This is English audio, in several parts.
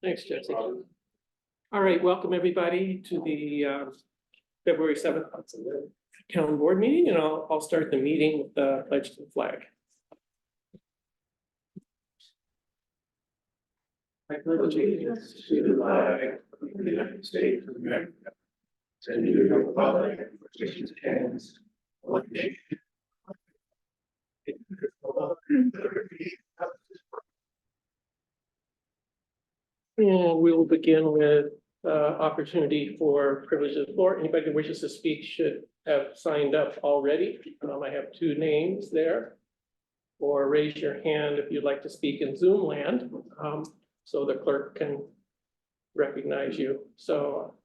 Thanks, Jesse. All right, welcome everybody to the February 7th town board meeting, and I'll start the meeting with the pledge to the flag. I pledge allegiance to the flag of the United States of America, and to the republic which stands one nation. And we will begin with opportunity for privilege of the floor. Anybody who wishes to speak should have signed up already. I have two names there. Or raise your hand if you'd like to speak in Zoom land, so the clerk can recognize you. So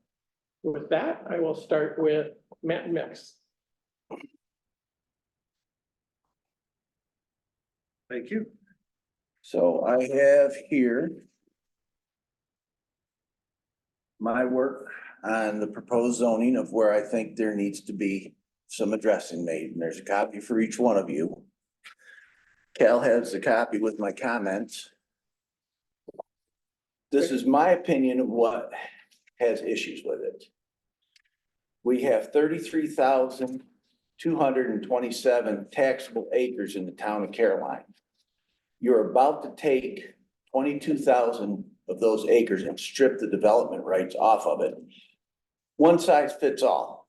with that, I will start with Matt Mix. Thank you. So I have here my work on the proposed zoning of where I think there needs to be some addressing made, and there's a copy for each one of you. Cal has a copy with my comments. This is my opinion of what has issues with it. We have 33,227 taxable acres in the town of Caroline. You're about to take 22,000 of those acres and strip the development rights off of it. One size fits all.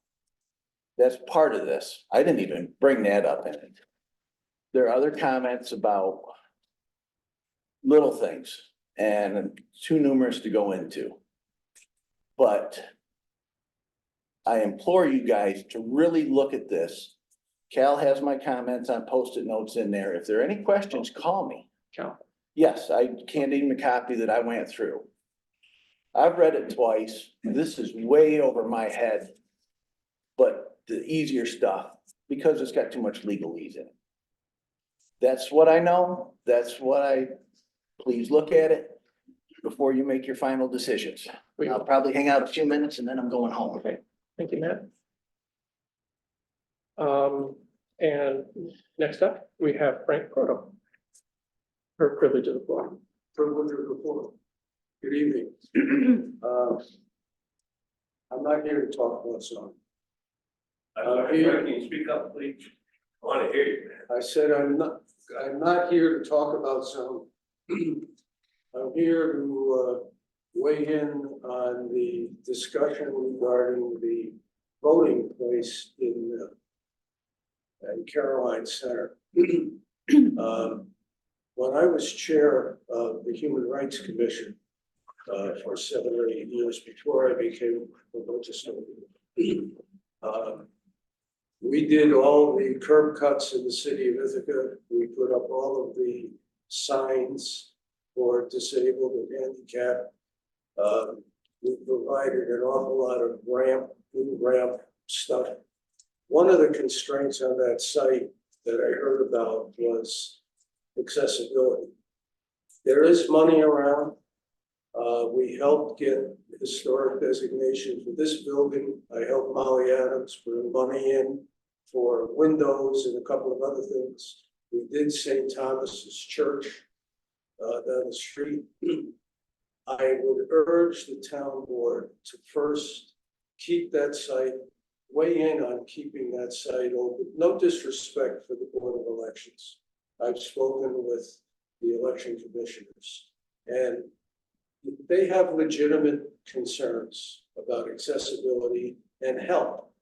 That's part of this. I didn't even bring that up in it. There are other comments about little things and too numerous to go into. But I implore you guys to really look at this. Cal has my comments on Post-it notes in there. If there are any questions, call me. Cal. Yes, I handed him a copy that I went through. I've read it twice. This is way over my head. But the easier stuff, because it's got too much legalese in it. That's what I know. That's what please look at it before you make your final decisions. I'll probably hang out a few minutes and then I'm going home. Okay, thank you, Matt. And next up, we have Frank Proto. For privilege of the floor. Privilege of the floor. Good evening. I'm not here to talk about zoning. Can you speak up, please? I want to hear you. I said I'm not here to talk about zoning. I'm here to weigh in on the discussion regarding the voting place in Caroline Center. When I was chair of the Human Rights Commission for 7 or 8 years before I became a legislator, we did all the curb cuts in the city of Ithaca. We put up all of the signs for disabled and handicapped. We provided an awful lot of new ramp stuff. One of the constraints on that site that I heard about was accessibility. There is money around. We helped get historic designation for this building. I helped Molly Adams bring money in for windows and a couple of other things. We did St. Thomas's Church down the street. I would urge the town board to first keep that site, weigh in on keeping that site open. No disrespect for the Board of Elections. I've spoken with the election commissioners, and they have legitimate concerns about accessibility and help.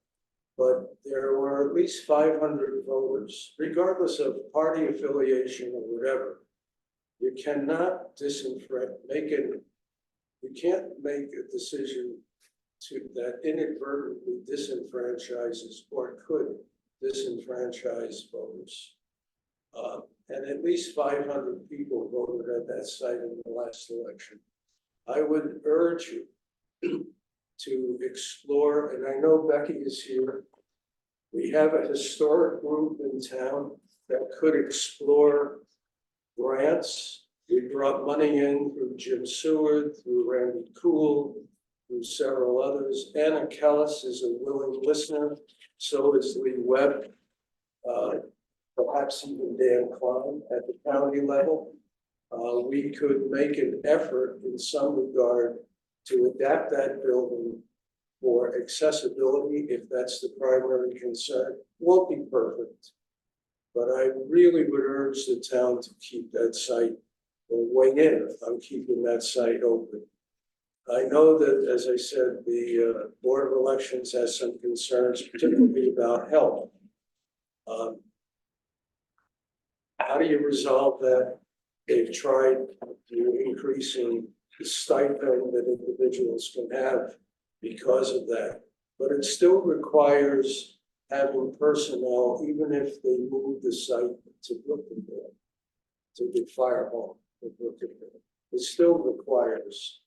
But there were at least 500 voters, regardless of party affiliation or whatever. You cannot you can't make a decision that inadvertently disenfranchises or could disenfranchise voters. And at least 500 people voted at that site in the last election. I would urge you to explore, and I know Becky is here. We have a historic group in town that could explore grants. We brought money in through Jim Seward, through Randy Cool, through several others. Anna Kellis is a willing listener. So is Lee Webb. Perhaps even Dan Klein at the county level. we could make an effort in some regard to adapt that building for accessibility, if that's the primary concern. Won't be perfect, but I really would urge the town to keep that site or weigh in on keeping that site open. I know that, as I said, the Board of Elections has some concerns, particularly about health. How do you resolve that? They've tried increasing the stipend that individuals can have because of that. But it still requires having personnel, even if they move the site to Brookendale, to the fire hall in Brookendale. It still requires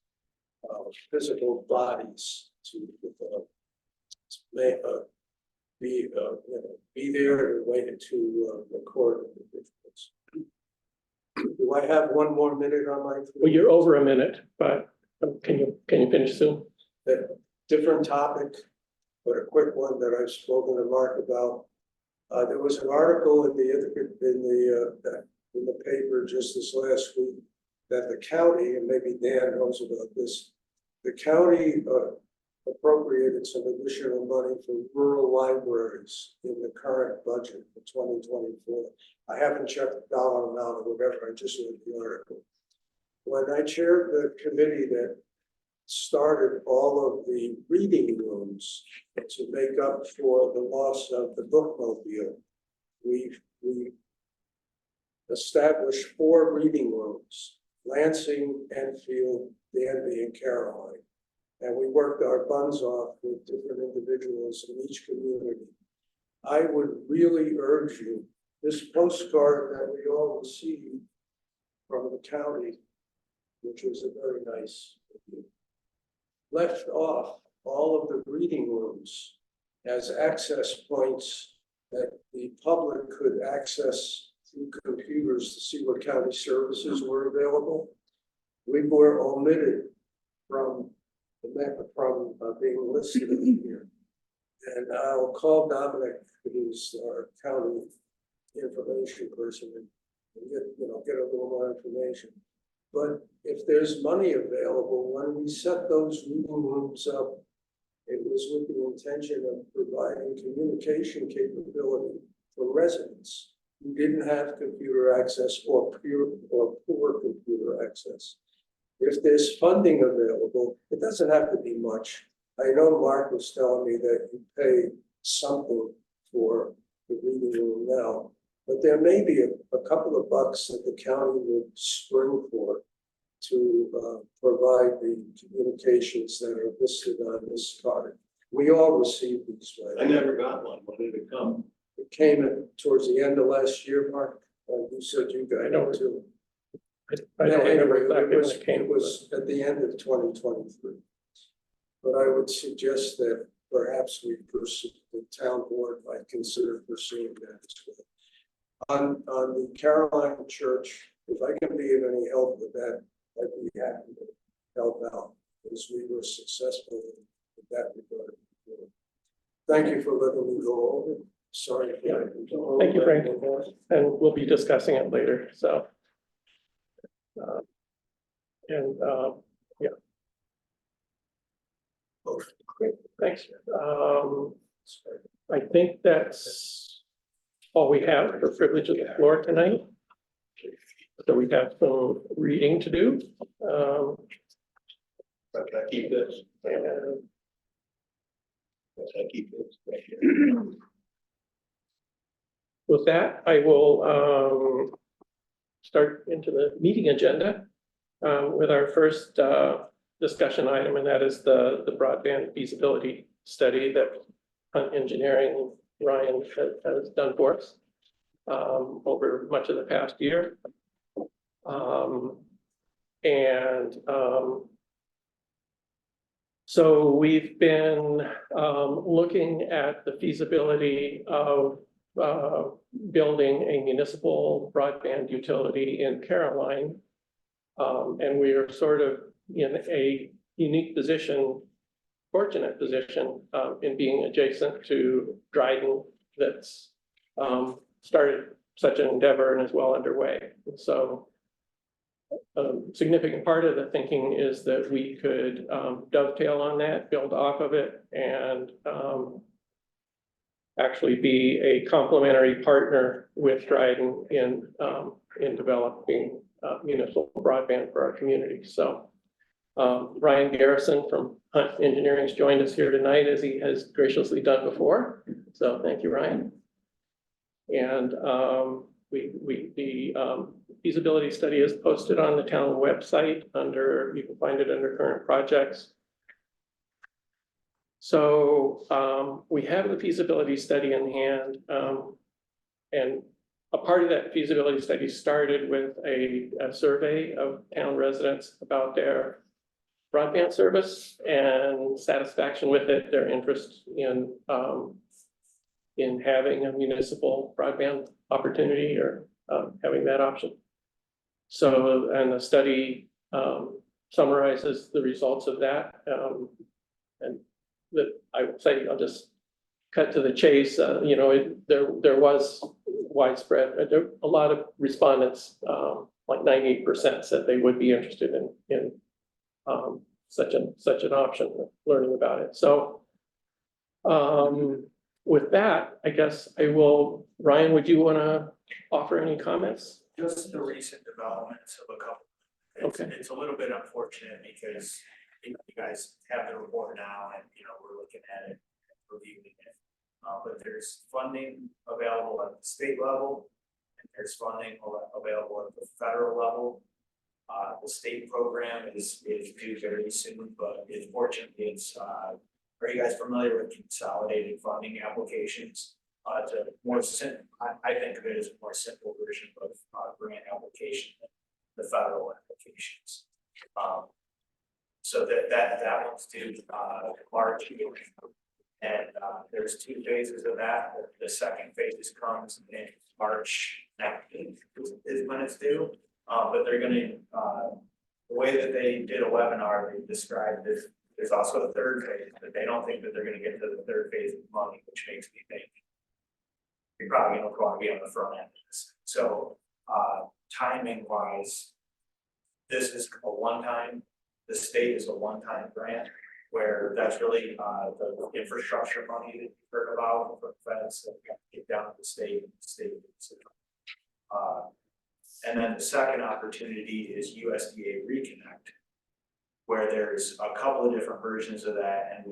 physical bodies to be there and wait to record individuals. Do I have one more minute on my? Well, you're over a minute, but can you finish soon? Different topic, but a quick one that I've spoken to Mark about. There was an article in the paper just this last week that the county, and maybe Dan knows about this, the county appropriated some additional money for rural libraries in the current budget for 2024. I haven't checked the dollar amount or whatever, I just read the article. When I chaired the committee that started all of the reading rooms to make up for the loss of the bookmobile, we established 4 reading rooms: Lansing, Enfield, Danby, and Caroline. And we worked our buns off with different individuals in each community. I would really urge you, this postcard that we all received from the county, which was a very nice, left off all of the reading rooms as access points that the public could access through computers to see what county services were available. We were omitted from being listed here. And I'll call Dominic, who's our county information person, and get a little more information. But if there's money available, when we set those reading rooms up, it was with the intention of providing communication capability for residents who didn't have computer access or poor computer access. If there's funding available, it doesn't have to be much. I know Mark was telling me that you pay something for the reading room now, but there may be a couple of bucks that the county would spring for to provide the communications that are listed on this card. We all received these, I right? never got one. When did it come? It came towards the end of last year, Mark. You said you got it too. I don't remember exactly when It it came. was at the end of 2023. But I would suggest that perhaps the town board might consider pursuing that as well. On the Caroline Church, if I can be of any help with that, I'd be happy to help out, because we were successful in that regard. Thank you for letting me go over. Sorry. Thank you, Frank. And we'll be discussing it later, so. Yeah. Great, thanks. I think that's all we have for privilege of the floor tonight. So we have some reading to do. But I keep this. And I keep this right here. with that, I will start into the meeting agenda with our first discussion item, and that is the broadband feasibility study that Hunt Engineering Ryan has done for us over much of the past year. So we've been looking at the feasibility of building a municipal broadband utility in Caroline. And we are sort of in a unique position, fortunate position, in being adjacent to Dryden that's started such an endeavor and is well underway. And so significant part of the thinking is that we could dovetail on that, build off of it, and actually be a complementary partner with Dryden in developing municipal broadband for our community. So Ryan Garrison from Hunt Engineering has joined us here tonight, as he has graciously done before. So thank you, Ryan. And the feasibility study is posted on the town website under, you can find it under current projects. So we have the feasibility study in hand, and a part of that feasibility study started with a survey of town residents about their broadband service and satisfaction with it, their interest in having a municipal broadband opportunity or having that option. So, and the study summarizes the results of that. And that I would say, I'll just cut to the chase. You know, there was widespread, a lot of respondents, like 98% said they would be interested in such an option, learning about it. So with that, I guess I will, Ryan, would you want to offer any comments? Just the recent developments of a couple. Okay. It's a little bit unfortunate because you guys have the report now and, we're looking at it, reviewing it. But there's funding available at the state level and there's funding available at the federal level. The state program is due very soon, but unfortunately it's, are you guys familiar with consolidated funding applications? It's a more simple, I think of it as a more simple version of grant application than the federal applications. So that one's due March. And there's 2 phases of that. The second phase comes in March 19th is when it's due. But they're gonna, the way that they did a webinar, they described this, there's also a third phase, but they don't think that they're gonna get to the third phase of money, which makes me think you're probably gonna want to be on the front end of this. So timing wise, this is a one-time, the state is a one-time grant where that's really the infrastructure money that you heard about from feds that get down to the state. And then the second opportunity is USDA Reconnect, where there's a couple of different versions of that, and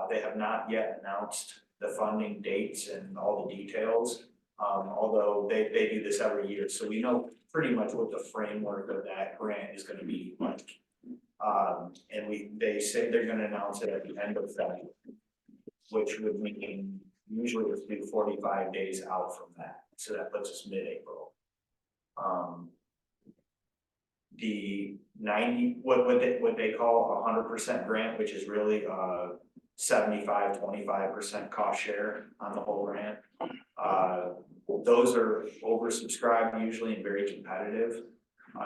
they have not yet announced the funding dates and all the details. Although they do this every year, so we know pretty much what the framework of that grant is going to be like. And they say they're going to announce it at the end of February, which would mean usually it's due 45 days out from that, so that puts us mid-April. The 90 what they call 100% grant, which is really 75-25% cost share on the whole grant. Those are oversubscribed usually and very competitive.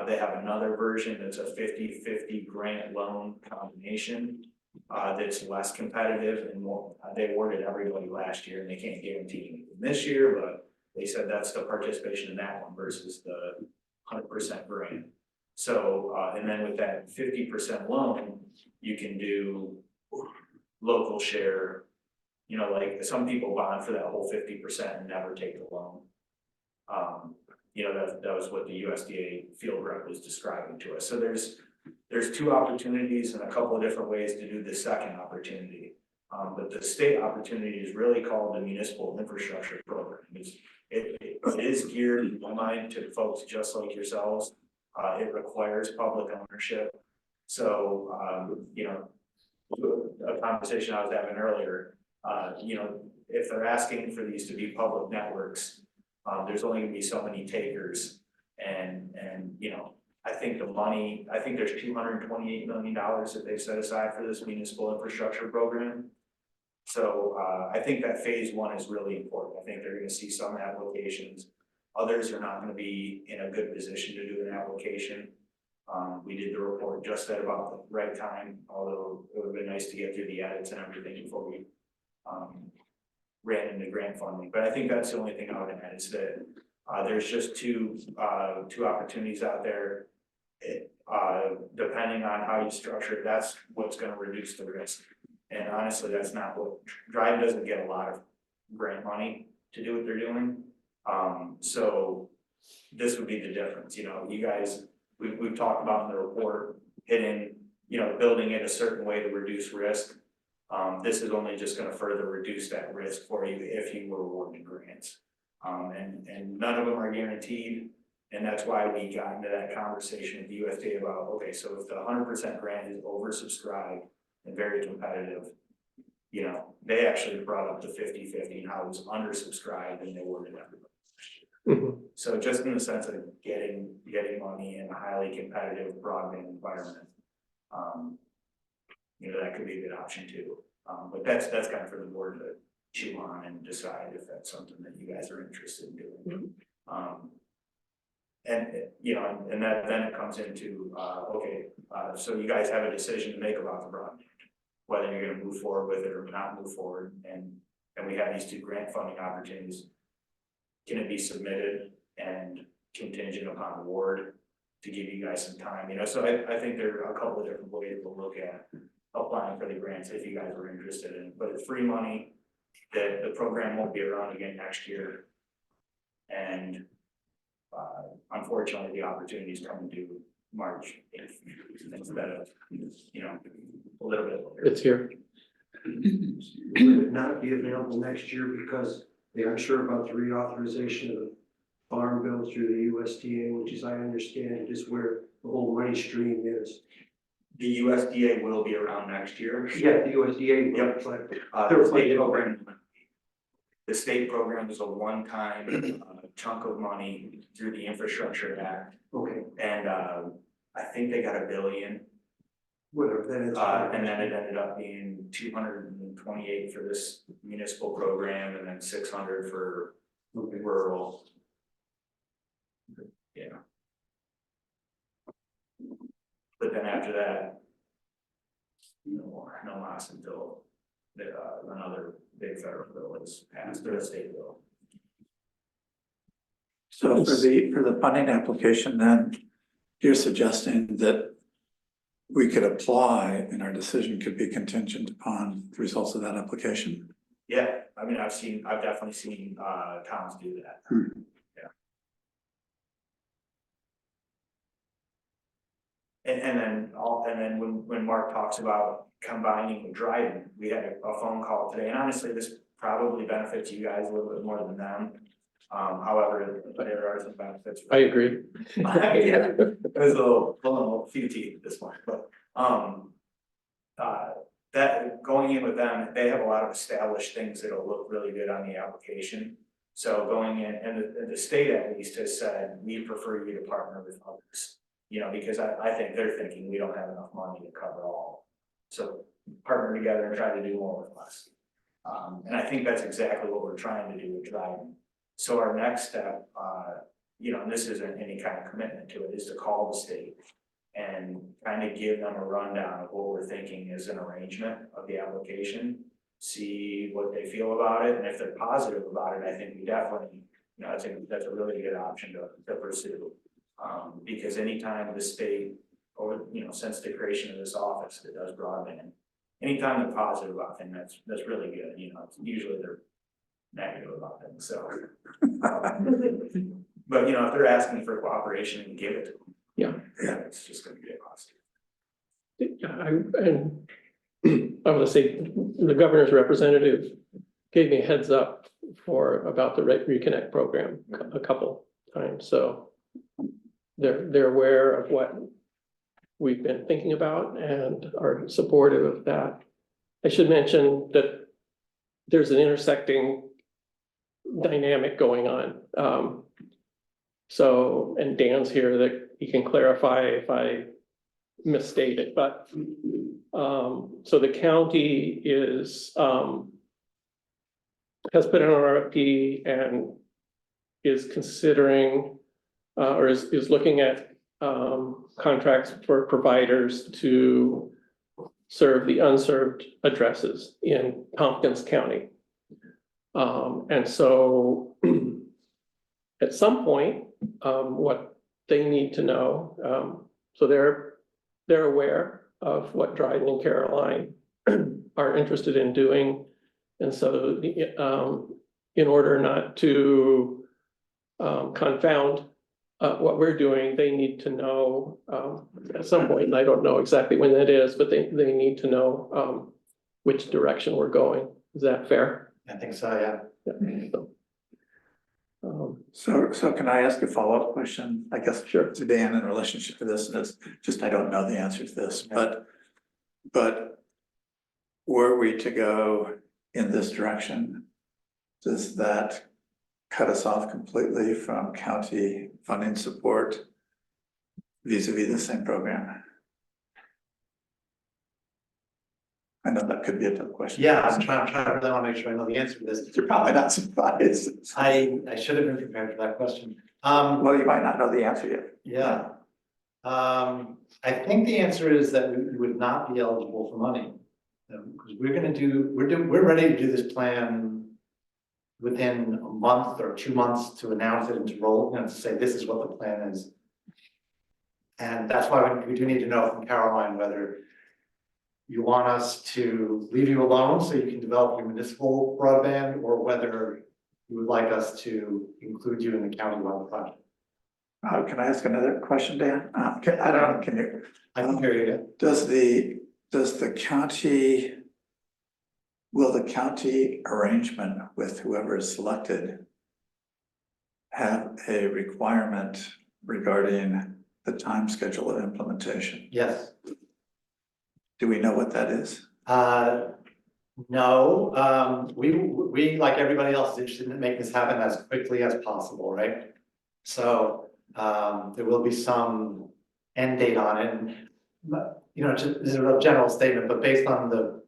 They have another version that's a 50-50 grant loan combination that's less competitive and more. They awarded everybody last year and they can't guarantee anything this year, but they said that's the participation in that one versus the 100% grant. So and then with that 50% loan, you can do local share. Like some people bond for that whole 50% and never take the loan. That was what the USDA field rep was describing to us. So there's 2 opportunities and a couple of different ways to do the second opportunity. But the state opportunity is really called the Municipal Infrastructure Program. It is geared, in my mind, to folks just like yourselves. It requires public ownership. So, a conversation I was having earlier, if they're asking for these to be public networks, there's only gonna be so many takers. And I think there's $228 million that they've set aside for this municipal infrastructure program. So I think that phase 1 is really important. I think they're gonna see some applications. Others are not gonna be in a good position to do an application. We did the report just at about the right time, although it would have been nice to get through the edits and everything before we ran into grant funding. But I think that's the only thing I would add is that there's just two opportunities out there. depending on how you structure it, that's what's gonna reduce the risk. And honestly, that's not what, Drive doesn't get a lot of grant money to do what they're doing. So this would be the difference, you know, you guys, we've talked about in the report, hitting, you know, building it a certain way to reduce risk. This is only just gonna further reduce that risk for you if you were awarded grants. And none of them are guaranteed. And that's why we got into that conversation with the USDA about, okay, so if the 100% grant is oversubscribed and very competitive, you know, they actually brought up the 50-50 and how it was undersubscribed and they awarded everybody. Mhm. So just in the sense of getting money in a highly competitive broadband environment, you know, that could be a good option too. But that's kind of for the board to chew on and decide if that's something that you guys are interested in doing. And, you know, and that then it comes into, so you guys have a decision to make about the broadband, whether you're gonna move forward with it or not move forward, and we have these 2 grant funding opportunities. Can it be submitted and contingent upon award to give you guys some time, you know, so I think there are a couple of different ways to look at applying for the grants if you guys are interested in, but it's free money. The program won't be around again next year. And unfortunately, the opportunity is coming due March 8th instead of, you know, a little bit later. It's here. Will it not be available next year because they aren't sure about the reauthorization of the farm bill through the USDA, which as I understand it is where the whole money stream is. The USDA will be around next year. Yeah, the USDA. Yep. But The state program. The state program is a one-time chunk of money through the Infrastructure Act, okay, and I think they got $1 billion. whatever that is. And then it ended up being 228 for this municipal program, and then 600 for Okay. rural. Yeah. But then after that, no loss until another big federal bill is passed, or a state bill. So for the funding application, then you're suggesting that we could apply and our decision could be contingent upon the results of that application? Yeah, I mean, I've definitely seen towns do that. Yeah. And then when Mark talks about combining with driving, we had a phone call today, and honestly, this probably benefits you guys a little bit more than them. However, there are some benefits. I agree. Yeah, there's a few teeth at this point, but that going in with them, they have a lot of established things that'll look really good on the application. So going in, and the state at least has said, we prefer you to partner with others, you know, because I think they're thinking we don't have enough money to cover all. So partner together and try to do more with less. And I think that's exactly what we're trying to do with driving. So our next step, you know, and this isn't any kind of commitment to it, is to call the state and kind of give them a rundown of what we're thinking is an arrangement of the application, see what they feel about it, and if they're positive about it, I think we definitely, you know, that's a really good option to pursue. Because anytime the state, or, you know, since the creation of this office that does broadband, anytime they're positive about things, that's really good, you know, usually they're negative about things, so. But, you know, if they're asking for cooperation, and give it to them. Yeah. It's just gonna be a positive. I want to say the governor's representative gave me a heads up about the Reconnect program a couple times, so they're aware of what we've been thinking about and are supportive of that. I should mention that there's an intersecting dynamic going on. So, and Dan's here that he can clarify if I misstate it, but so the county has put in an RFP and is considering or is looking at contracts for providers to serve the unserved addresses in Tompkins County. And so at some point, what they need to know, So they're aware of what Dryden and Caroline are interested in doing. And so, in order not to confound what we're doing, they need to know at some point, and I don't know exactly when that is, but they need to know which direction we're going. Is that fair? I think so, yeah. Yeah. So can I ask a follow-up question? I guess sure to Dan in relationship to this, and it's just, I don't know the answer to this, but were we to go in this direction, does that cut us off completely from county funding support vis-a-vis the same program? I know that could be a tough question. Yeah, I'm trying to really want to make sure I know the answer to this. You're probably not surprised. I should have been prepared for that question. Well, you might not know the answer yet. Yeah. I think the answer is that we would not be eligible for money. Because we're ready to do this plan within a month or 2 months to announce it and to roll, to say this is what the plan is. And that's why we do need to know from Caroline whether you want us to leave you alone so you can develop your municipal broadband, or whether you would like us to include you in the county-wide project. Can I ask another question, Dan? Can you? I can hear you. Does the county, will the county arrangement with whoever is selected have a requirement regarding the time schedule of implementation? Yes. Do we know what that is? No, we, like everybody else, is interested in making this happen as quickly as possible, right? So, there will be some end date on it, and, this is a real general statement, but based on the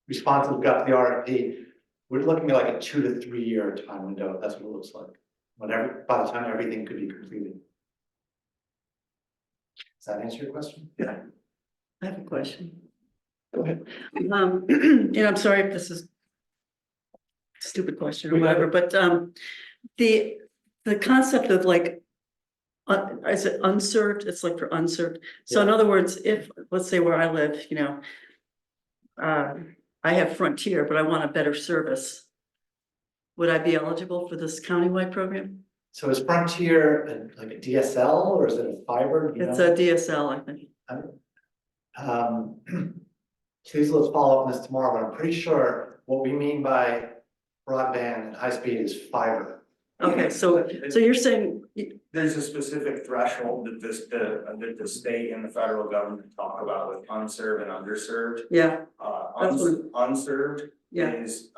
response we've got to the RFP, we're looking at like a 2 to 3 year time window. That's what it looks like. By the time everything could be completed. Does that answer your question? Yeah. I have a question. Go ahead. I'm sorry if this is a stupid question or whatever, but the concept of like, is it unserved? It's like for unserved. So in other words, if, let's say where I live, I have Frontier, but I want a better service. Would I be eligible for this countywide program? So is Frontier like a DSL or is it a fiber? It's a DSL, I think. Please, let's follow up on this tomorrow, but I'm pretty sure what we mean by broadband and high speed is fiber. Okay, so you're saying, There's a specific threshold that that the state and the federal government talk about with unserved and underserved. yeah, That's Unserved yeah, is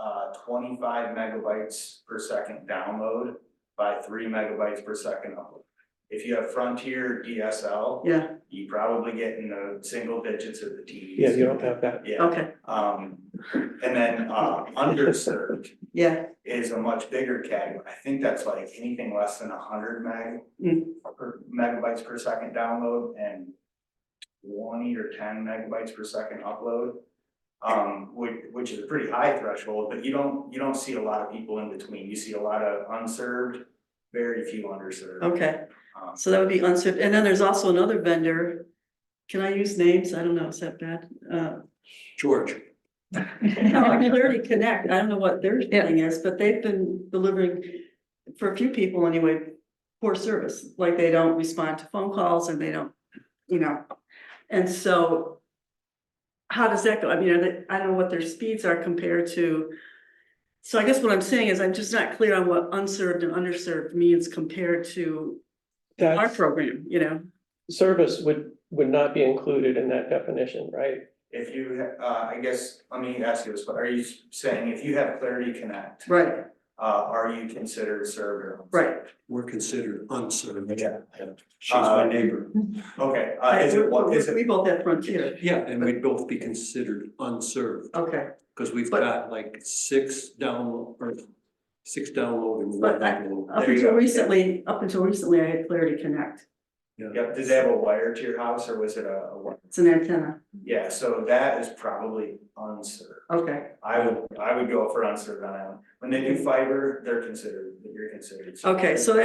25 megabytes per second download by 3 megabytes per second upload. If you have Frontier DSL, yeah, you probably get in the single digits of the TVs. Yeah, you don't have that. Yeah, okay, and then underserved yeah, is a much bigger category. I think that's like anything less than 100 megabytes per second download and 20 or 10 megabytes per second upload. Which is a pretty high threshold, but you don't see a lot of people in between. You see a lot of unserved, very few underserved. okay. So that would be unserved. And then there's also another vendor. Can I use names? I don't know, is that bad? George. No, Clarity Connect, I don't know what their thing is, but they've been delivering, for a few people anyway, poor service. Like they don't respond to phone calls and they don't, and so how does that go? I mean, I don't know what their speeds are compared to. So I guess what I'm saying is I'm just not clear on what unserved and underserved means compared to our That program, service would not be included in that definition, right? If you, I guess, let me ask you this, but are you saying if you have Clarity Connect, Right, are you considered served or unserved? right. We're considered unserved. Yeah. She's my neighbor. Okay, is it what, is We it, both have Frontier. Yeah, and we'd both be considered unserved, Okay, because we've But- got like 6 download and But 1 upload. up There you until recently, I had Clarity Connect. yep, did they have a wire to your house or was it a wire? It's an antenna. Yeah, so that is probably unserved. Okay, I would go for unserved on that one. When they do fiber, they're considered you're considered. Okay, so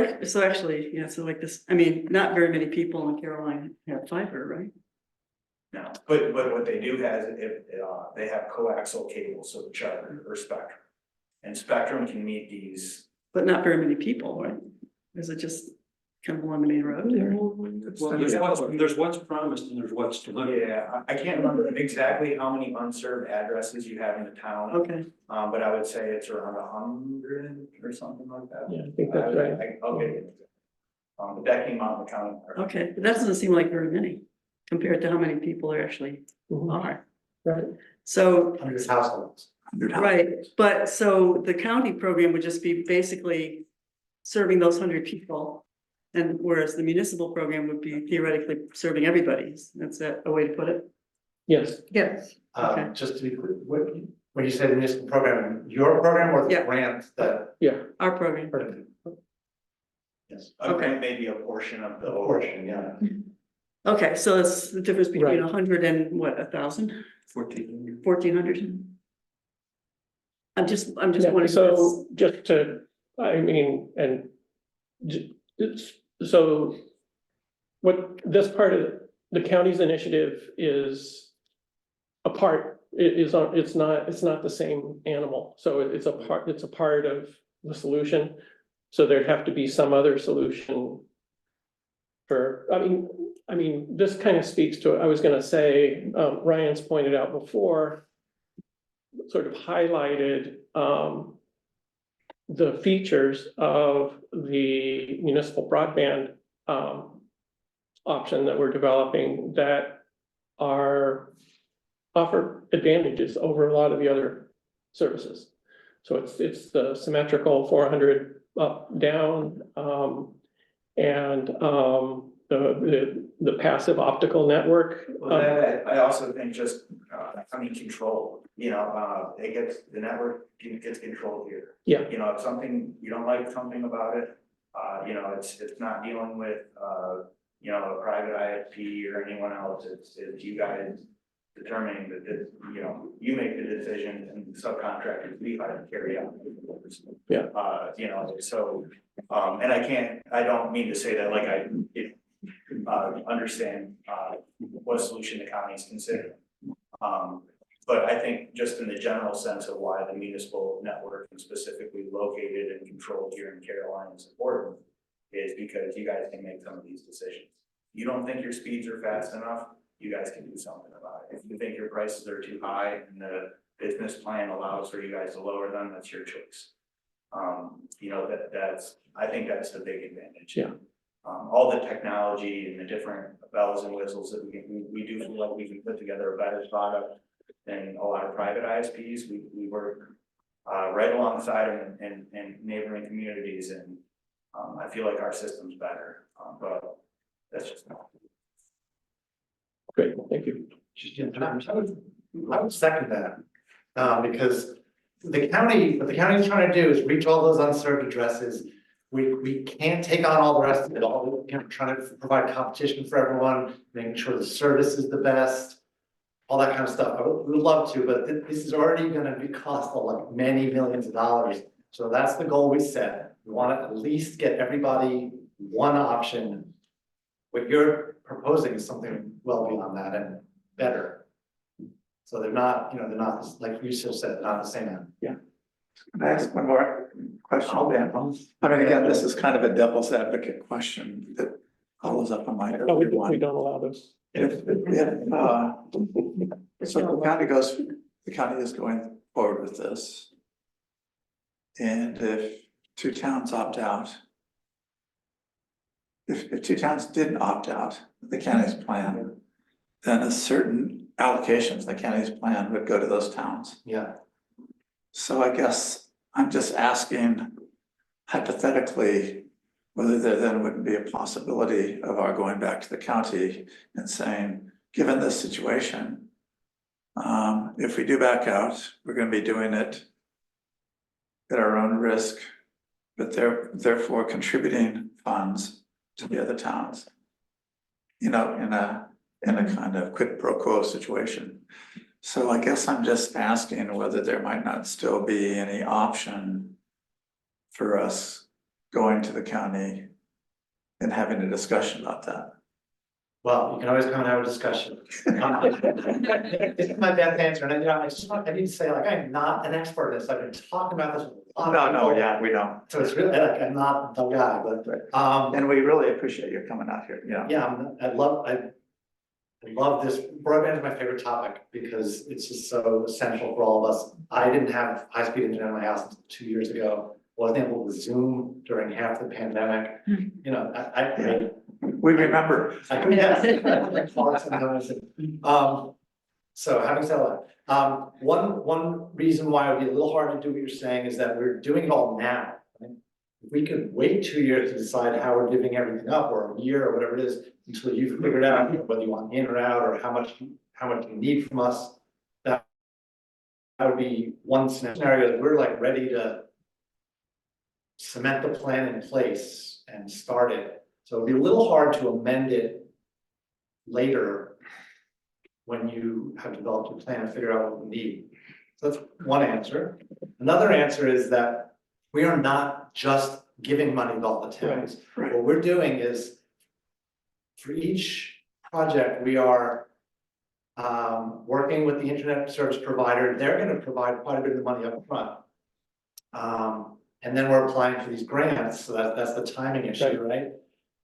actually, yeah, so like this, I mean, not very many people in Caroline have fiber, right? No, but what they do has, they have coaxial cables, so Charter or Spectrum. And Spectrum can meet these. But not very many people, right? Is it just kind of along the main road or? Well, there's what's promised and there's what's delivered. Yeah, I can't remember exactly how many unserved addresses you have in the town, Okay, but I would say it's around 100 or something like that. Yeah, I think that's right. I'll get it. But that came out in the county. okay, but that doesn't seem like very many compared to how many people there actually Mhm. are. Right, So, Hundred households. right, but so the county program would just be basically serving those 100 people. And whereas the municipal program would be theoretically serving everybody. That's a way to put it? yes, Yes. Okay. Just to be clear, when you say the municipal program, your program or the Yeah. grant that? yeah, Our program. Yes. Okay, maybe a portion of the. A portion, yeah. Okay, so it's the difference between Right. 100 and what, 1,000, 1,400? I'm just yeah, wondering. so just to, I mean, and so what this part of the county's initiative is a part, it's not the same animal, so it's a part of the solution. So there'd have to be some other solution for, I mean, this kind of speaks to, I was gonna say, Ryan's pointed out before, sort of highlighted, the features of the municipal broadband, option that we're developing that offer advantages over a lot of the other services. So it's the symmetrical 400 up, down, and the passive optical network. Well, that, I also think just, control, the network gets controlled here. Yeah. If something, you don't like something about it, it's not dealing with, a private ISP or anyone else, it's you guys determining that, you make the decision and the subcontractors leave out and carry out. Yeah. And I don't mean to say that like understand, what solution the county is considering. But I think just in the general sense of why the municipal network is specifically located and controlled here in Caroline is important, is because you guys can make some of these decisions. You don't think your speeds are fast enough, you guys can do something about it. If you think your prices are too high and the business plan allows for you guys to lower them, that's your choice. I think that's the big advantage. Yeah. All the technology and the different bells and whistles that we do feel like we can put together a better product than a lot of private ISPs. We work right alongside them in neighboring communities, and I feel like our system's better, but that's just not. Great, thank you. I would second that, because what the county is trying to do is reach all those unserved addresses. We can't take on all the rest of it, all, trying to provide competition for everyone, making sure the service is the best, all that kind of stuff. We would love to, but this is already gonna be cost like many millions of dollars. So that's the goal we set. We want to at least get everybody one option. What you're proposing is something well beyond that and better. So they're not, like you just said, not the same. Can I ask one more question, Dan? I mean, again, this is kind of a devil's advocate question that follows up on my Oh, we earlier one. don't allow this. So the county is going forward with this. And if two towns opt out. If two towns didn't opt out, of the county's plan, then a certain allocations, the county's plan would go to those towns. Yeah. So I guess I'm just asking hypothetically, whether there then wouldn't be a possibility of our going back to the county and saying, given this situation, if we do back out, we're gonna be doing it at our own risk, but therefore contributing funds to the other towns. In a kind of quid pro quo situation. So I guess I'm just asking whether there might not still be any option for us going to the county and having a discussion about that? Well, you can always come and have a discussion. This is my best answer, and I need to say, like, I'm not an expert in this, I've been talking about this with a lot of people. Yeah, we know. So it's really, like, I'm not the guy, but, And we really appreciate you coming out here, I love this, broadband is my favorite topic, because it's just so essential for all of us. I didn't have high-speed internet in my house until 2 years ago, wasn't able to Zoom during half the pandemic, you know, We remember. So having said all that, one reason why it would be a little hard to do what you're saying is that we're doing it all now. If we could wait 2 years to decide how we're giving everything up, or a year, or whatever it is, until you've figured out whether you want in or out, or how much you need from us, that would be one scenario that we're like ready to cement the plan in place and start it. So it'd be a little hard to amend it later when you have developed a plan and figure out what we need. So that's one answer. Another answer is that we are not just giving money to all the towns. Right. What we're doing is, for each project, we are working with the internet service provider. They're gonna provide quite a bit of money up front. And then we're applying for these grants, so that's the timing issue, right?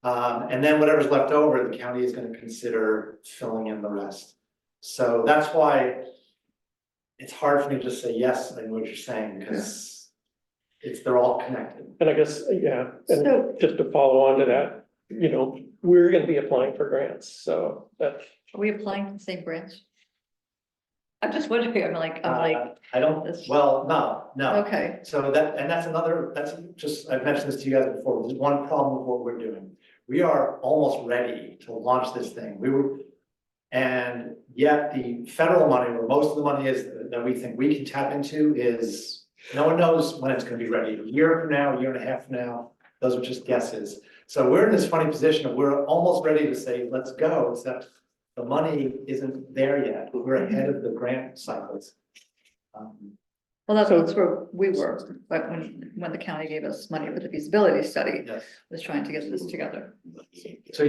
And then whatever's left over, the county is gonna consider filling in the rest. So that's why it's hard for me to just say yes, I know what you're saying, because they're all connected. And I guess, yeah, and So- just to follow on to that, you know, we're gonna be applying for grants, so that's. Are we applying for the same grants? I'm just wondering, I'm like, I don't, this- well, no. okay, So that's just, I've mentioned this to you guys before, there's one problem with what we're doing. We are almost ready to launch this thing. And yet the federal money, where most of the money is, that we think we can tap into, is, no one knows when it's gonna be ready. A year from now, a year and a half from now, those are just guesses. So we're in this funny position of we're almost ready to say, let's go, except the money isn't there yet. We're ahead of the grant cycles. well, that's where we were, but when the county gave us money for the feasibility study, Yes. was trying to get this together. So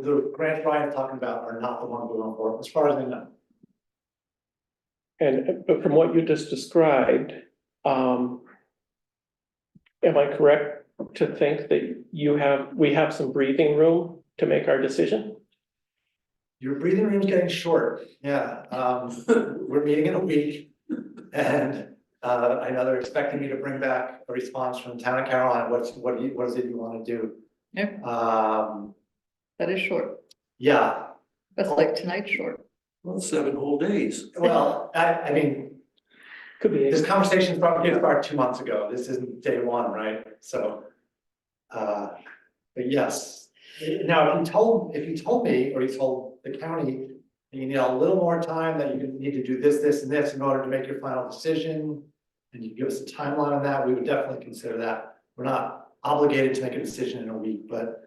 the grants Ryan's talking about are not the ones we're going for, as far as I know. But from what you just described, am I correct to think that we have some breathing room to make our decision? Your breathing room's getting short, yeah, we're meeting in a week, and, I know they're expecting me to bring back a response from the town of Caroline, what is it you wanna do? Yeah. That is short, Yeah, that's like tonight's short. Well, 7 whole days. well, I mean, Could be. this conversation probably started 2 months ago, this isn't day one, right, so. But yes, now, if you told me, or you told the county, you need a little more time, that you need to do this, and this in order to make your final decision, and you give us a timeline on that, we would definitely consider that. We're not obligated to make a decision in a week, but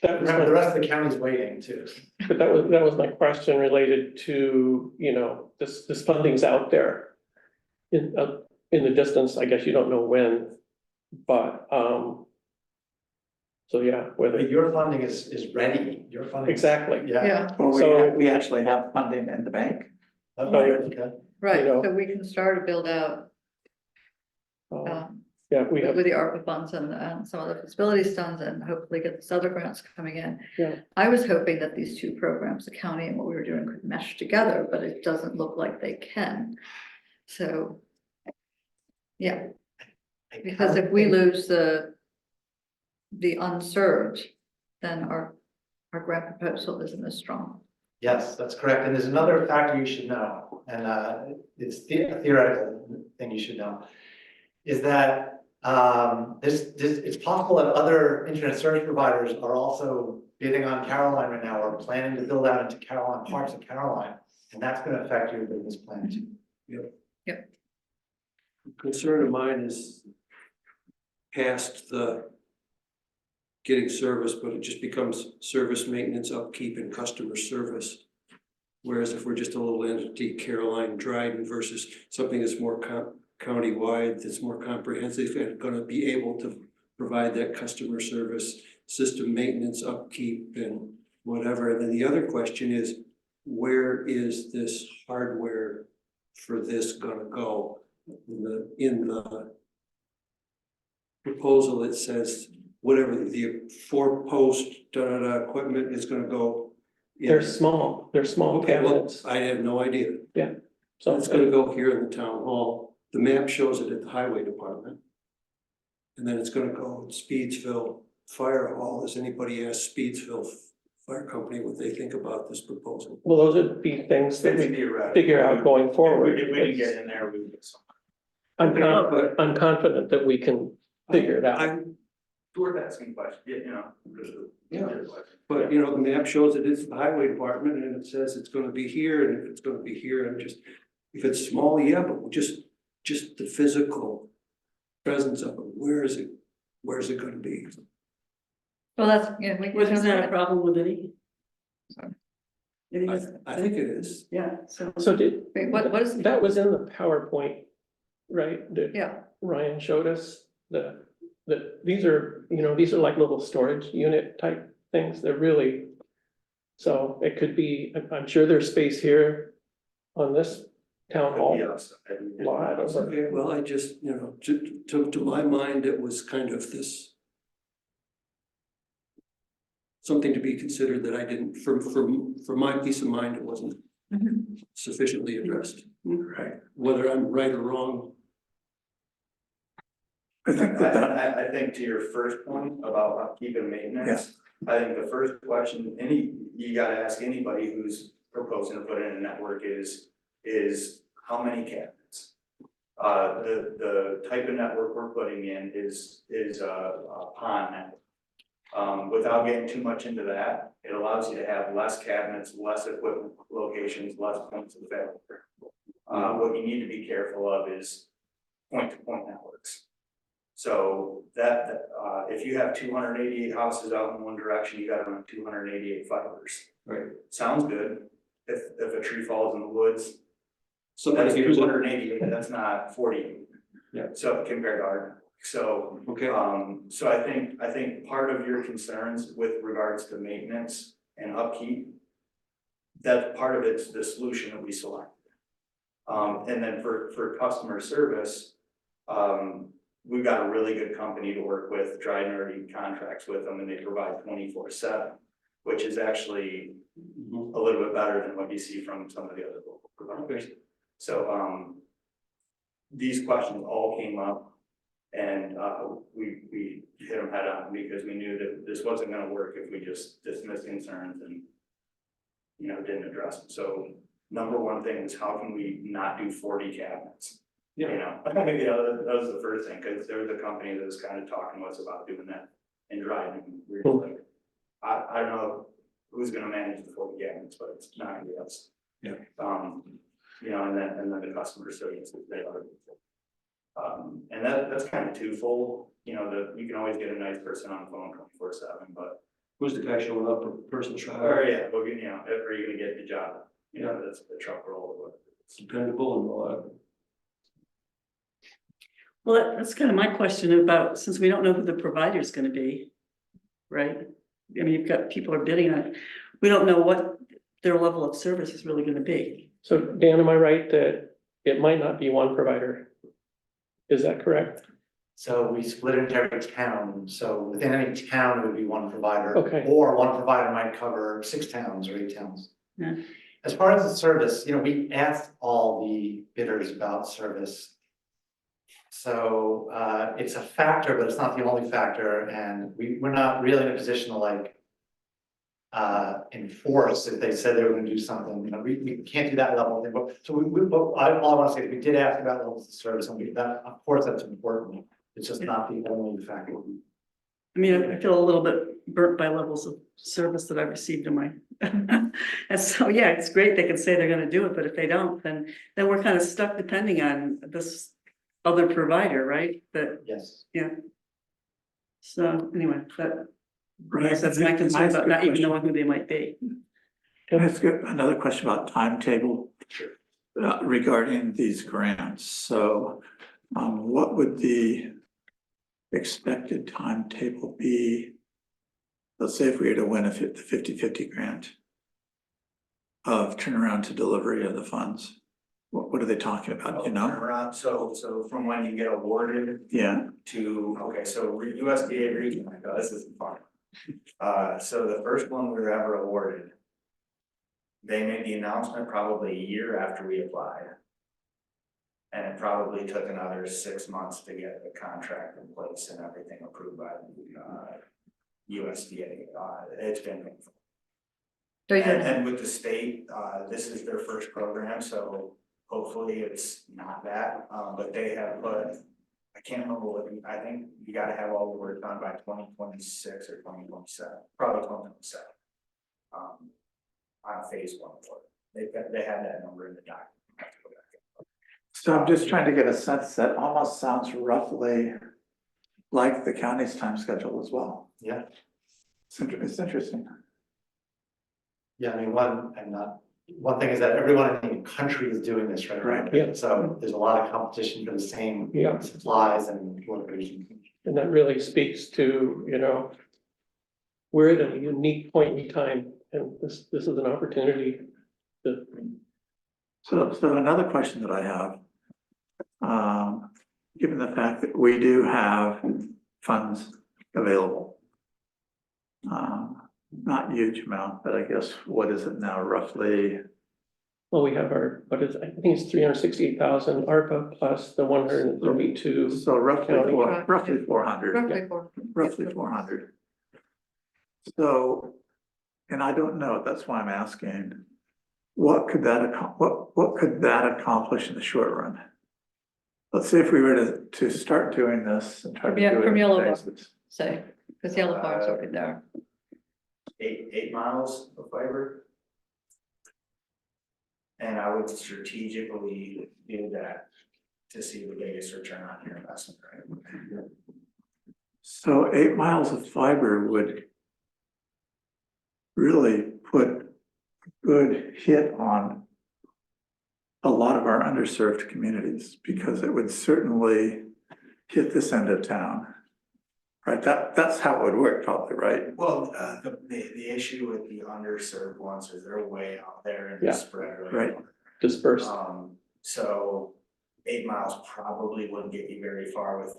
That was remember, the my, rest of the county's waiting too. but that was my question related to, you know, this funding's out there. In the distance, I guess you don't know when, but, so yeah, whether, But your funding is ready, your funding. exactly. Yeah. Yeah, Well, So- we actually have funding in the bank. Okay. right, You know. so we can start to build out, Yeah, we have, with the ARPA funds and some of the feasibility funds, and hopefully get this other grants coming in. Yeah. I was hoping that these two programs, the county and what we were doing, could mesh together, but it doesn't look like they can. So, yeah, because if we lose the unserved, then our grant proposal isn't as strong. Yes, that's correct. And there's another factor you should know, and it's a theoretical thing you should know, is that it's possible that other internet service providers are also bidding on Caroline right now, or planning to build out into Caroline, parts of Caroline, and that's gonna affect your business plan too. Concern of mine is past the getting service, but it just becomes service maintenance, upkeep, and customer service. Whereas if we're just a little entity, Caroline, Dryden, versus something that's more county-wide, that's more comprehensive, and gonna be able to provide that customer service, system maintenance, upkeep and whatever. And then the other question is, where is this hardware for this gonna go? In the proposal, it says whatever the 4-post equipment is gonna go. in- They're small Okay, well, cabinets, I have no idea. so It's gonna go here in the town hall. The map shows it at the highway department. And then it's gonna go in Speedsville Fire Hall. Has anybody asked Speedsville Fire Company what they think about this proposal? Well, those would be things that It's we theoretical. figure out going forward. If we didn't get in there, we would get some. I'm confident that we can figure it out. I'm, Worth asking questions, you know. Yeah. but you know, the map shows it is the highway department and it says it's gonna be here and if it's gonna be here and just. If it's small, yeah, but just the physical presence of it, where's it gonna be? Well, that's, yeah, we. Wasn't that a problem with any? Any is- I think it is. Yeah, so. So Wait, what is, that was in the PowerPoint, right? That yeah, Ryan showed us, that these are, these are like little storage unit type things. They're really. So it could be, I'm sure there's space here on this town hall lot. Okay, well, I just, to my mind, it was kind of this. Something to be considered that I didn't, for my peace of mind, it wasn't Mhm. sufficiently addressed. Right. Whether I'm right or wrong, I think that I think to your first point about upkeep and maintenance, I think the first question, you gotta ask anybody who's proposing to put in a network is how many cabinets? The type of network we're putting in is a PON network. Without getting too much into that, it allows you to have less cabinets, less equipment locations, less points of failure. What you need to be careful of is point-to-point networks. So if you have 288 houses out in one direction, you gotta run 288 fibers. right? Sounds good. If a tree falls in the woods, Somebody that's hears it, 288, that's not 40. Yeah. So compared to our, network. So okay, so I think part of your concerns with regards to maintenance and upkeep, that part of it's the solution that we selected. And then for customer service, we've got a really good company to work with. Dryden already contracts with them and they provide 24/7, which is actually Mhm. a little bit better than what you see from some of the other local providers. Okay. So these questions all came up. And we hit them head on because we knew that this wasn't gonna work if we just dismissed concerns and didn't address them. So number one thing is how can we not do 40 cabinets? That was the first thing, because there was a company that was kind of talking to us about doing that in Dryden. We were like, I don't know who's gonna manage the 40 cabinets, but it's not gonna be us. Yeah. And then the customer service that they are. And that's kind of twofold, you can always get a nice person on the phone 24/7, but. Who's the guy showing up, a person showing Or up, yeah, well, are you gonna get the job? That's the truck roll or whatever. dependable and all that. Well, that's kind of my question about, since we don't know who the provider is gonna be, right? I mean, you've got, people are bidding on it, we don't know what their level of service is really gonna be. So Dan, am I right that it might not be one provider? Is that correct? So we split it into every town, so within any town, it would be one provider. Okay. Or one provider might cover 6 towns or 8 towns. Yeah. As far as the service, we asked all the bidders about service. So it's a factor, but it's not the only factor, and we're not really in a position to enforce if they said they were gonna do something, we can't do that level of thing, but so all I wanna say is we did ask about levels of service, and that, of course, that's important, it's just not the only factor. I mean, I feel a little bit burnt by levels of service that I've received in my. And so, yeah, it's great, they can say they're gonna do it, but if they don't, then we're kind of stuck depending on this other provider, right? That, Yes. so anyway, that. Right, Yes, that's my can I concern ask about a not even question? knowing who they might be. Can I ask another question about timetable? Regarding these grants, so what would the expected timetable be? Let's say if we were to win the 50-50 grant of turnaround to delivery of the funds, what are they talking about, you know? Turnaround, so from when you get awarded Yeah, to, okay, so USDA region, my God, this isn't fun. So the first one we were ever awarded, they made the announcement probably a year after we applied. And it probably took another 6 months to get the contract in place and everything approved by the USDA. It's been painful. So you're- And with the state, this is their first program, so hopefully it's not that, but they have put, I can't remember what, I think you gotta have all the work done by 2026 or 2027, probably 2027. On phase 1 for it. They had that number in the document. so I'm just trying to get a sense that almost sounds roughly like the county's time schedule as well. Yeah. It's interesting. Yeah, I mean, one thing is that everyone in the country is doing this right now. Right, yeah. So there's a lot of competition for the same Yeah. supplies and locations. And that really speaks to, you know, we're at a unique point in time, and this is an opportunity to, So another question that I have, given the fact that we do have funds available, not huge amount, but I guess, what is it now, roughly? well, we have our, what is, I think it's 368,000 ARPA plus the 132. So roughly, County. roughly 400. Roughly four. Roughly 400. So, and I don't know, that's why I'm asking, what could that accomplish in the short run? Let's say if we were to start doing this and try to do Yeah, it from in Yellow Book. phases. Say, because Yellow Farm's already there. 8 miles of fiber. And I would strategically do that to see the biggest return on your investment, right? So 8 miles of fiber would really put a good hit on a lot of our underserved communities, because it would certainly hit this end of town. Right, that's how it would work probably, right? Well, the issue with the underserved ones is they're way out there and Yeah. they're spread Right. Dispersed. So 8 miles probably wouldn't get you very far with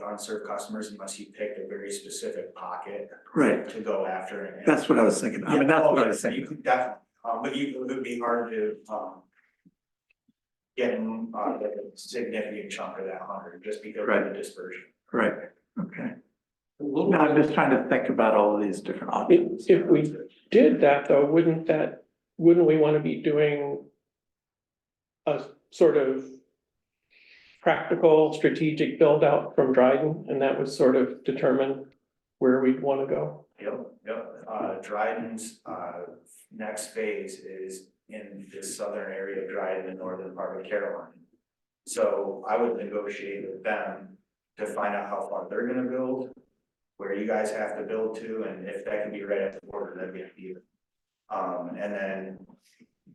unserved customers unless you picked a very specific pocket Right, to go after. And that's what I was thinking, I mean, that's what I was You thinking. could definitely, but it would be hard to, get like a significant chunk of that 100 just because of Right. the dispersion. Right, okay. A little Now, I'm bit- just trying to think about all of these different options. If we did that though, wouldn't we want to be doing a sort of practical strategic build out from Dryden, and that would sort of determine where we'd want to go? Yep. Dryden's, next phase is in the southern area of Dryden, the northern part of Caroline. So I would negotiate with them to find out how far they're gonna build, where you guys have to build to, and if that can be right at the border, that'd be ideal. And then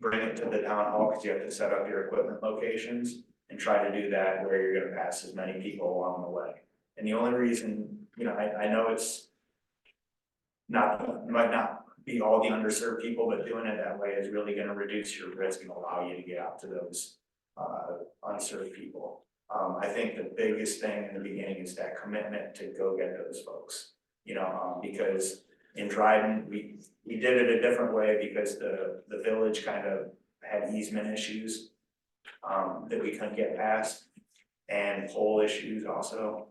bring it to the town hall, because you have to set up your equipment locations and try to do that where you're gonna pass as many people along the way. And the only reason, I know it's might not be all the underserved people, but doing it that way is really gonna reduce your risk and allow you to get out to those unserved people. I think the biggest thing in the beginning is that commitment to go get those folks, because in Dryden, we did it a different way because the village kind of had easement issues that we couldn't get past, and pole issues also.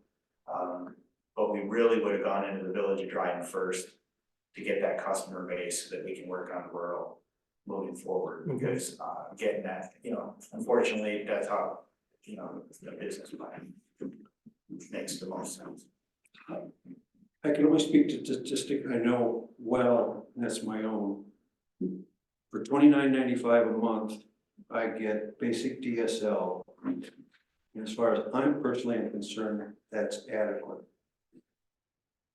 But we really would have gone into the village of Dryden first to get that customer base so that we can work on rural moving forward, because getting that, unfortunately, that's how, the business plan makes the most sense. I can only speak to statistic I know well, and that's my own. For $29.95 a month, I get basic DSL. And as far as I'm personally concerned, that's adequate.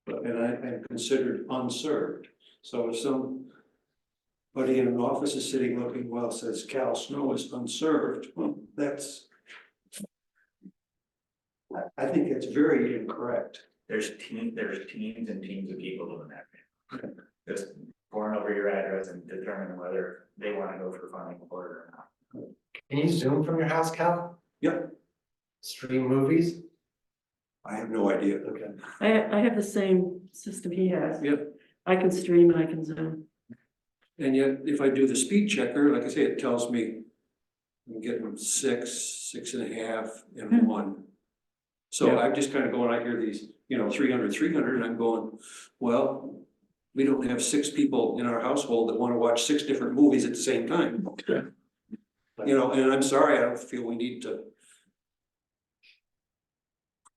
And I'm considered unserved. So if somebody in an office is sitting looking, well, says Cal Snow is unserved, well, that's I think it's very incorrect. There's teams and teams of people doing that. Just pouring over your address and determining whether they wanna go for funding for it or not. Can you Zoom from your house, Cal? Yep, Stream movies? I have no idea. Okay. I have the same system he has. Yep. I can stream and I can Zoom. And yet, if I do the speed checker, like I say, it tells me I'm getting 6, 6.5, and 1. So Yeah. I'm just kind of going, I hear these, 300, 300, and I'm going, well, we don't have 6 people in our household that want to watch 6 different movies at the same time. Yeah. And I'm sorry, I don't feel we need to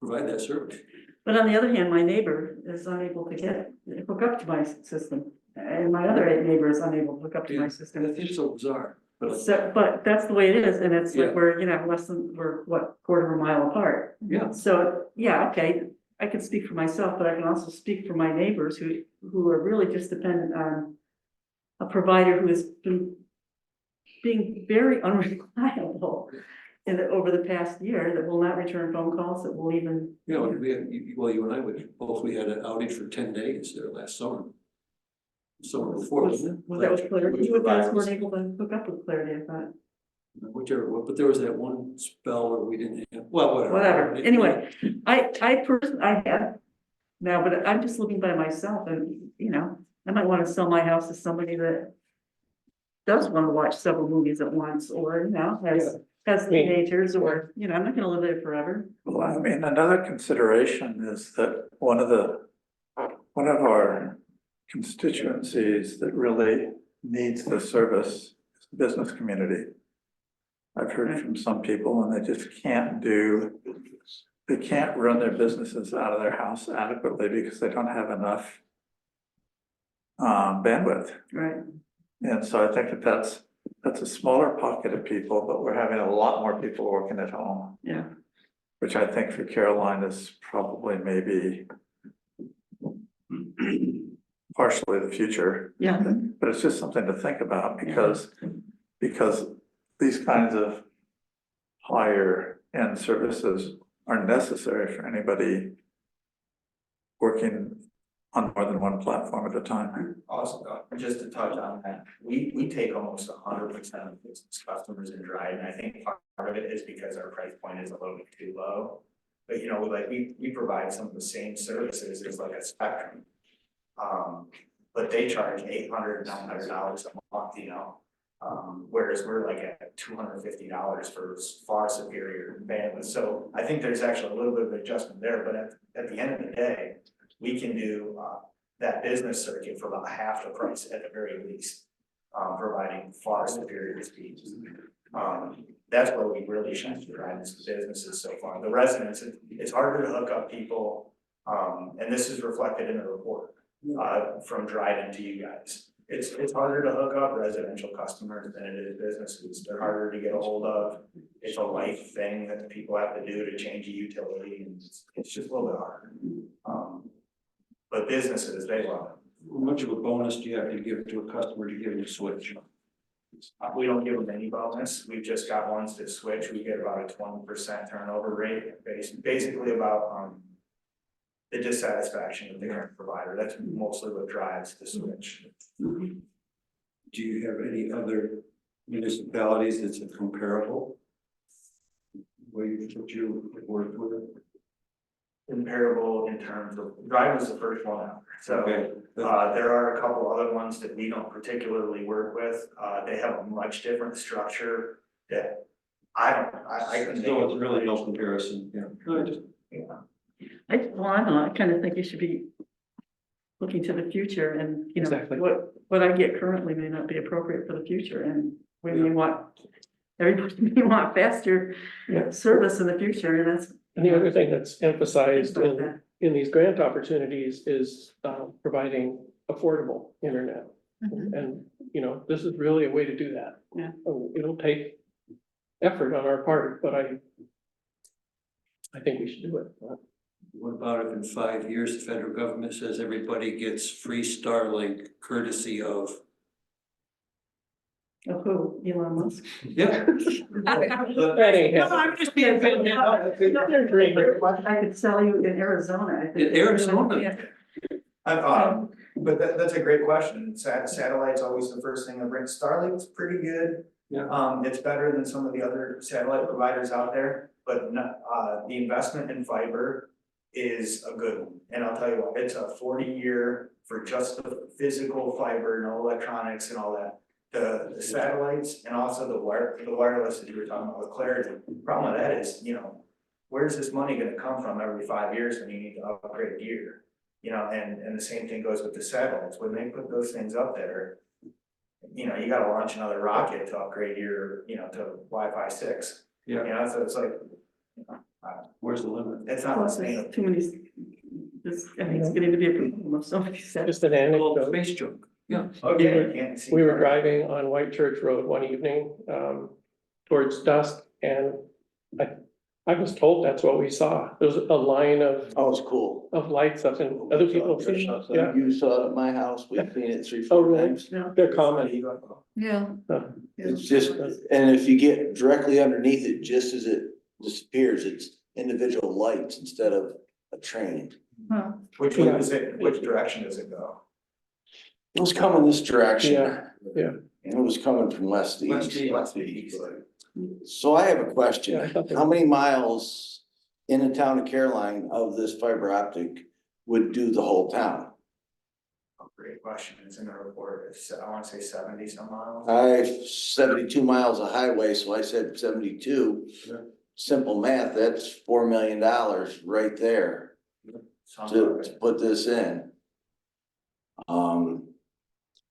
provide that service. But on the other hand, my neighbor is unable to hook up to my system. And my other neighbor is unable to hook up to my system. That's just so bizarre. But So, but that's the way it is, and it's like Yeah. we're, quarter of a mile apart. yeah, So, yeah, okay, I can speak for myself, but I can also speak for my neighbors who are really just dependent on a provider who has been being very unreliable over the past year, that will not return phone calls, that will even. we had, you and I we had an outage for 10 days there last summer. Summer before, wasn't it? Well, that was Clarity, you guys Providers. weren't able to hook up with Clarity, I thought. Whichever, but there was that one spell where we didn't have, well, whatever. Whatever, anyway, I personally, I have now, but I'm just living by myself and, I might wanna sell my house to somebody that does wanna watch several movies at once, or, has teenagers, or, I'm not gonna live there forever. Well, I mean, another consideration is that one of our constituencies that really needs the service is the business community. I've heard from some people and they just they can't run their businesses out of their house adequately because they don't have enough bandwidth. Right. And so I think that's a smaller pocket of people, but we're having a lot more people working at home. Yeah. Which I think for Caroline is probably maybe partially the future. Yeah. But it's just something to think about because these kinds of higher end services are necessary for anybody working on more than one platform at a time. Also, just to touch on that, we take almost 100% of business customers in Dryden. I think part of it is because our price point is a little bit too low. But we provide some of the same services as like a Spectrum. But they charge $800, $900 a month, whereas we're like at $250 for far superior bandwidth. So I think there's actually a little bit of adjustment there, but at the end of the day, we can do that business circuit for about half the price at the very least, providing far superior speeds. That's where we really shine to drive this businesses so far. The residents, it's harder to hook up people, and this is reflected in the report from Dryden to you guys. It's harder to hook up residential customers than it is businesses. They're harder to get a hold of. It's a life thing that people have to do to change a utility, and it's just a little bit harder. But businesses, they love it. How much of a bonus do you have to give to a customer to give them a switch? We don't give them any bonus. We've just got ones that switch. We get about a 20% turnover rate, basically about the dissatisfaction of the current provider. That's mostly what drives the switch. Do you have any other municipalities that's a comparable? Where you work with it? Comparable in terms of, Dryden was the first one out. So Okay. there are a couple other ones that we don't particularly work with. They have a much different structure that I couldn't. So it's really no comparison, yeah. No, I just- I don't know, I kind of think you should be looking to the future and, Exactly. what I get currently may not be appropriate for the future, and we may everybody may want faster Yeah. service in the future, and that's. And the other thing that's emphasized Think about that. in these grant opportunities is providing affordable internet. Mhm. And, this is really a way to do that. Yeah. It'll take effort on our part, but I think we should do it. What about if in 5 years, the federal government says everybody gets free Starlink courtesy of Of who, Elon Musk? Yeah. That ain't No, happening. I'm just being. They're dreaming. I could sell you in Arizona, I think. In Arizona? Yeah. But that's a great question. Satellite's always the first thing that brings, Starlink's pretty good. Yeah. It's better than some of the other satellite providers out there, but the investment in fiber is a good one. And I'll tell you what, it's a 40-year for just the physical fiber, no electronics and all that. The satellites and also the wireless that you were talking about with Clarity. Problem with that is, where's this money gonna come from every 5 years when you need to upgrade gear? And the same thing goes with the satellites. When they put those things up there, you gotta launch another rocket to upgrade your, to Wi-Fi 6. Yeah. So it's like, Where's the limit? it's not Plus, sustainable. there's too many, I think it's getting to be a problem of so many sets. Just an Little anecdote. space junk. Yeah. Okay, you can't see. We were driving on White Church Road one evening, towards dusk, and I was told that's what we saw. There was a line Oh, it's cool. of lights up, and other people have seen it. Yeah, You saw it at my house, we've seen it 3, Oh, 4 really? times. they're common. Yeah. It's just, and if you get directly underneath it, just as it disappears, it's individual lights instead of a train. Huh. Which one is it, which direction does it go? It was coming this direction. Yeah. And it was coming from west to West to east. east. So I have a Yeah, I question. thought they- How many miles in the town of Caroline of this fiber optic would do the whole town? Great question. It's in the report. I wanna say 70 some miles. I 72 miles of highway, so I said 72. Yeah. Simple math, that's $4 million right there to put this in.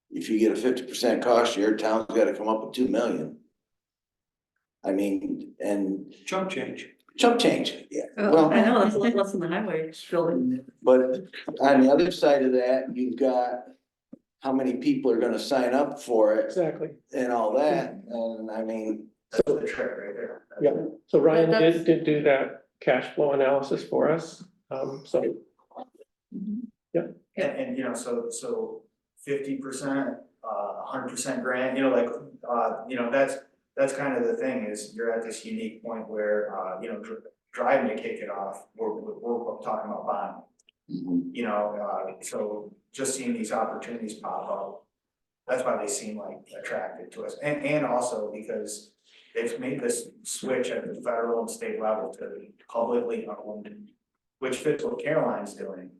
If you get a 50% cost share, town's gotta come up with 2 million. I mean, and Chunk change. chump change, yeah, Oh, well, I know, that's a lot less than the highway building. but on the other side of that, you've got how many people are gonna sign up for it Exactly. and all that, and I mean, That's the trick right there. Yeah. So Ryan That's- did do that cash flow analysis for us. So And so 50%, 100% grant, that's kind of the thing is you're at this unique point where, driving to kick it off, we're talking about bonding. So just seeing these opportunities pop up, that's why they seem like attractive to us. And also because they've made this switch at the federal and state level to publicly owned, which fits what Caroline's doing.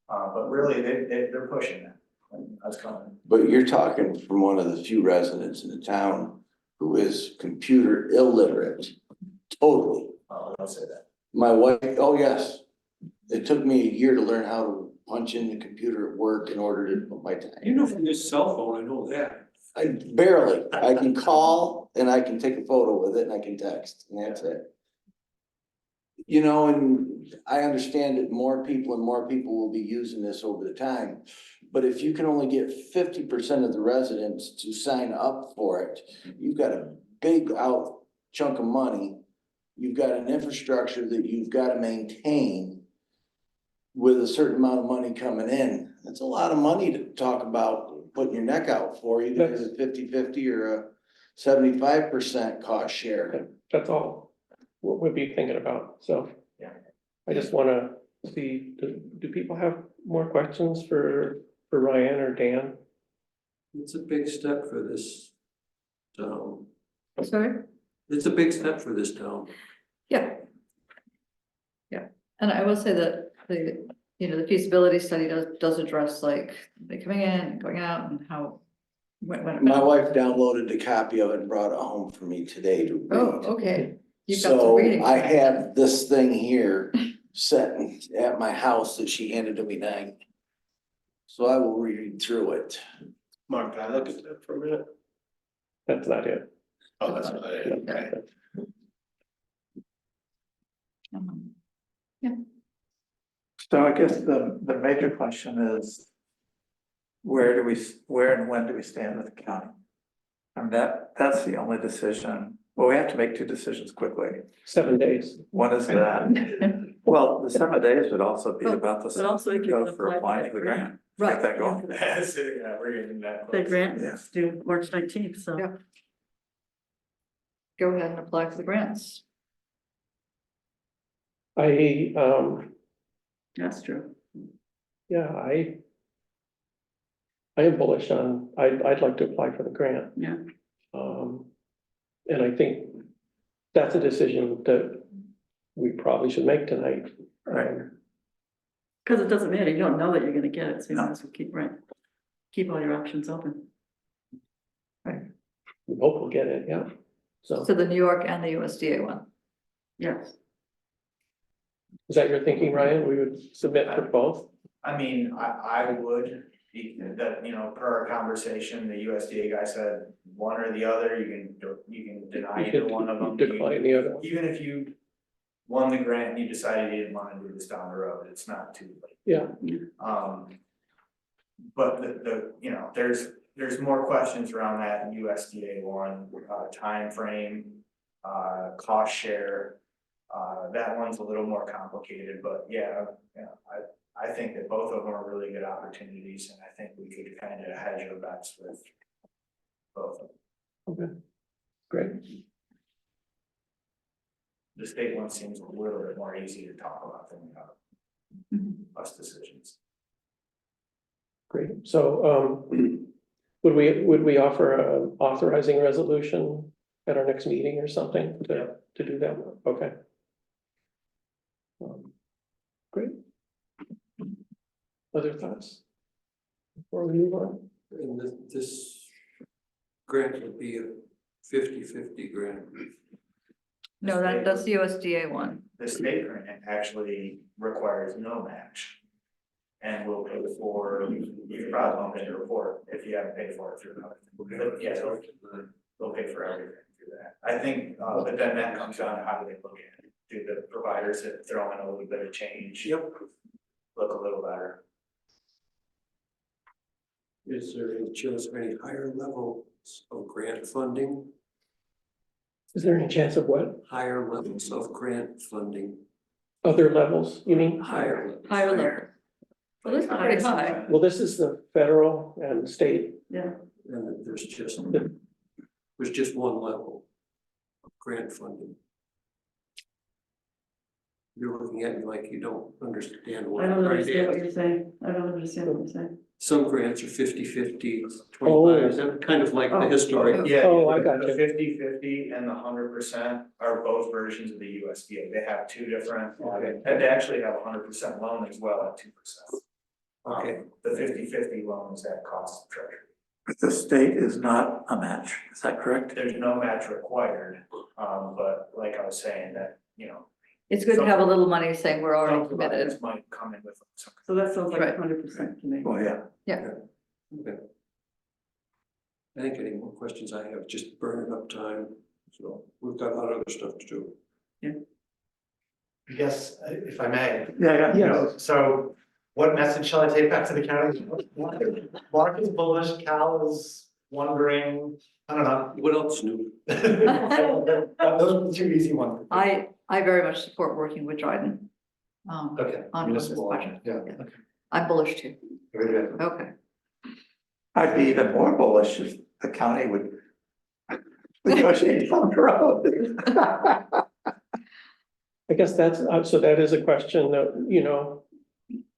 But really, they're pushing that. That's coming. but you're talking from one of the few residents in the town who is computer illiterate, totally. I'll say that. My wife, oh yes, it took me a year to learn how to punch in the computer at work in order to put my time. You know from this cell phone, I know that. I barely, I can call and I can take a photo with it and I can text and that's it. And I understand that more people will be using this over the time. But if you can only get 50% of the residents to sign up for it, you've got a big out chunk of money. You've got an infrastructure that you've got to maintain with a certain amount of money coming in. That's a lot of money to talk about putting your neck out for, either as a 50-50 or a 75% cost share. that's all what we'd be thinking about. So. Yeah. I just wanna see, do people have more questions for Ryan or Dan? It's a big step for this town. Sorry? It's a big step for this town. Yeah. Yeah, and I will say that the feasibility study does address like they coming in and going out and how. When. My wife downloaded a copy of it and brought it home for me today to Oh, read. okay. You've got some So reading. I have this thing here set at my house that she handed to me tonight. So I will read through it. Mark, can I look at that for a minute? That's not it. Oh, that's not it, okay. So I guess the major question is, where and when do we stand with the county? And that's the only decision. Well, we have to make two decisions quickly. 7 days. One is that, well, the 7 days would also be about the But also you go can for apply applying for for the that grant. Right. Get that going. So, yeah, we're getting that. The close. grant Yeah. is due March 19th, so. Yeah. Go ahead and apply for the grants. That's true. Yeah, I am bullish on, I'd like to apply for the grant. Yeah. And I think that's a decision that we probably should make tonight. Right. Because it doesn't matter, you don't know that you're gonna get it, so you might as well keep all your options open. We hope we'll get it, yeah. So, So the New York and the USDA one. Yes. is that your thinking, Ryan? We would submit for both? I mean, I would, that, you know, per our conversation, the USDA guy said one or the other, you can deny You either could one of them. decline the other one. Even if you won the grant and you decided you didn't wanna do this down the road, it's not too late. Yeah, But the, you know, there's more questions around that USDA one, timeframe, cost share. That one's a little more complicated, but yeah, I think that both of them are really good opportunities, and I think we could kind of hedge our bets with both of them. okay, great. The state one seems a little bit more easy to talk about than us decisions. Great, so, would we offer a authorizing resolution at our next meeting or something to do that? Okay. Great. Other thoughts? Before we move on? And this grant would be a 50-50 grant. No, that's the USDA one. The state grant actually requires no match. And will pay for, you probably won't get a report if you haven't paid for it through. But yeah, they'll pay for everything through that. I think, but then that comes down to how do they look at it? Do the providers that throw in a little bit of change? Yep. Look a little better? Is there any chance of any higher levels of grant funding? Is there any chance of what? Higher levels of grant funding? Other levels, you mean? Higher levels. Higher level. Well, it's pretty high. Well, this is the federal and state. Yeah. And there's just one level of grant funding. You're looking at me like you don't understand what I don't I'm trying understand what to you're saying. I don't understand what you're saying. Some grants are 50-50, 25, that kind of like the historic. Yeah. Oh, I got the you. 50-50 and the 100% are both versions of the USDA. They have two different, and they actually have 100% loan as well at 2%. Okay. The 50-50 loan is at cost of treasury. But the state is not a match, is that correct? There's no match required, but like I was saying that, you know. It's good to have a little money saying we're already some providers committed. might come in with some. So that sounds like Right. 100% to me. Oh, yeah. Okay. I think any more questions I have, just burning up time, so we've got a lot of other stuff to do. I guess, if I may. Yeah, You know, so what message shall I take back to the county? Mark is bullish, Cal is wondering, I don't know. What else new? Those are the two easy ones. I very much support working with Dryden. Okay. On this municipal, budget. Yeah. Yeah. I'm bullish too. Very good. Okay. I'd be even more bullish if the county would negotiate on the road. I guess that's, so that is a question that, you know,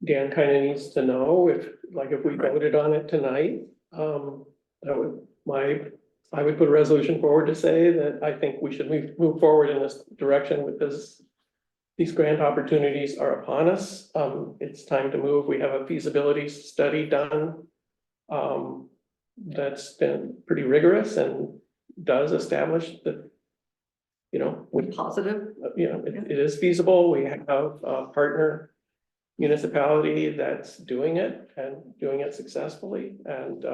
Dan kind of needs to know if, like, if we Right. voted on it tonight, that would, I would put a resolution forward to say that I think we should move forward in this direction with this. These grant opportunities are upon us. It's time to move. We have a feasibility study done. That's been pretty rigorous and does establish that, you know, Positive. it is feasible. We have a partner municipality that's doing it and doing it successfully, and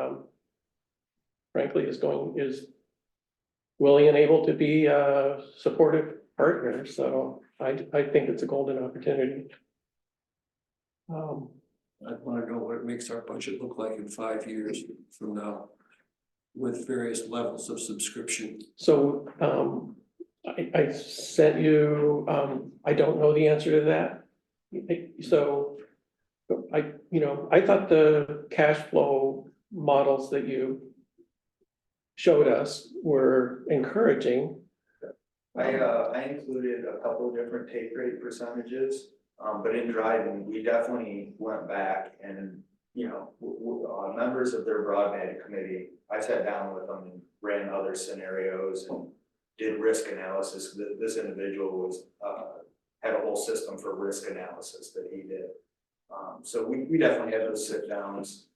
frankly is willing and able to be a supportive partner. So I think it's a golden opportunity. I want to know what it makes our budget look like in 5 years from now with various levels of subscription. So I sent you, I don't know the answer to that. So I thought the cash flow models that you showed us were encouraging. I included a couple of different take rate percentages, but in driving, we definitely went back and, members of their broadband committee, I sat down with them and ran other scenarios and did risk analysis. This individual was, had a whole system for risk analysis that he did. So we definitely had those sit downs,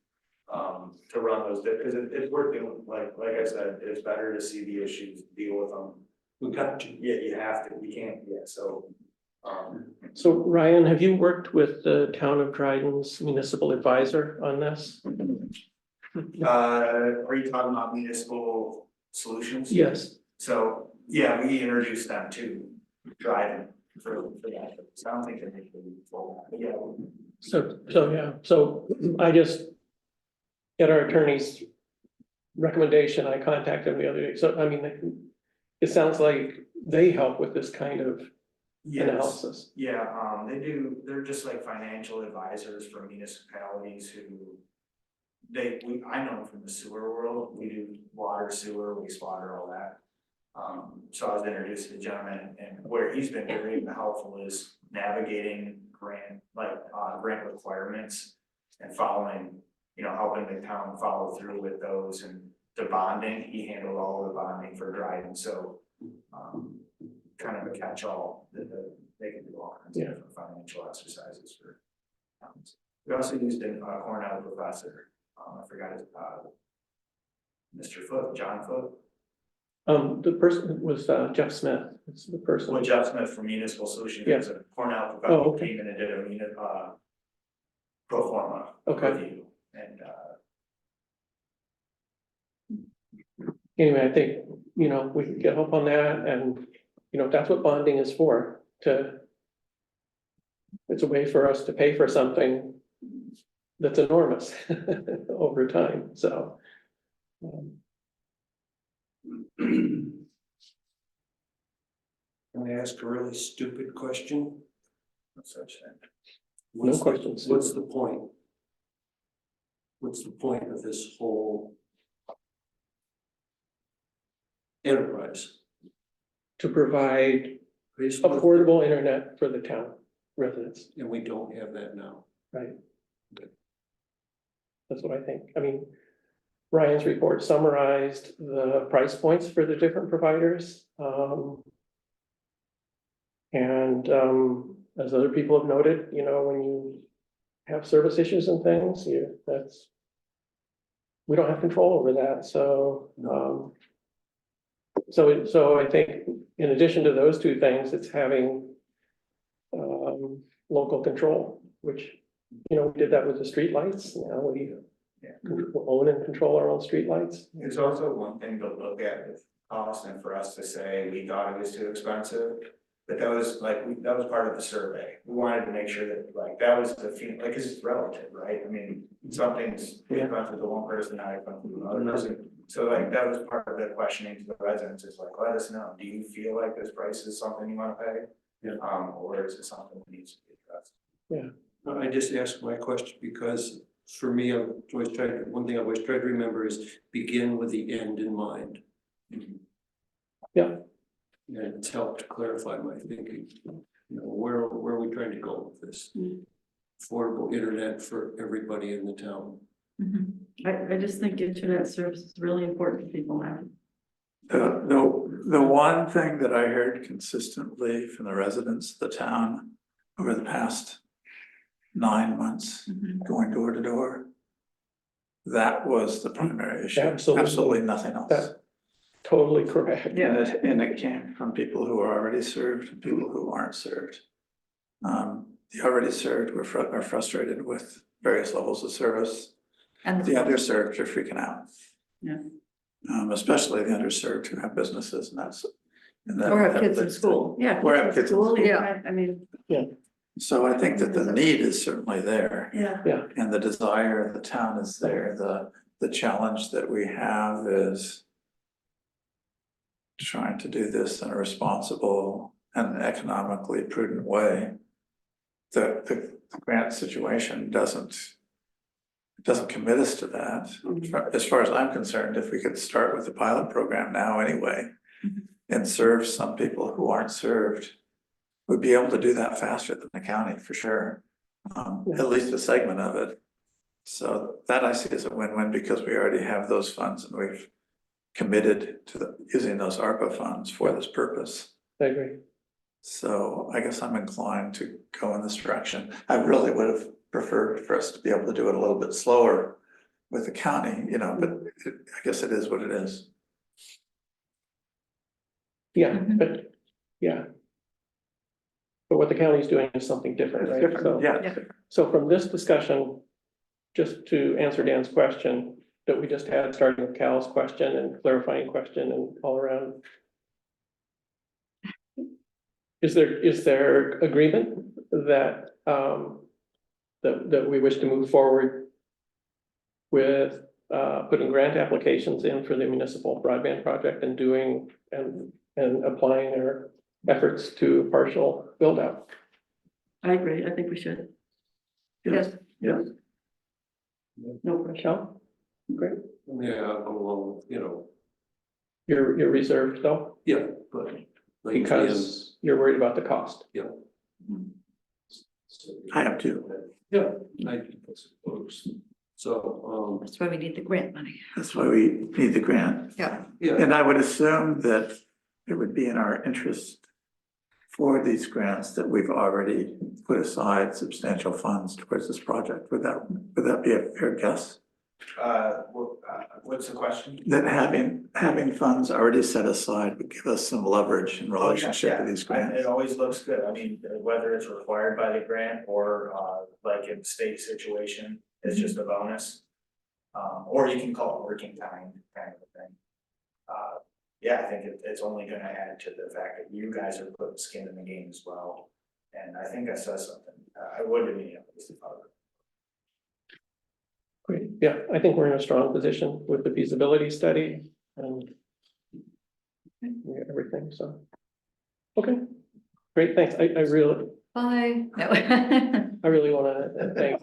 to run those, because it's working, like I said, it's better to see the issues, deal with them. We got to. Yeah, you have to, we can't, so. So Ryan, have you worked with the town of Dryden's municipal advisor on this? Are you talking about municipal solutions? Yes. So, yeah, we introduced them to Dryden for that, so I don't think they really full, but yeah. So I just, at our attorney's recommendation, I contacted him the other day. So, I mean, it sounds like they help with this kind of Yes, analysis. yeah, they do, they're just like financial advisors for municipalities who. I know them from the sewer world, we do water, sewer, wastewater, all that. So I was introduced to the gentleman, and where he's been very helpful is navigating grant requirements. And following, helping the town follow through with those, and the bonding, he handled all the bonding for Dryden, so. Kind of a catch-all that they can do all kinds of different financial exercises for towns. We also used a Cornell professor, I forgot his, Mr. Foote, John Foote. The person was Jeff Smith. It's the person. Well, Jeff Smith from Municipal Solutions, Yeah. is a Cornell Oh, professor, okay. came in and did a pro forma Okay. review, and Anyway, I think, we can get help on that, and, that's what bonding is for, it's a way for us to pay for something that's enormous over time, so. Can I ask a really stupid question? no such thing. What's the- questions. What's the point? What's the point of this whole enterprise? To provide Basically, affordable internet for the town residents, and we don't have that now. right? That's what I think. I mean, Ryan's report summarized the price points for the different providers. As other people have noted, when you have service issues and things, we don't have control over that, so, so I think in addition to those two things, it's having local control, which, we did that with the streetlights. Now we own and control our own streetlights. It's also one thing to look at with cost, and for us to say we thought it was too expensive. But that was that was part of the survey. We wanted to make sure that that was the feeling, cause it's relative, right? I mean, something's expensive to one person, not expensive to another person. So that was part of the questioning to the residents, is let us know, do you feel like this price is something you wanna pay? Yeah. Or is it something that needs to be addressed? I just asked my question because for me, one thing I always try to remember is begin with the end in mind. Yeah. And it's helped clarify my thinking, where are we trying to go with this? Affordable internet for everybody in the town. I just think internet service is really important to people now. The one thing that I heard consistently from the residents of the town over the past 9 months, going door to door, that was the primary issue. Absolutely nothing else. That's totally correct. And it came from people who are already served and people who aren't served. The already served are frustrated with various levels of service. And The underserved are freaking out. Yeah. Especially the underserved who have businesses and that's. or have kids in school. Yeah. Or have kids in school, school. I mean, So I think that the need is certainly there. yeah. And the desire of the town is there. The challenge that we have is trying to do this in a responsible and economically prudent way the grant situation doesn't commit us to that. As far as I'm concerned, if we could start with the pilot program now anyway and serve some people who aren't served, we'd be able to do that faster than the county for sure. At least a segment of it. So that I see as a win-win because we already have those funds and we've committed to using those ARPA funds for this purpose. I agree. So I guess I'm inclined to go in this direction. I really would have preferred for us to be able to do it a little bit slower with the county, you know, but I guess it is what it is. Yeah, but, yeah. But what the county's doing is something different, It's right? different, So- yeah, it's different. So from this discussion, just to answer Dan's question that we just had, starting with Cal's question and clarifying question and all around. Is there agreement that, that we wish to move forward with, putting grant applications in for the municipal broadband project and doing, and applying our efforts to partial build out? I agree, I think we should. Yes. Yes. No pressure. Michelle? Great. Yeah, I'll go along with, You're reserved though, yeah, but. like, because you're worried about the cost. I have two. Yeah, I suppose. So, That's why we need the grant money. That's why we need the grant. Yeah. yeah, And I would assume that it would be in our interest for these grants that we've already put aside substantial funds towards this project. Would that be a fair guess? What's the question? That having funds already set aside would give us some leverage in relationship to these grants. It always looks good. I mean, whether it's required by the grant or like in the state situation, it's just a bonus. Or you can call it working time kind of a thing. Yeah, I think it's only gonna add to the fact that you guys are putting skin in the game as well. And I think that says something. I would immediately. Great, yeah, I think we're in a strong position with the feasibility study and everything, so. Okay, great, thanks. I really, Bye. No. I really wanna thank,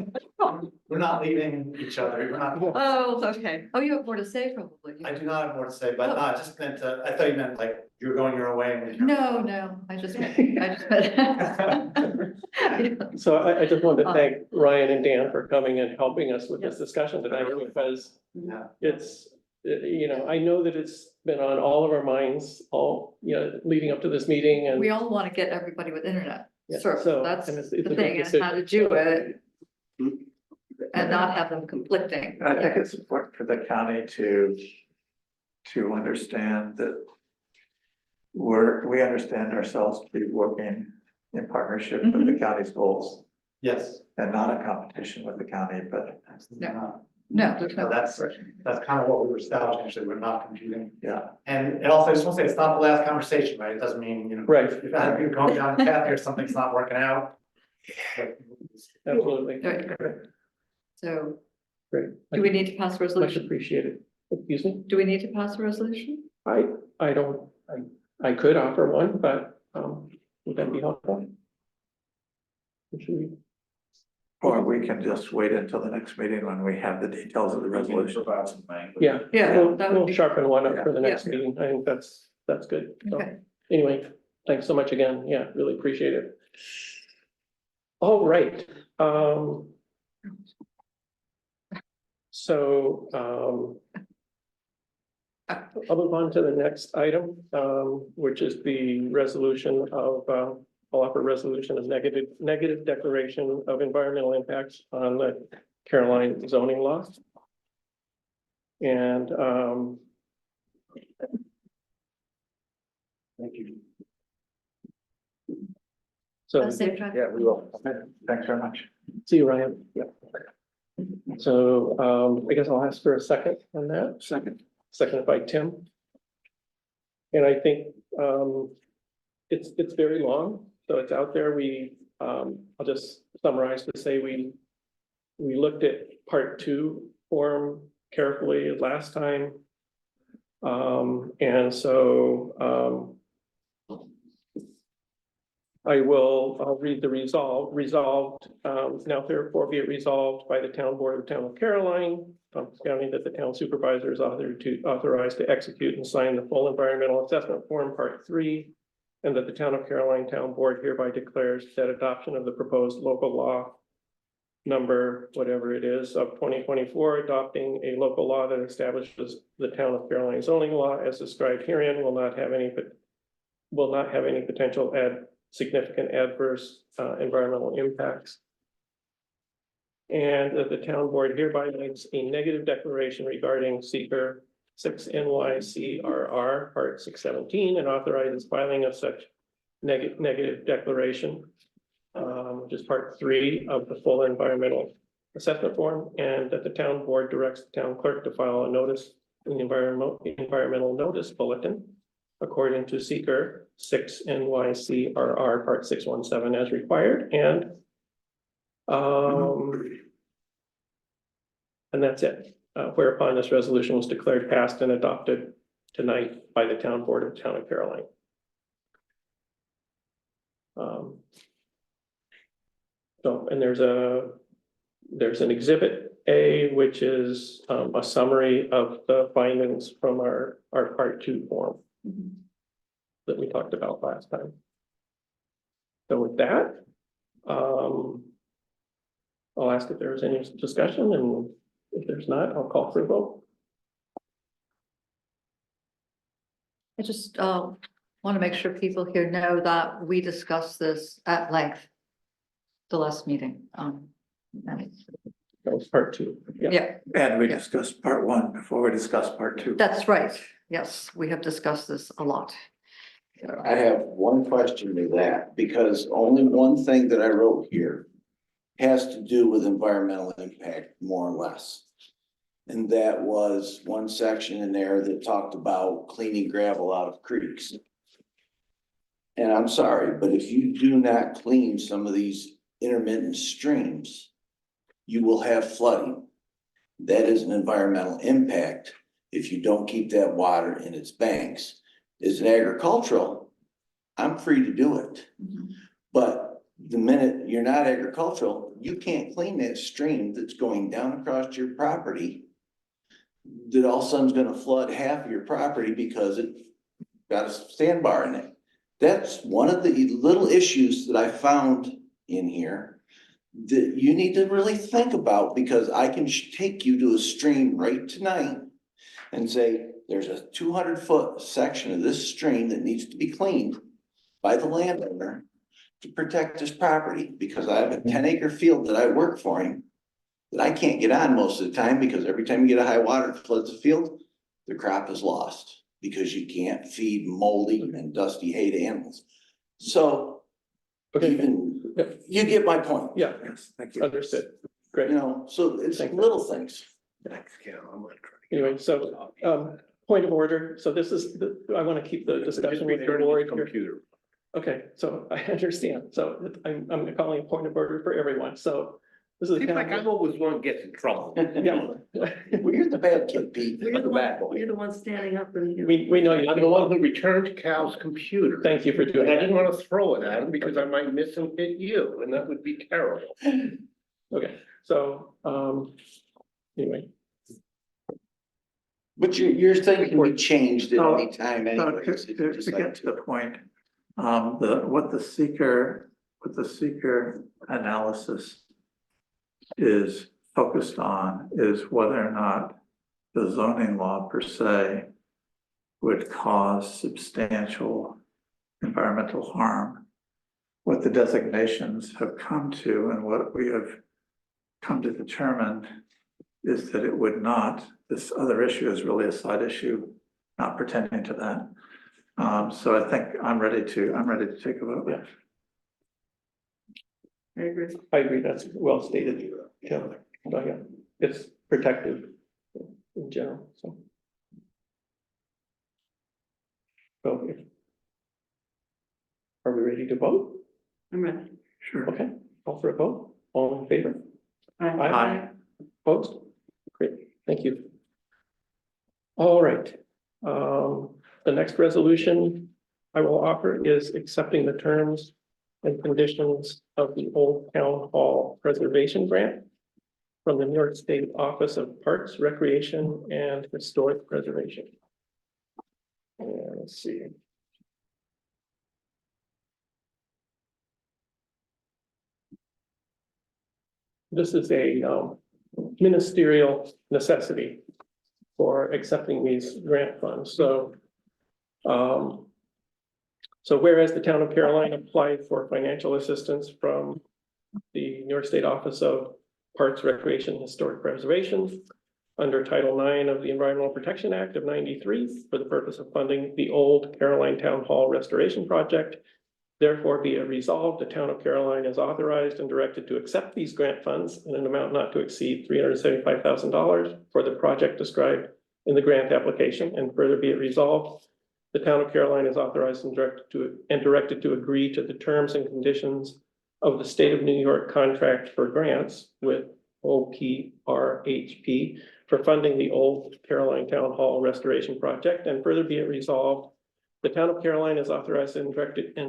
We're not leaving each other, we're not. Oh, okay. Oh, you have more to say probably. I do not have more to say, but I just meant, I thought you meant like you're going your own way and. No, I just meant. so I just wanted to thank Ryan and Dan for coming and helping us with this discussion tonight, because Yeah. it's, you know, I know that it's been on all of our minds, leading up to this meeting and. We all want to get everybody with internet Yeah, service. so, That's and it's the a big thing, and how to decision. do it. And not have them conflicting. I think it's important for the county to understand that we understand ourselves to be working in partnership with the county's goals Yes. and not a competition with the county, but No, there's So no. that's kind of what we were establishing, actually, we're not competing. yeah. And also, I just want to say, it's not the last conversation, right? It doesn't mean, Right. If you're going down the path here, something's not working out. Absolutely. Right. So Great. do we need to pass a Much resolution? appreciated. Excuse me? Do we need to pass a resolution? I don't, I could offer one, but, would that be helpful? Should we? Or we can just wait until the next meeting when we have the details of the resolution. Provide some language. Yeah. Yeah, We'll that would we'll be- sharpen one up for the Yeah. next meeting. I think that's good. So, Okay. anyway, thanks so much again. Yeah, really appreciate it. All right, so, I'll move on to the next item, which is the resolution of, I'll offer resolution of negative declaration of environmental impacts on the Caroline zoning law. And, Thank you. so, Safe drive. Yeah, we will. Thanks very much. see you, Ryan. Yeah. So, I guess I'll ask for a second on that. Seconded by Tim. And I think, it's very long, so it's out there. I'll just summarize to say we looked at part 2 form carefully last time. And so, I'll read the resolved, now therefore be it resolved by the town board of the town of Caroline, Tompkins County, that the town supervisor is authorized to execute and sign the full environmental assessment form, part 3. And that the town of Caroline Town Board hereby declares that adoption of the proposed local law number, whatever it is, of 2024, adopting a local law that establishes the town of Caroline zoning law as described herein will not have any potential significant adverse environmental impacts. And that the town board hereby makes a negative declaration regarding seeker 6 NYCRR part 617 and authorizes filing of such negative declaration, which is part 3 of the full environmental assessment form, and that the town board directs the town clerk to file a notice in the environmental notice bulletin according to seeker 6 NYCRR part 617 as required, and that's it. Whereupon this resolution was declared passed and adopted tonight by the town board of the town of Caroline. So, and there's an exhibit A, which is a summary of the findings from our part 2 form that we talked about last time. So with that, I'll ask if there's any discussion, and if there's not, I'll call for a vote. I just want to make sure people here know that we discussed this at length the last meeting. That was part 2. Yeah, And we discussed part 1 before we discussed part 2. that's right. Yes, we have discussed this a lot. I have one question to that, because only one thing that I wrote here has to do with environmental impact, more or less. And that was one section in there that talked about cleaning gravel out of creeks. And I'm sorry, but if you do not clean some of these intermittent streams, you will have flooding. That is an environmental impact if you don't keep that water in its banks. Is it agricultural? I'm free to do it. But the minute you're not agricultural, you can't clean that stream that's going down across your property. That all of a sudden is gonna flood half of your property because it got a sandbar in it. That's one of the little issues that I found in here that you need to really think about, because I can take you to a stream right tonight and say, there's a 200-foot section of this stream that needs to be cleaned by the landowner to protect his property, because I have a 10-acre field that I work for him that I can't get on most of the time, because every time you get a high water, it floods the field, the crop is lost because you can't feed moldy and dusty hay to animals. So Okay, you get my point, yeah, Yes, thank you. understood. Great. you know, so it's Thank you. little things. Thanks, Cal, I'm gonna try. Anyway, so point of order. So this is I want to keep the discussion with the board here. Computer. Okay, so I understand. So I'm calling a point of order for everyone. So this is. Seems like I'm always one who gets in trouble. Yeah. Well, you're the bad kid, Pete. You're the bad one, boy. you're the one standing up and. We know you. I'm the one who returned Cal's computer. Thank you for doing And I didn't that. want to throw it at him because I might miss and hit you, and that would be terrible. Okay, so anyway, But your thing can be changed at any time So anyway. to get to the point, what the seeker analysis is focused on is whether or not the zoning law per se would cause substantial environmental harm. What the designations have come to and what we have come to determine is that it would not. This other issue is really a side issue, not pertaining to that. So I think I'm ready to take a vote. Yeah. I agree. I agree. That's well stated. Yeah, so, yeah, it's protective in general, so. So are we ready to vote? I'm ready. Sure. Okay, call for a vote. All in favor? Aye. Opposed? Great, thank you. All right, the next resolution I will offer is accepting the terms and conditions of the Old Town Hall Preservation Grant from the New York State Office of Parks, Recreation, and Historic Preservation. And let's see. This is a ministerial necessity for accepting these grant funds, so. So whereas the town of Caroline applied for financial assistance from the New York State Office of Parks, Recreation, and Historic Preservation under Title IX of the Environmental Protection Act of '93 for the purpose of funding the old Caroline Town Hall Restoration Project. Therefore, be it resolved, the town of Caroline is authorized and directed to accept these grant funds in an amount not to exceed $375,000 for the project described in the grant application, and further be it resolved, the town of Caroline is authorized and directed to agree to the terms and conditions of the state of New York contract for grants with OPRHP for funding the old Caroline Town Hall Restoration Project, and further be it resolved, the town of Caroline is authorized and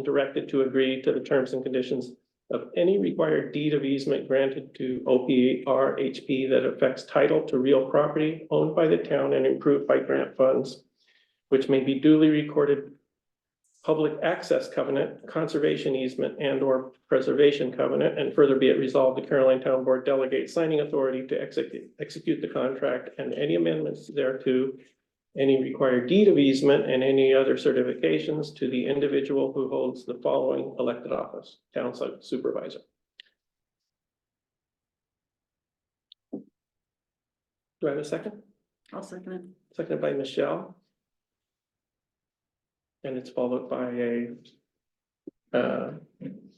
directed to agree to the terms and conditions of any required deed of easement granted to OPRHP that affects title to real property owned by the town and improved by grant funds, which may be duly recorded public access covenant, conservation easement, and or preservation covenant, and further be it resolved, the Caroline Town Board delegates signing authority to execute the contract and any amendments thereto, any required deed of easement, and any other certifications to the individual who holds the following elected office, town supervisor. Do I have a second? I'll second it. Seconded by Michelle. And it's followed by a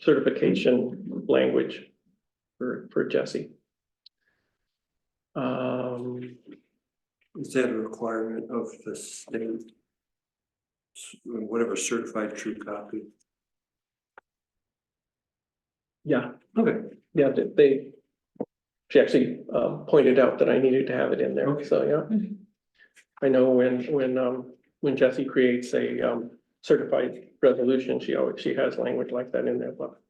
certification language for Jesse. Is that a requirement of the state? Whatever certified true copy? Yeah, Okay. yeah, she actually pointed out that I needed to have it in there, so yeah. I know when Jesse creates a certified resolution, she has language like that in there, but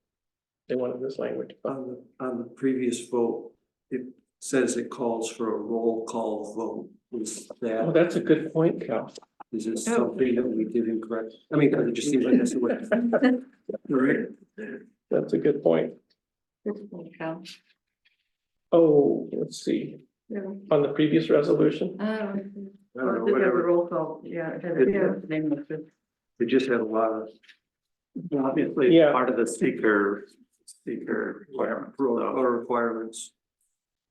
they wanted this language. On the previous vote, it says it calls for a roll call vote. Is Oh, that, that's a good point, Cal. is this something that we did incorrect? I mean, it just seems like that's the way. Right? That's a good point. Okay. Oh, let's see, Yeah. on the previous resolution, I don't Or know, did have a whatever. roll call, yeah, it had Yeah. the name of it. It just had a lot of Obviously, Yeah. part of the seeker requirement. or requirements.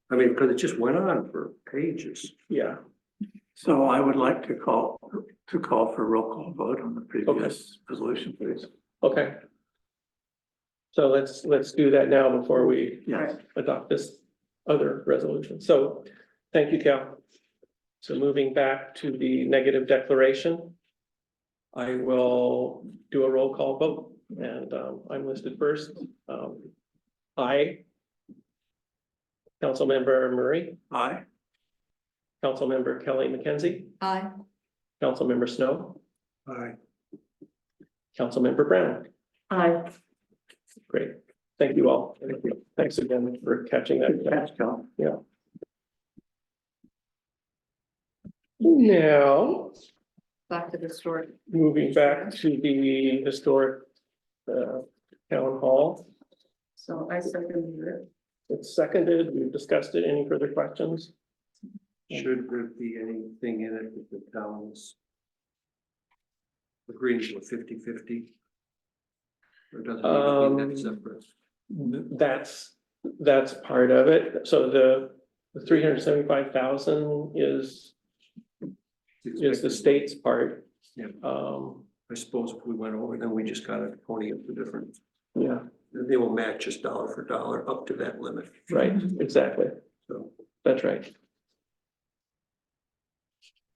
I mean, because it just went on for pages. yeah, So I would like to call for a roll call vote on the previous resolution, please. okay. So let's do that now before we Yes. adopt this other resolution. So, thank you, Cal. So moving back to the negative declaration, I will do a roll call vote, and I'm listed first. I, Councilmember Murray, Aye. Councilmember Kelly McKenzie, Aye. Councilmember Snow, Aye. Councilmember Brown. Aye. Great. Thank you all. Thanks again for catching that. Thanks, Cal. Now, Back to the story. moving back to the historic town hall. So I seconded it. It's seconded. We've discussed it. Any further questions? Should there be anything in it with the towns agreeing to a 50-50? Or does it need to be that separate? That's part of it. So the 375,000 is the state's part. Yeah. I I suppose if we went over, then we just gotta pony up the difference. Yeah, They will match us dollar for dollar up to that limit, right, exactly. so. That's right.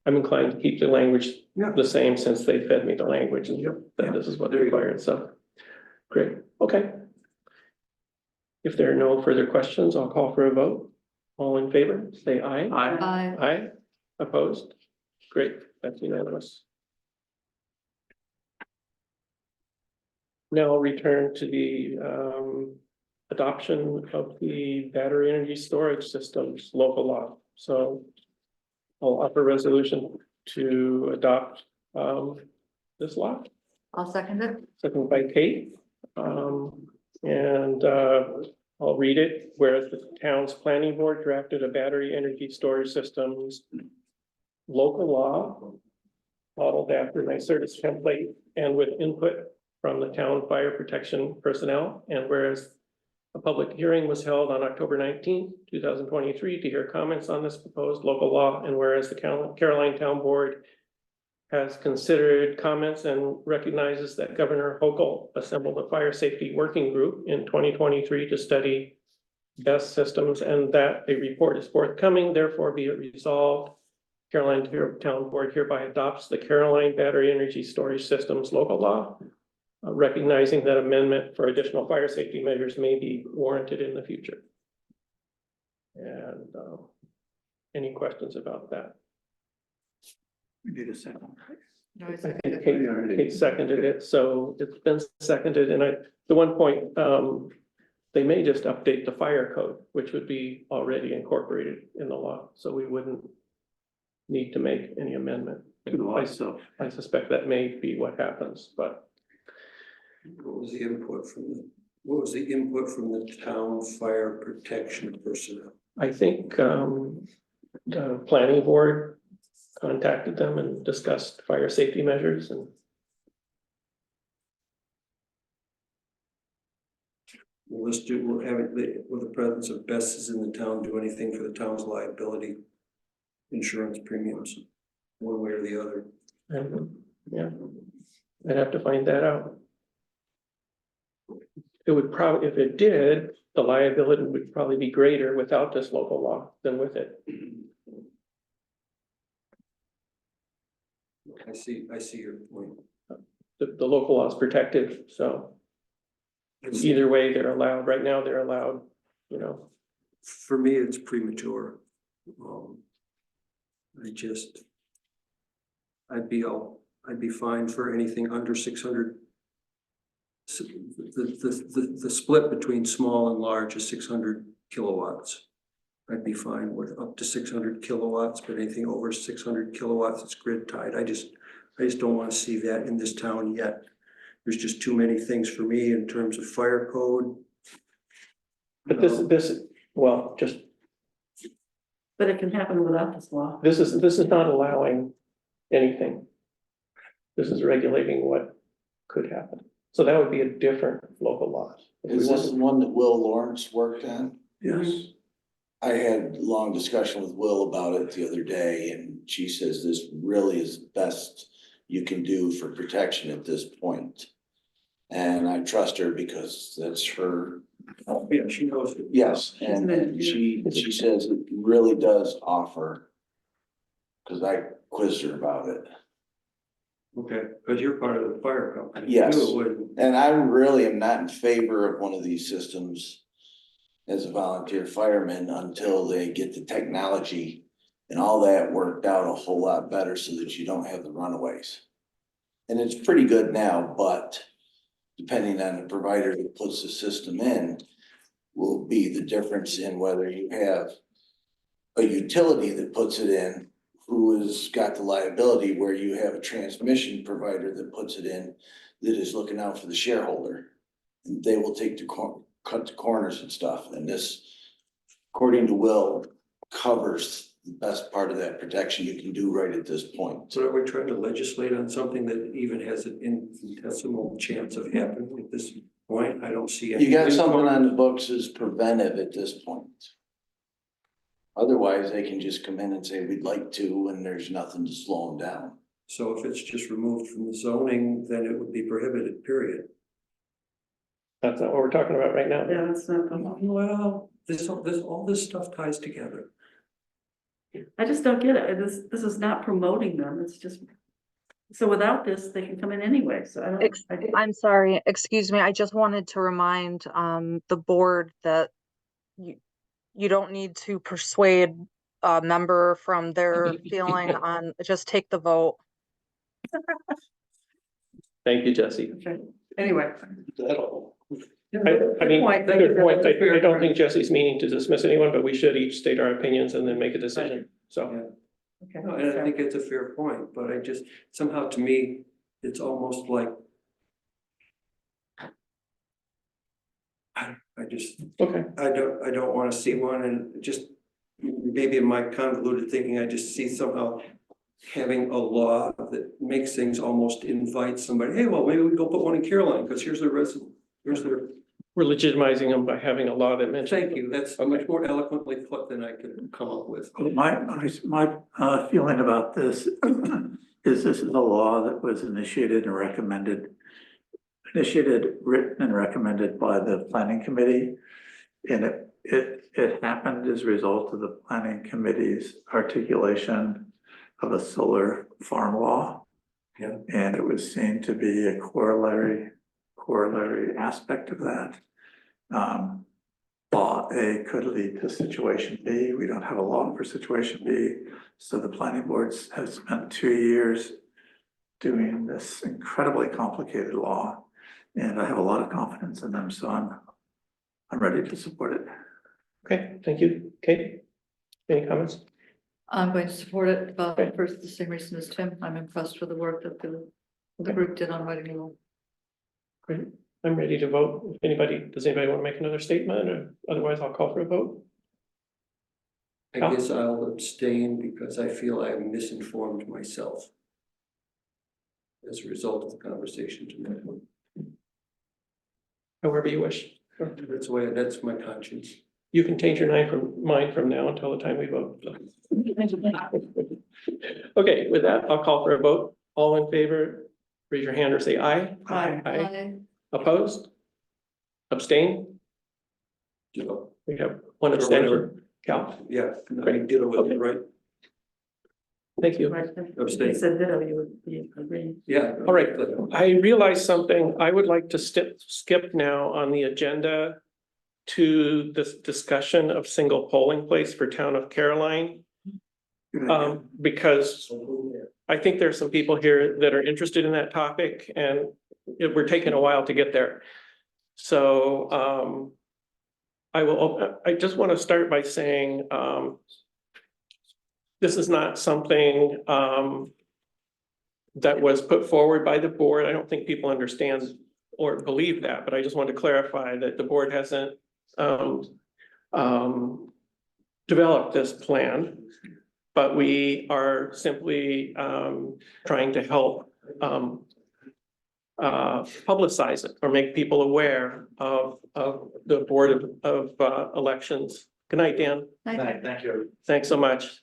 I'm inclined to keep the language Yeah. the same since they fed me the language and that this is what's There you go. required, so. Great, okay. If there are no further questions, I'll call for a vote. All in favor, say aye. Aye. Aye. Aye, opposed? Great, that's unanimous. now return to the adoption of the battery energy storage systems local law. So I'll offer a resolution to adopt this law, I'll second it. seconded by Kate. And I'll read it. Whereas the town's planning board drafted a battery energy storage systems local law modeled after NYSERDA's template and with input from the town fire protection personnel. And whereas a public hearing was held on October 19th, 2023 to hear comments on this proposed local law. And whereas the Caroline Town Board has considered comments and recognizes that Governor Hochul assembled a fire safety working group in 2023 to study best systems, and that a report is forthcoming, therefore be it resolved. Caroline Town Board hereby adopts the Caroline Battery Energy Storage Systems local law, recognizing that amendment for additional fire safety measures may be warranted in the future. And any questions about that? We need a second. No, I I second think it. Kate seconded it, so it's been seconded, and the one point, they may just update the fire code, which would be already incorporated in the law, so we wouldn't need to make any amendment. I suspect that may be what happens, but What was the input from the town fire protection personnel? I think the planning board contacted them and discussed fire safety measures and Will the presence of BESS in the town do anything for the town's liability insurance premiums, one way or the other? and, yeah, I'd have to find that out. It would probably, if it did, the liability would probably be greater without this local law than with it. I see your point. The local law is protective, so either way, they're allowed. Right now, they're allowed, you know. For me, it's premature. I'd be fine for anything under 600. The split between small and large is 600 kilowatts. I'd be fine with up to 600 kilowatts, but anything over 600 kilowatts, it's grid tied. I just don't want to see that in this town yet. There's just too many things for me in terms of fire code. But well, just, But it can happen without this law. this is not allowing anything. This is regulating what could happen. So that would be a different local law. Is this the one that Will Lawrence worked on? Yes. I had a long discussion with Will about it the other day, and she says this really is the best you can do for protection at this point. And I trust her because that's her. Yeah, she knows it. Yes, and she says it really does offer. Cause I quizzed her about it. Okay, because you're part of the fire company. Yes. too, wouldn't- And I really am not in favor of one of these systems as a volunteer fireman until they get the technology and all that worked out a whole lot better so that you don't have the runaways. And it's pretty good now, but depending on the provider that puts the system in will be the difference in whether you have a utility that puts it in who has got the liability, where you have a transmission provider that puts it in that is looking out for the shareholder. And they will take cut the corners and stuff, and this, according to Will, covers the best part of that protection you can do right at this point. So are we trying to legislate on something that even has an infinitesimal chance of happening at this point? I don't see. You got something on the books as preventive at this point. Otherwise, they can just come in and say, we'd like to, and there's nothing to slow them down. So if it's just removed from the zoning, then it would be prohibited, period. That's not what we're talking about right now. Yeah, that's not, Well, all this stuff ties together. I just don't get it. This is not promoting them. It's just. So without this, they can come in anyway. So I don't. I'm sorry, excuse me. I just wanted to remind the board that you don't need to persuade a member from their feeling on, just take the vote. Thank you, Jesse. Okay. Anyway. I mean, Good point. good point. I don't think Jesse's meaning to dismiss anyone, but we should each state our opinions and then make a decision, so. Okay. No, and I think it's a fair point, but I just, somehow to me, it's almost like. I just, Okay, I don't wanna see one and just, maybe in my convoluted thinking, I just see somehow. Having a law that makes things almost invite somebody, hey, well, maybe we go put one in Caroline, because here's their resident, here's their. we're legitimizing them by having a law that mentions. Thank you, that's much more eloquently put than I could come up with. My feeling about this is this is a law that was initiated, written and recommended by the planning committee. And it happened as a result of the planning committee's articulation of a solar farm law. Yeah. And it was seen to be a corollary aspect of that. Law A could lead to situation B. We don't have a law for situation B. So the planning boards have spent 2 years doing this incredibly complicated law. And I have a lot of confidence in them, so I'm ready to support it. Okay, thank you. Kate, any comments? I'm going to support it, for the same reason as Tim. I'm impressed with the work that the group did on writing the law. Great, I'm ready to vote. If anybody, does anybody want to make another statement, or otherwise I'll call for a vote? I guess I'll abstain because I feel I misinformed myself. As a result of the conversation tonight. However you wish. That's my conscience. You can change your mind from now until the time we vote. Okay, with that, I'll call for a vote. All in favor, raise your hand or say aye. Aye. Aye. Opposed? Abstain? Ditto. We have one abstention. Cal, Yeah, I mean, ditto with it, right? thank you. Right. If Abstain. you said ditto, you would be agreeing. Yeah. All right. I realized something. I would like to skip now on the agenda to this discussion of single polling place for town of Caroline. Because I think there's some people here that are interested in that topic, and we're taking a while to get there. So I just want to start by saying this is not something that was put forward by the board. I don't think people understand or believe that, but I just want to clarify that the board hasn't developed this plan, but we are simply trying to help publicize it or make people aware of the Board of Elections. Good night, Dan. Thank you. Thanks so much.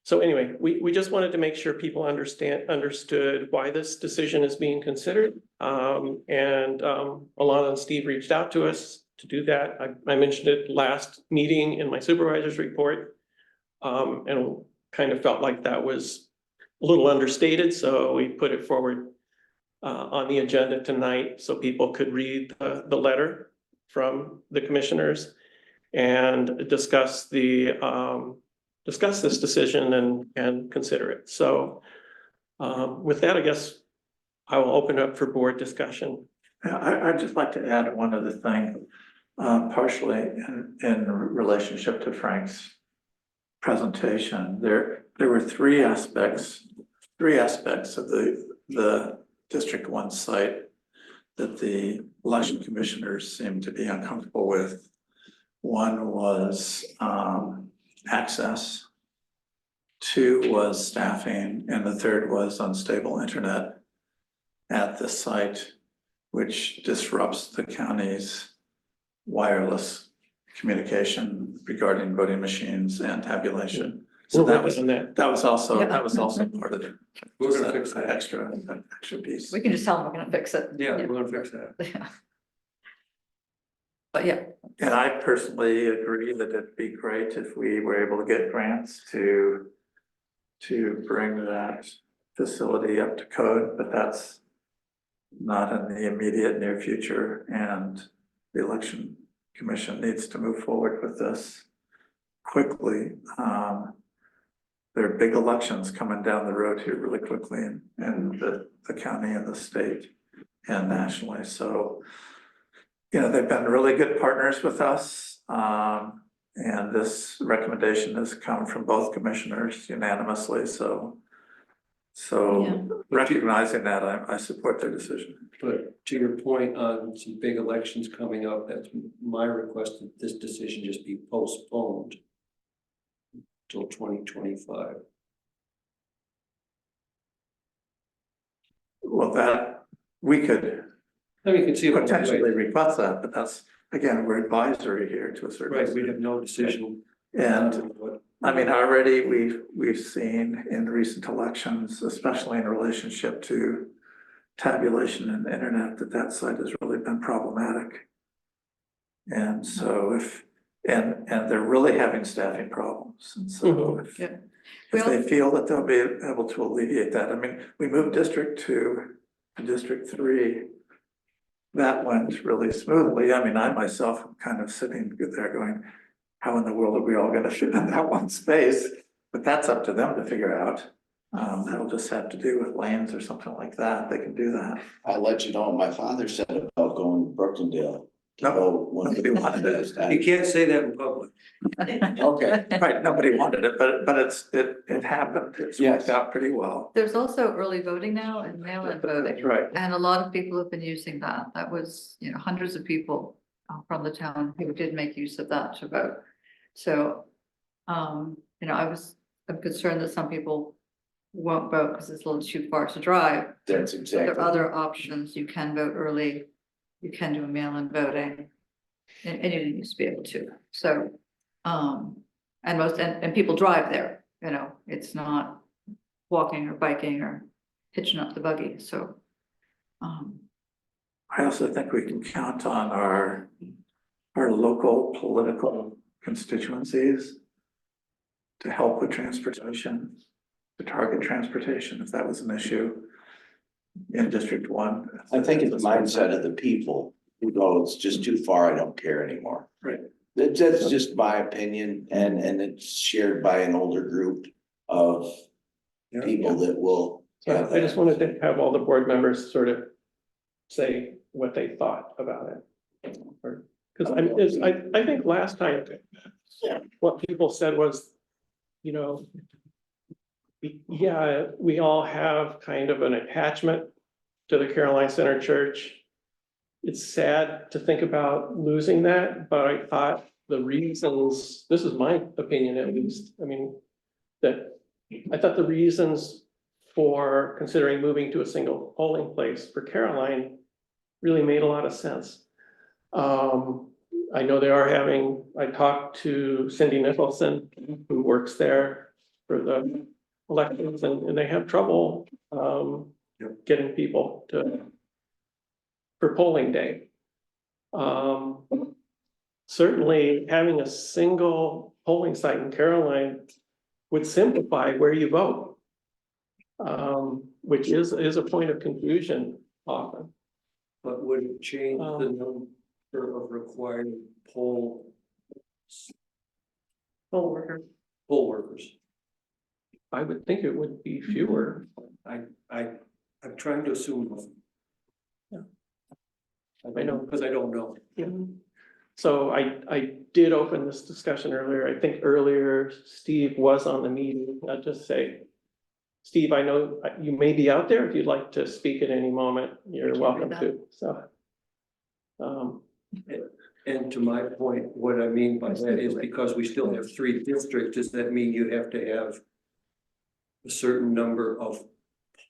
So anyway, we just wanted to make sure people understood why this decision is being considered. And Alana and Steve reached out to us to do that. I mentioned it last meeting in my supervisor's report. And kind of felt like that was a little understated, so we put it forward on the agenda tonight so people could read the letter from the commissioners and discuss this decision and consider it. So with that, I guess I will open up for board discussion. I'd just like to add one other thing, partially in relationship to Frank's presentation. There were three aspects of the District 1 site that the election commissioners seemed to be uncomfortable with. One was access, two was staffing, and the third was unstable internet at the site, which disrupts the county's wireless communication regarding voting machines and tabulation. So that was also part of it. We're gonna fix that. Extra piece. We can just tell them we're gonna fix it. Yeah, we're gonna fix that. Yeah. But yeah, And I personally agree that it'd be great if we were able to get grants to bring that facility up to code, but that's not in the immediate near future, and the election commission needs to move forward with this quickly. There are big elections coming down the road here really quickly in the county and the state. and nationally, so. You know, they've been really good partners with us, and this recommendation has come from both commissioners unanimously, so. So recognizing that, I support their decision. But to your point on some big elections coming up, that's my request that this decision just be postponed till 2025. Well, that, we could I mean, you can see it both potentially ways. request that, but that's, again, we're advisory here to a certain Right, we extent. have no decision. And I mean, already we've seen in recent elections, especially in relationship to tabulation and internet, that side has really been problematic. And so and they're really having staffing problems. And so Yeah. if they feel that they'll be able to alleviate that, I mean, we moved District 2 to District 3. That went really smoothly. I mean, I myself am kind of sitting there going, how in the world are we all gonna fit in that one space? But that's up to them to figure out. That'll just have to do with lanes or something like that. They can do that. I'll let you know, my father said about going to Brookendale. No, nobody wanted it. You can't say that in public. Okay, Right, nobody wanted it, but it happened. It's Yes. worked out pretty well. There's also early voting now and mail-in voting. Right. And a lot of people have been using that. That was, you know, hundreds of people from the town who did make use of that to vote. So, you know, I'm concerned that some people won't vote because it's a little too far to drive. that's There exactly. are other options. You can vote early. You can do a mail-in voting. And you used to be able to. So, and people drive there, you know, it's not walking or biking or hitching up the buggy, so. I also think we can count on our local political constituencies to help with transportation, to target transportation if that was an issue in District 1. I think it's the mindset of the people who go, it's just too far, I don't care anymore. Right. That's just my opinion, and it's shared by an older group of people that will. So I just wanted to have all the board members sort of say what they thought about it. Because I think last time, what people said was, you know, yeah, we all have kind of an attachment to the Caroline Center Church. It's sad to think about losing that, but I thought the reasons, this is my opinion at least, I mean, that I thought the reasons for considering moving to a single polling place for Caroline really made a lot of sense. I know they are having, I talked to Cindy Nicholson, who works there for the elections, and they have trouble getting people for polling day. Certainly having a single polling site in Caroline would simplify where you vote. Which is a point of confusion often. But would it change the number of required poll workers? I would think it would be fewer. I'm trying to assume. Yeah. I know, because I don't know. Yeah. So I did open this discussion earlier. I think earlier Steve was on the meeting. I'll just say, Steve, I know you may be out there. If you'd like to speak at any moment, you're welcome to, so. And to my point, what I mean by that is because we still have 3 districts, does that mean you have to have a certain number of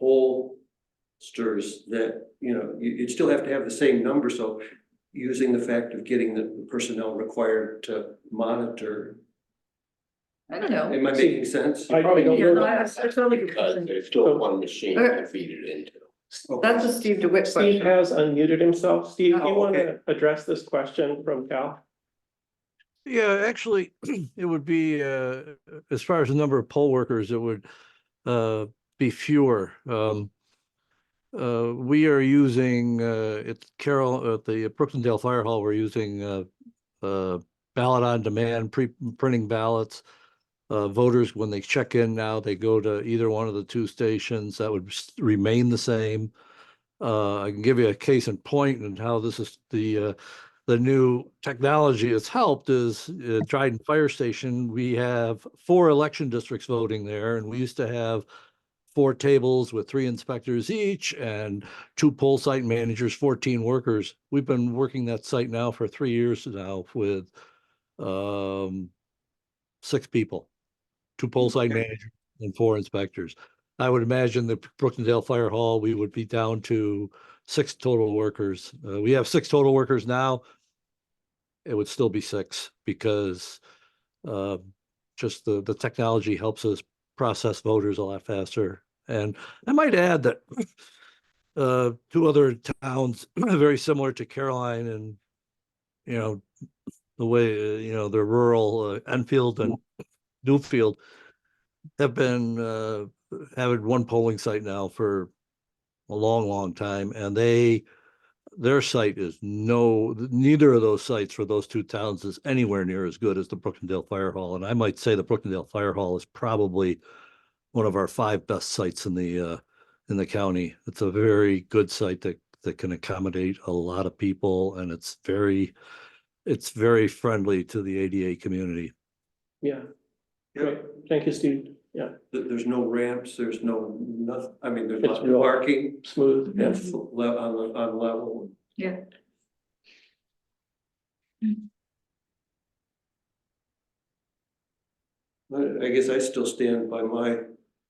pollsters that, you know, you'd still have to have the same number, so using the fact of getting the personnel required to monitor. I don't know. Am I making sense? I probably don't Yeah, no, know. I totally get what you're Because saying. there's still one machine to feed it into. That's a Steve DeWitt Steve question. has unmuted himself. Steve, do you Oh, want okay. to address this question from Cal? Yeah, actually, it would be, as far as the number of poll workers, it would be fewer. We are using, at the Brooksondale Fire Hall, we're using ballot on demand, printing ballots. Voters, when they check in now, they go to either one of the 2 stations. That would remain the same. I can give you a case in point and how this is the new technology has helped is Dryden Fire Station. We have 4 election districts voting there, and we used to have 4 tables with 3 inspectors each and 2 poll site managers, 14 workers. We've been working that site now for 3 years now with 6 people, 2 poll site managers and 4 inspectors. I would imagine the Brookendale Fire Hall, we would be down to 6 total workers. We have 6 total workers now. It would still be 6 because just the technology helps us process voters a lot faster. And I might add that 2 other towns very similar to Caroline and, you know, the way, you know, the rural Enfield and Newfield have been having 1 polling site now for a long, long time. And their site is neither of those sites for those 2 towns is anywhere near as good as the Brookendale Fire Hall. And I might say the Brookendale Fire Hall is probably one of our 5 best sites in the county. It's a very good site that can accommodate a lot of people, and it's very friendly to the ADA community. Yeah. Great. Thank you, Steve. Yeah, There's no ramps, there's nothing, I mean, there's It's not real parking. smooth. Yeah. It's on level. Yeah. I guess I still stand by my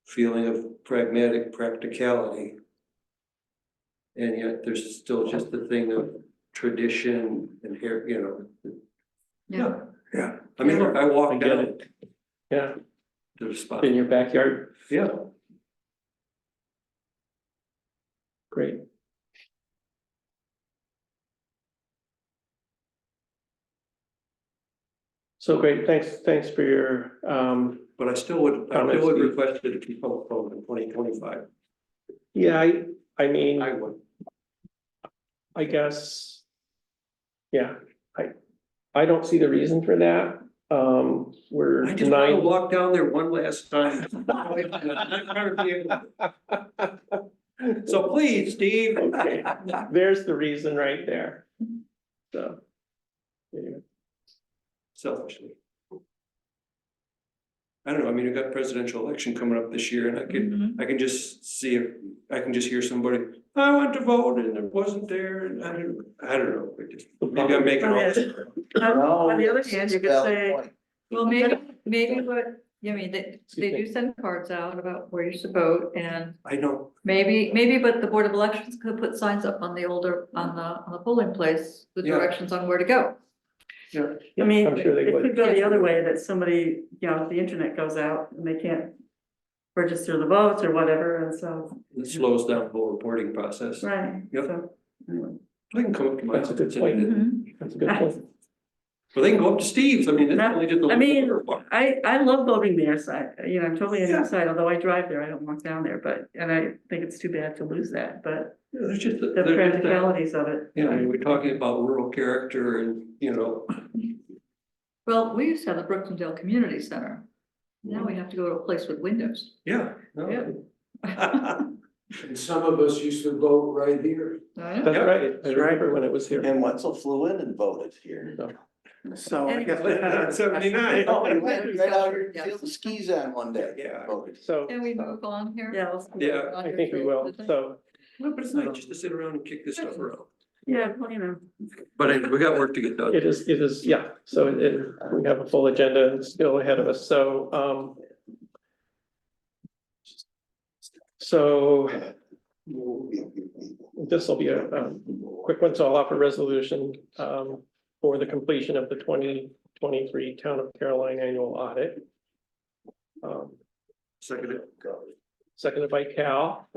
feeling of pragmatic practicality. And yet there's still just the thing of tradition and here, you know. Yeah. Yeah. I mean, look, I I walked get down it. Yeah, to the spot. in your backyard. Yeah, Great. So great. Thanks for your, but I still would Comments, Steve? request it to be postponed in 2025. yeah, I mean, I would. I guess, yeah, I don't see the reason for that. We're I just want to 9. walk down there one last time. So please, Steve. Okay, there's the reason right there. So. Anyway. Selfishly. I don't know, I mean, we've got presidential election coming up this year and I can just see if, I can just hear somebody, I went to vote and it wasn't there and I don't know. Maybe I'm making all. On the other hand, you could say, Well, maybe what, I mean, they do send cards out about where you should vote and I know, maybe, but the Board of Elections could put signs up on the polling place, the Yeah. directions on where to go. I mean, I'm sure they it would. could go the other way, that somebody, you know, the internet goes out and they can't register the votes or whatever, and so, it slows down the whole reporting process. right, Yep. so, anyway. They can come up to my That's a good office point. and, That's a good point. well, they can go up to Steve's, I mean, it's only just a I mean, little. I love voting there, so you know, I'm totally on Yeah. your side, although I drive there, I don't walk down there, but, and I think it's too bad to lose that, but Yeah, there's just, the there's just that, practicalities of it. you know, I mean, we're talking about rural character and, you know, Well, we used to have the Brookendale Community Center. Now we have to go to a place with windows. yeah. no. And some of us used to vote right here. That's right. I remember when it was here. And Wetzel flew in and voted here. So I guess. 79. Oh, he went right out here, feel the skis on one day. Yeah. Voted. So Can we move on here? Yeah, let's- Yeah. I think we will. So, No, but it's nice just to sit around and kick this stuff around. yeah, well, you know, But anyway, we got work to get done. it is, yeah. So we have a full agenda still ahead of us. So, this will be a quick one. So I'll offer resolution for the completion of the 2023 Town of Caroline Annual Audit. Seconded by Cal.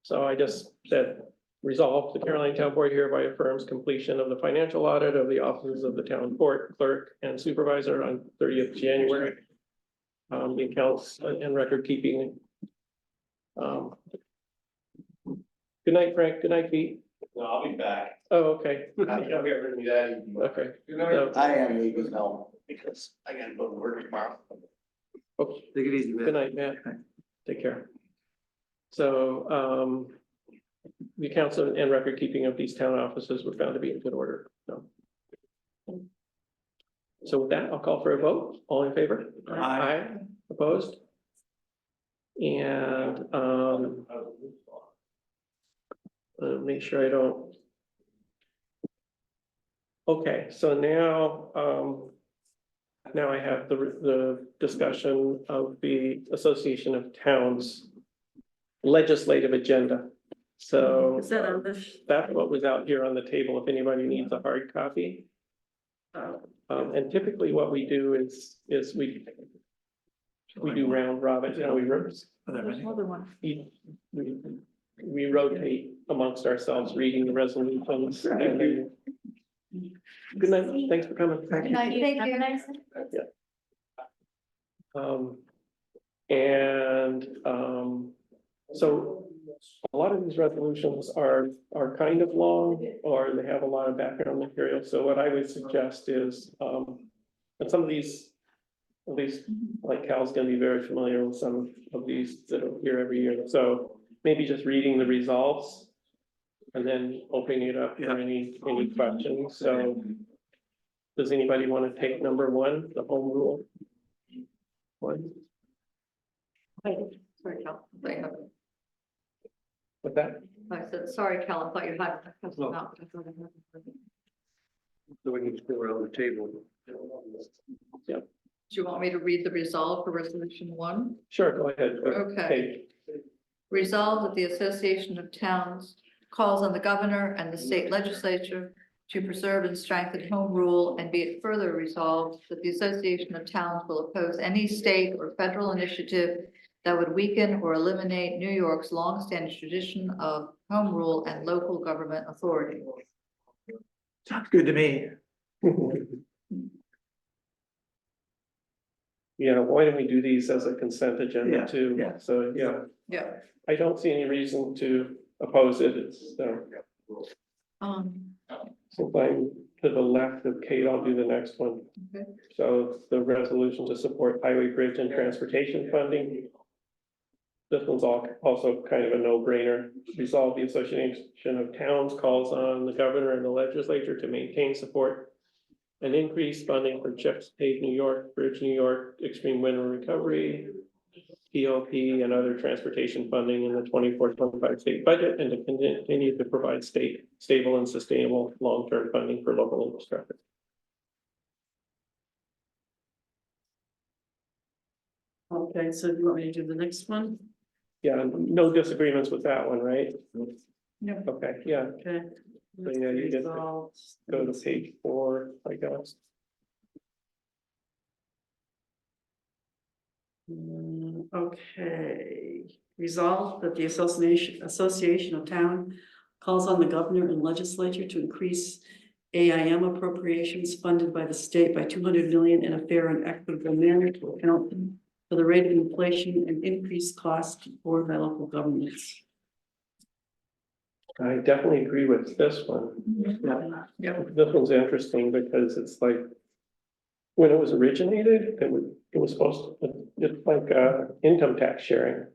So I just said, resolve the Caroline Town Board hereby affirms completion of the financial audit of the offices of the town court, clerk, and supervisor on 30th January. The accounts and record keeping. Good night, Frank. Good night, Pete. No, I'll be back. Oh, okay. I'm not gonna get rid of me that easy. Okay. Good I am leaving now because I gotta go to work tomorrow. Okay. Take it easy, Good man. night, Matt. Take care. So, the accounts and record keeping of these town offices were found to be in good order, so. So with that, I'll call for a vote. All in favor? Aye. Opposed? And, make sure I don't. Okay, so now I have the discussion of the Association of Towns legislative agenda. So Is that on this? that's what was out here on the table, if anybody needs a hard copy. And typically what we do is we do round robin, you know, There's another one. we rotate amongst ourselves reading the resolutions. And then- Good night, thanks for coming. Good night, thank you. So a lot of these resolutions are kind of long, or they have a lot of background material, so what I would suggest is, and some of these, at least, like Cal's gonna be very familiar with some of these that are here every year, so maybe just reading the results. And then opening it up for any questions, so. Does anybody want to take number one, the home rule? One, Sorry, Cal. I thought you had- with that, I said, sorry, Cal, I thought you had. No. So we can just go around the table. Do you want me to read the resolve for resolution 1? sure, go ahead. Okay. Resolved that the Association of Towns calls on the governor and the state legislature to preserve and strengthen home rule, and be it further resolved that the Association of Towns will oppose any state or federal initiative that would weaken or eliminate New York's longstanding tradition of home rule and local government authority. Sounds good to me. Yeah, why don't we do these as a consent agenda Yeah, too? yeah. So, yeah, Yeah. I don't see any reason to oppose it, it's, since I'm to the left of Kate, I'll do the next one. Okay. So it's the resolution to support highway, bridge and transportation funding. This one's also kind of a no-brainer. Resolve the Association of Towns calls on the governor and the legislature to maintain support and increase funding for CHIPS, Pave New York, Bridge New York, Extreme Winter Recovery, POP, and other transportation funding in the 24-25 state budget, and to continue to provide stable and sustainable long-term funding for local infrastructure. Okay, so you want me to do the next one? Yeah, no disagreements with that one, right? No. Okay, yeah, Okay. So, yeah, you get to Resolved. go to page 4, I guess. Okay, resolved that the Association of Town calls on the governor and legislature to increase AIM appropriations funded by the state by 200 million in a fair and equitable manner to account for the rate of inflation and increased cost for by local governments. I definitely agree with this one. Yeah. This one's interesting because it's like, when it was originated, it was supposed to, it's like, income tax sharing.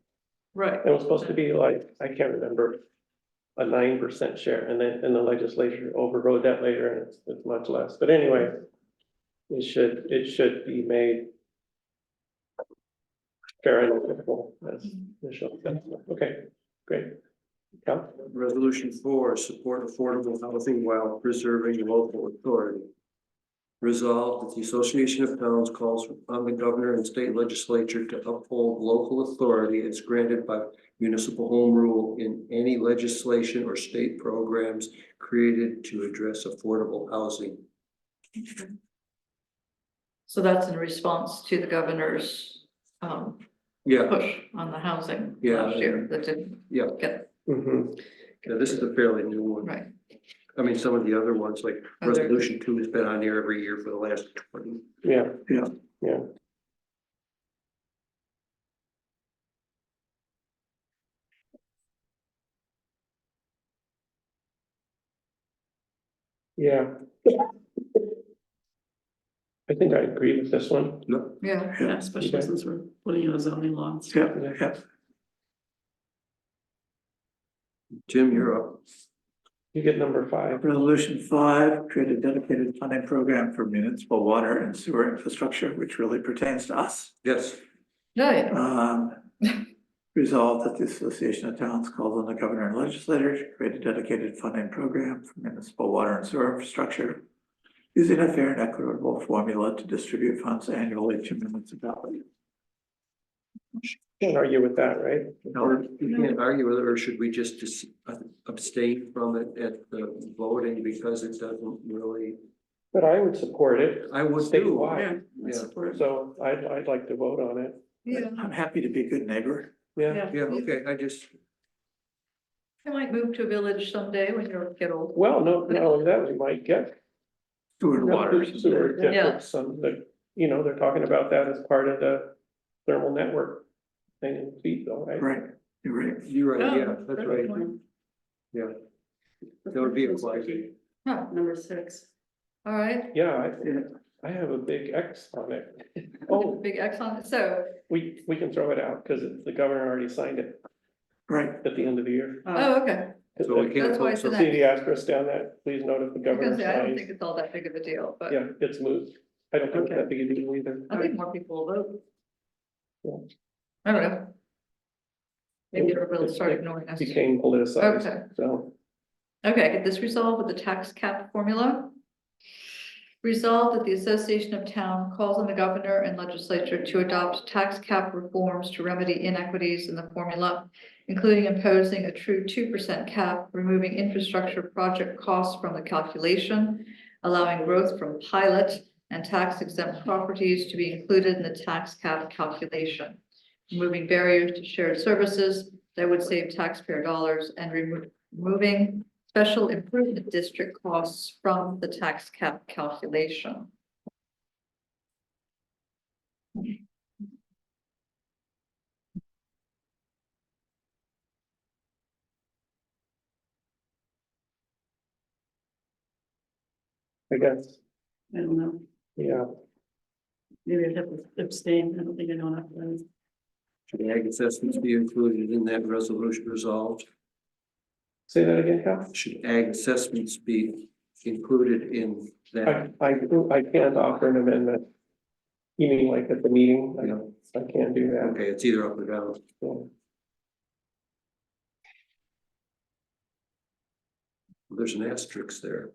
Right. It was supposed to be like, I can't remember, a 9% share, and then, the legislature overrode that later, and it's much less, but anyway. It should be made fair and equitable, as Michelle said. Okay, great. Cal? Resolution 4, support affordable housing while preserving local authority. Resolved that the Association of Towns calls on the governor and state legislature to uphold local authority as granted by municipal home rule in any legislation or state programs created to address affordable housing. So that's in response to the governor's Yeah, push on the housing Yeah. last year that didn't yeah, get yeah, this is a fairly new one. right. I mean, some of the other ones, like Oh, there- resolution 2 has been on here every year for the last 20. Yeah. Yeah. Yeah. Yeah. I think I agree with this one. No, Yeah. Yeah, especially since we're putting in a zoning law. Yeah, yeah. Tim, you're up. You get number 5. Resolution 5, create a dedicated funding program for municipal water and sewer infrastructure, which really pertains to us. Yes. No, yeah. Resolved that the Association of Towns calls on the governor and legislator to create a dedicated funding program for municipal water and sewer infrastructure, using a fair and equitable formula to distribute funds annually to municipalities. Can't argue with that, right? Or you can't argue with it, or should we just abstain from it at the voting because it doesn't really, But I would support it I would do. statewide, I support it. so I'd like to vote on it. Yeah, I'm happy to be a good neighbor. Yeah, Yeah, okay, I just, I might move to a village someday when you get old. well, no, that we might get. Sewer and water. Sewer Yeah. districts, some, they're talking about that as part of the thermal network thing in Speedville, right? Right, you're right. you're right, yeah, Oh, that's right, yeah. That would be a pleasure. Huh, Number 6. all right, Yeah, I have a big X on it. Oh, big X on it, so, we can throw it out because the governor already signed it Right. at the end of the year. oh, okay. So we can't That's why vote, it's so an See the asterisk down that, please note if the I was governor gonna say, I don't signs. think it's all that big of a deal, but Yeah, it's moved. I don't think it's Okay. that big a deal either. I think more people will vote. Yeah. I don't know. Maybe everybody will start It ignoring us. Became politicized, Okay. so. Okay, get this resolved with the tax cap formula. Resolved that the Association of Town calls on the governor and legislature to adopt tax cap reforms to remedy inequities in the formula, including imposing a true 2% cap, removing infrastructure project costs from the calculation, allowing growth from pilot and tax exempt properties to be included in the tax cap calculation, removing barriers to shared services that would save taxpayer dollars, and removing special improvement district costs from the tax cap calculation. I guess, I don't know. yeah, Maybe I'd have to abstain. I don't think I know enough. about it. should the ag assessments be included in that resolution resolved? say that again, Cal. Should ag assessments be included in that? I can't offer an amendment. You mean like at the meeting? I can't do that. Okay, it's either up or down. So, There's an asterisk there.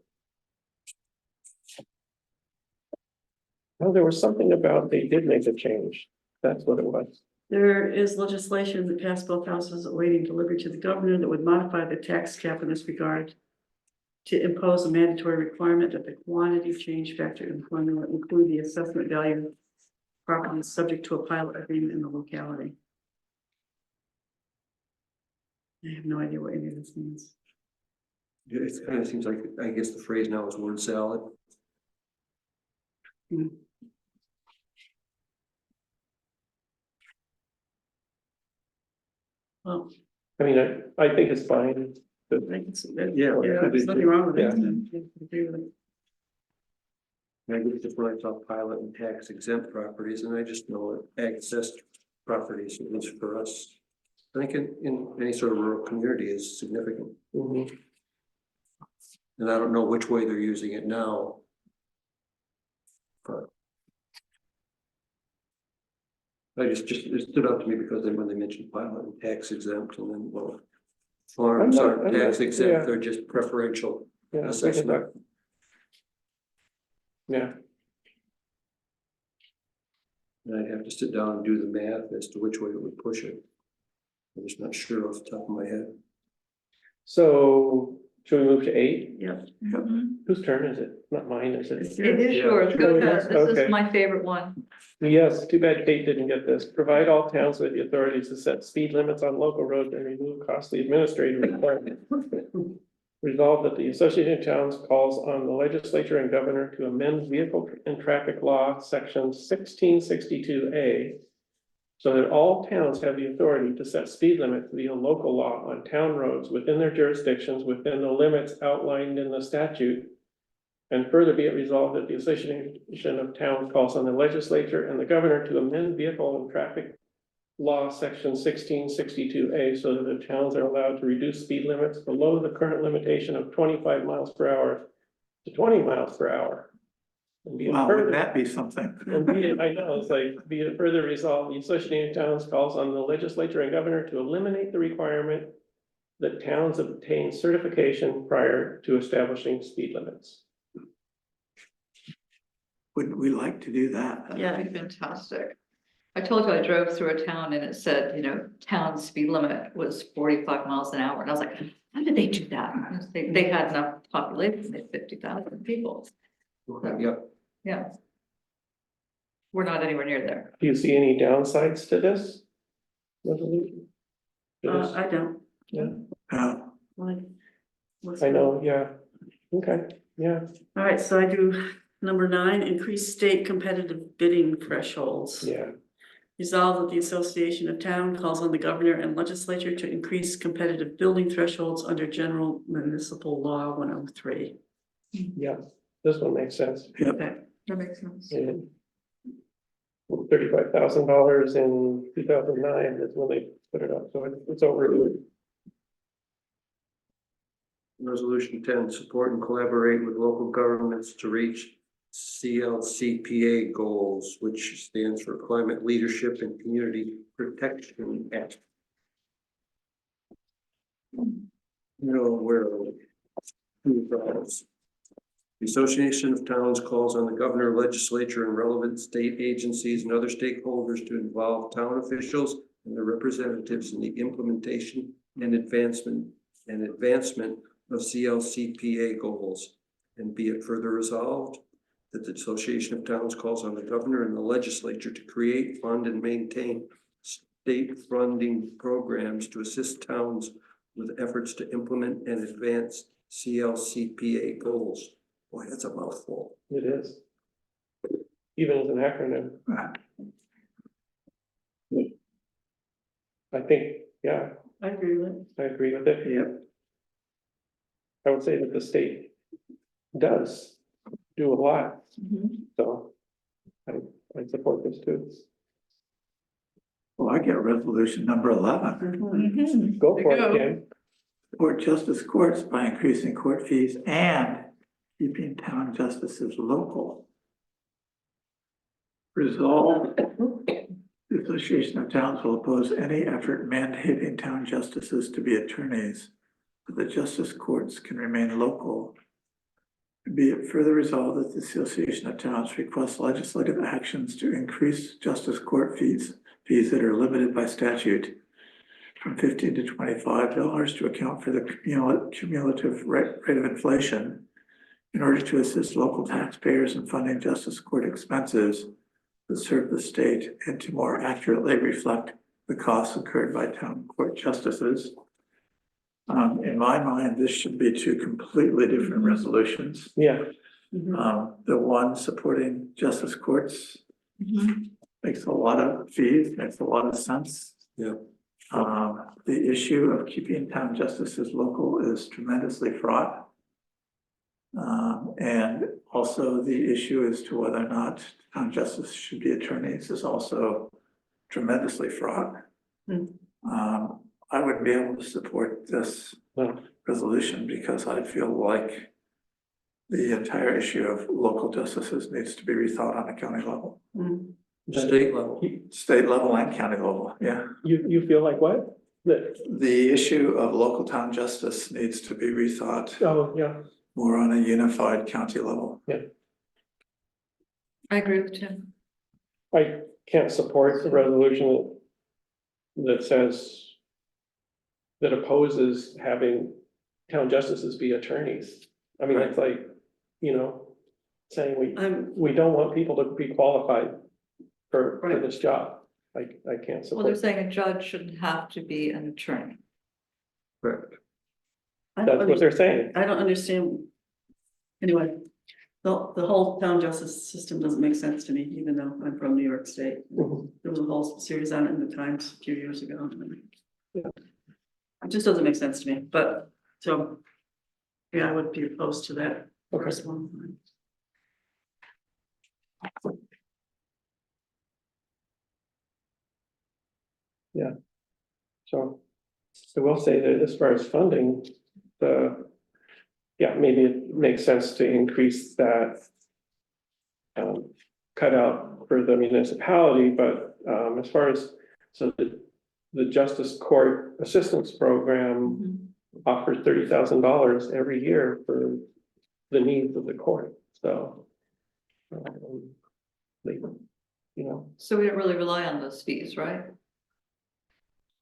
well, there was something about they did make a change. That's what it was. There is legislation that passed both houses awaiting delivery to the governor that would modify the tax cap in this regard to impose a mandatory requirement that the quantity change factor in the formula include the assessment value of properties subject to a pilot agreement in the locality. I have no idea what any of this means. It kind of seems like, I guess the phrase now is word salad. Well, I mean, I think it's fine. I can see that. Yeah, Yeah, there's nothing wrong with it. I agree with it. I get just when I talk pilot and tax exempt properties, and I just know that ag assessed properties, at least for us. I think in any sort of rural community is significant, Mhm. and I don't know which way they're using it now. But it stood out to me because then when they mentioned pilot and tax exempt and then, well, farms I'm aren't not- tax yeah. exempt, they're just preferential Yeah, we can assessment. talk. Yeah, And I'd have to sit down and do the math as to which way it would push it. I'm just not sure off the top of my head. so should we move to 8? Yep. Whose turn is it? Not mine, is it? It is Yeah. yours, go Really ahead, is? this Okay. is my favorite one. Yes, too bad Kate didn't get this. Provide all towns with the authority to set speed limits on local roads and remove costly administrative requirements. Resolved that the Association of Towns calls on the legislature and governor to amend vehicle and traffic law, section 1662A, so that all towns have the authority to set speed limits via local law on town roads within their jurisdictions within the limits outlined in the statute. And further be it resolved that the Association of Towns calls on the legislature and the governor to amend vehicle and traffic law, section 1662A, so that the towns are allowed to reduce speed limits below the current limitation of 25 miles per hour to 20 miles per hour. And be it Wow, further- wouldn't that be something? And be it, I know, it's like, be it further resolved, the Association of Towns calls on the legislature and governor to eliminate the requirement that towns obtain certification prior to establishing speed limits. Wouldn't we like to do that? Yeah. That'd be fantastic. I told you I drove through a town and it said, you know, town speed limit was 45 miles an hour. And I was like, how did they do that? They had enough population, they had 50,000 people. Yep. Yeah. We're not anywhere near there. Do you see any downsides to this resolution? To this? I don't. Like, what's I the- know, yeah, okay, yeah, All right, so I do number 9, increase state competitive bidding thresholds. yeah, Resolve that the Association of Town calls on the governor and legislature to increase competitive building thresholds under general municipal law 103. yeah, this one makes sense. Okay. That makes sense. And $35,000 in 2009 is when they put it up, so it's over. Resolution 10, support and collaborate with local governments to reach CLCPA goals, which stands for Climate Leadership and Community Protection Act. No, where are we? The Association of Towns calls on the governor, legislature, and relevant state agencies and other stakeholders to involve town officials and their representatives in the implementation and advancement of CLCPA goals. And be it further resolved that the Association of Towns calls on the governor and the legislature to create, fund, and maintain state funding programs to assist towns with efforts to implement and advance CLCPA goals. Boy, that's a mouthful. It is. Even as an acronym. I think, yeah, I agree with it. I agree with it. Yep. I would say that the state does do a lot, so I support this too. Well, I get resolution number 11. Go for There it, you Jim. Support justice courts by increasing court fees and keeping town justices local. Resolve, the Association of Towns will oppose any effort mandating town justices to be attorneys, but the justice courts can remain local. Be it further resolved that the Association of Towns requests legislative actions to increase justice court fees that are limited by statute from $15 to $25 to account for the cumulative rate of inflation in order to assist local taxpayers in funding justice court expenses that serve the state and to more accurately reflect the costs incurred by town court justices. In my mind, this should be two completely different resolutions. Yeah, The one supporting justice courts makes a lot of fees, makes a lot of sense. Yeah. The issue of keeping town justices local is tremendously fraught. And also the issue as to whether or not town justice should be attorneys is also tremendously fraught. I wouldn't be able to support this resolution because I feel like the entire issue of local justices needs to be rethought on a county level. State level. State level and county level, yeah. you feel like what? That, The issue of local town justice needs to be rethought oh, yeah, more on a unified county level. I agree with Tim. I can't support the resolution that says that opposes having town justices be attorneys. I mean, it's like, you know, saying we don't want people to be qualified for this job. I can't Well, they're support. saying a judge shouldn't have to be an attorney. Correct. That's what they're saying. I don't understand. Anyway, the whole town justice system doesn't make sense to me, even though I'm from New York State. There was a whole series on it in the Times a few years ago. It just doesn't make sense to me, but so, yeah, I would be opposed to that first one. So I will say that as far as funding, maybe it makes sense to increase that cutout for the municipality, but as far as, so the Justice Court Assistance Program offers $30,000 every year for the needs of the court, so. They, you know, So we don't really rely on those fees, right?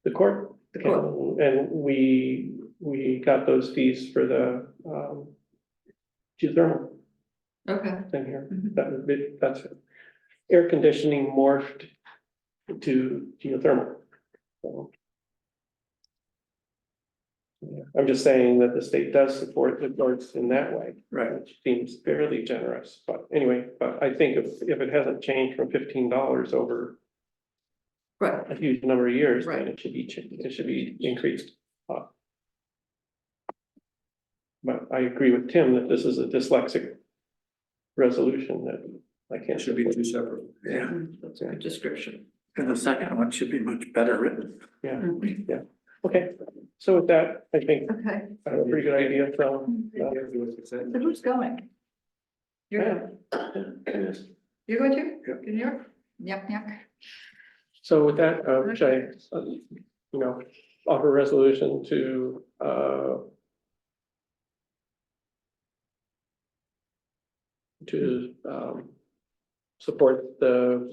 the court. The court. And we got those fees for the geothermal Okay. thing here. Mhm. That's it. Air conditioning morphed to geothermal. So, yeah, I'm just saying that the state does support the courts in that way. Right. Which seems fairly generous, but anyway, but I think if it hasn't changed from $15 over Right. a huge number of years, then Right. it should be increased. But I agree with Tim that this is a dyslexic resolution that I can't. It should be two separate. Yeah, That's a good description. and the second one should be much better written. Yeah, yeah. Okay, so with that, I think Okay, I have a pretty good idea, so. so who's going? You're, you're going to? Yep. New York? Yuck, yuck. So with that, which I, offer a resolution to, support the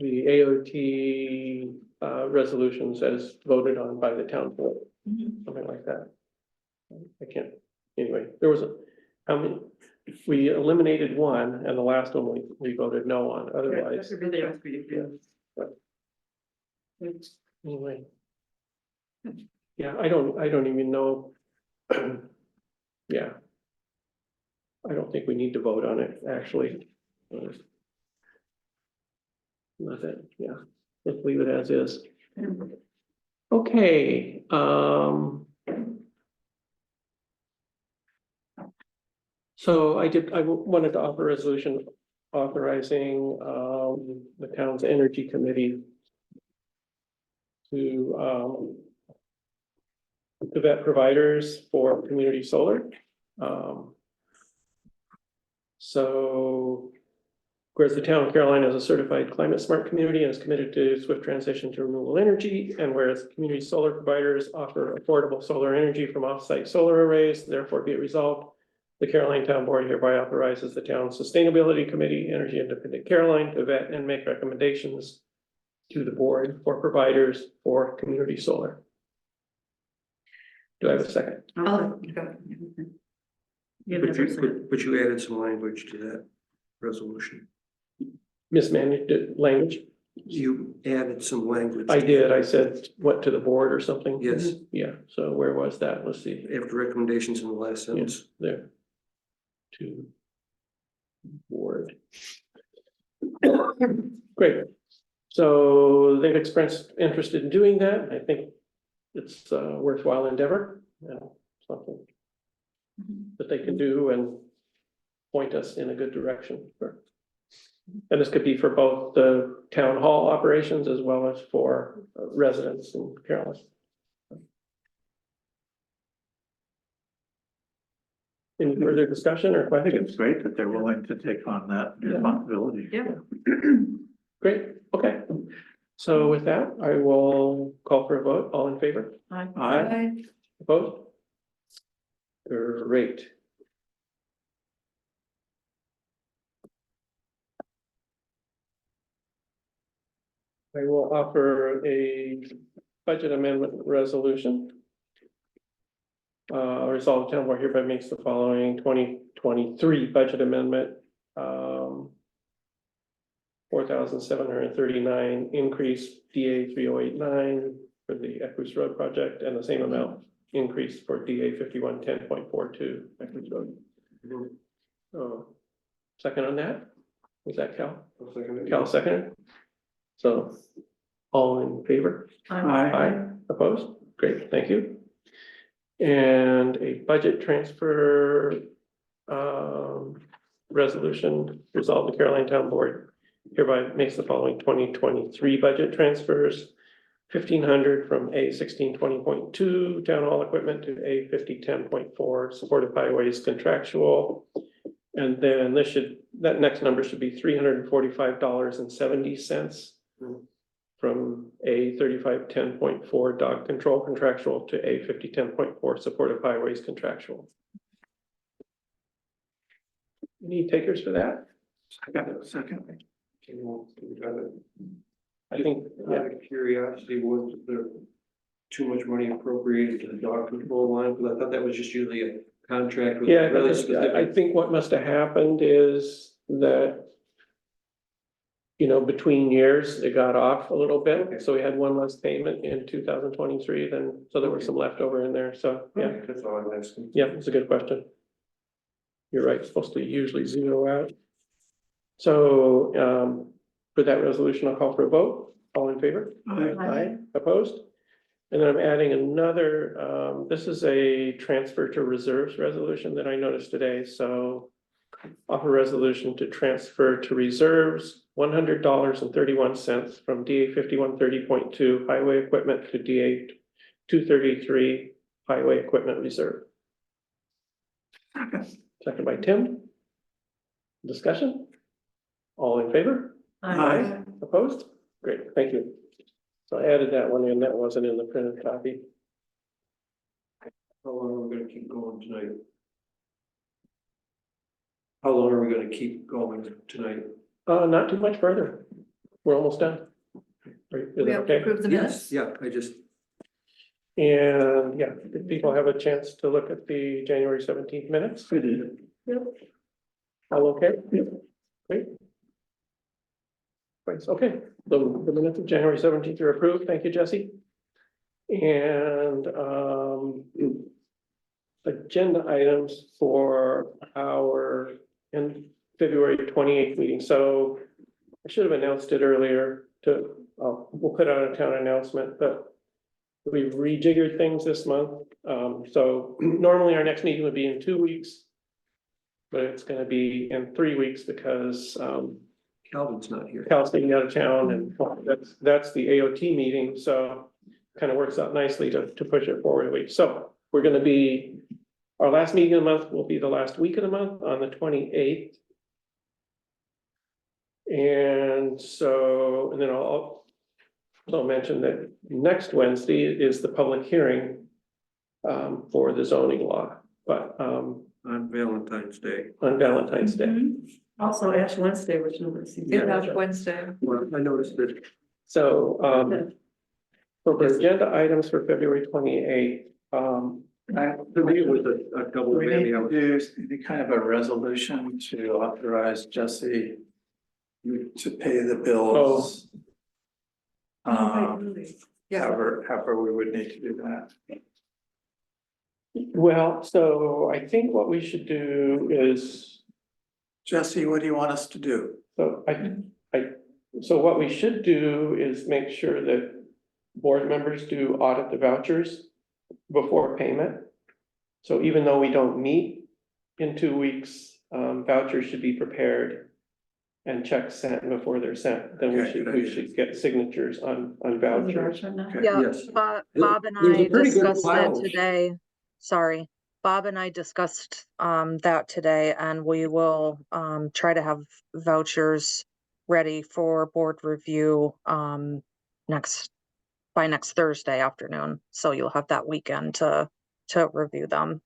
AOT, resolutions as voted on by the town board, something like that. I can't, anyway, there was we eliminated one and the last one we voted no on, otherwise. Anyway. Yeah, I don't even know. Yeah. I don't think we need to vote on it, actually. Not that, yeah, let's leave it as is. Okay, so I wanted to offer a resolution authorizing, the town's energy committee to vet providers for community solar. So whereas the town of Caroline is a certified climate smart community and is committed to swift transition to renewable energy, and whereas community solar providers offer affordable solar energy from off-site solar arrays, therefore be it resolved, the Caroline Town Board hereby authorizes the town's Sustainability Committee, Energy Independent Caroline, to vet and make recommendations to the board for providers for community solar. Do I have a second? But you added some language to that resolution. Mismanaged language? You added some language. I did, I said, what, to the board or something? Yes. Yeah, so where was that? Let's see. After recommendations in the last sentence. There. To board. Great. So they've expressed interest in doing that. I think it's a worthwhile endeavor, something that they can do and point us in a good direction. And this could be for both the town hall operations as well as for residents in Caroline. Any further discussion or I think questions? it's great that they're willing to take on that responsibility. Yeah. Great, okay. So with that, I will call for a vote. All in favor? Aye. Opposed? Great. I will offer a budget amendment resolution. Resolved, the town board hereby makes the following 2023 budget amendment. 4,739 increase DA 3089 for the Equus Road project, and the same amount increase for DA 5110.42 Equus Road. Second on that? Was that Cal? Cal seconded? So, all in favor? Aye. Opposed? Great, thank you. And a budget transfer resolution, resolved the Caroline Town Board hereby makes the following 2023 budget transfers. 1,500 from A 1620.2 town hall equipment to A 5010.4 supportive highways contractual. And then that next number should be $345.70 from A 3510.4 dog control contractual to A 5010.4 supportive highways contractual. Any takers for that? Second. I think, Out of curiosity, was there too much money appropriated to the dog control line? Because I thought that was just usually a contract with yeah, really I specific. think what must have happened is that, you know, between years, it got off a little bit, so we had one less payment in 2023, then, so there was some leftover in there, so, yeah. That's all I'm asking. Yeah, it's a good question. You're right, it's supposed to usually zero out. So, for that resolution, I'll call for a vote. All in favor? Aye. Opposed? And then I'm adding another, this is a transfer to reserves resolution that I noticed today, so offer resolution to transfer to reserves $100.31 from DA 5130.2 highway equipment to DA 233 highway equipment reserve. Second by Tim. Discussion? All in favor? Aye. Opposed? Great, thank you. So I added that one in, that wasn't in the printed copy. How long are we gonna keep going tonight? How long are we gonna keep going tonight? Not too much further. We're almost done. Is We that have to okay? approve the minutes. Yeah, I just, And yeah, did people have a chance to look at the January 17th minutes? I did. Yep. All okay? Great. Thanks, okay, the minutes of January 17th are approved, thank you, Jesse. And, agenda items for our, in February 28th meeting, so I should have announced it earlier we'll put out a town announcement, but we've rejiggered things this month. So normally our next meeting would be in 2 weeks, but it's gonna be in 3 weeks because, Calvin's not here. Cal's getting out of town and that's the AOT meeting, so kind of works out nicely to push it forward a week. So we're gonna be, our last meeting of the month will be the last week of the month on the 28th. And so, and then I'll mention that next Wednesday is the public hearing for the zoning law, but On Valentine's Day. on Valentine's Day. Also Ash Wednesday, which nobody sees. Yeah, that's Wednesday. Well, I noticed that. So, for the agenda items for February 28th, To me, it was a double We need whammy. I to was- do any kind of a resolution to authorize Jesse to pay the bills. However, we would need to do that. well, so I think what we should do is, Jesse, what do you want us to do? so so what we should do is make sure that board members do audit the vouchers before payment. So even though we don't meet in 2 weeks, vouchers should be prepared and checks sent before they're sent. Then Okay, good we idea. should get signatures on vouchers. Okay. Yeah, Yes. Bob and There's a I pretty good discussed pile. it today. Sorry. Bob and I discussed that today, and we will try to have vouchers ready for board review by next Thursday afternoon. So you'll have that weekend to review them.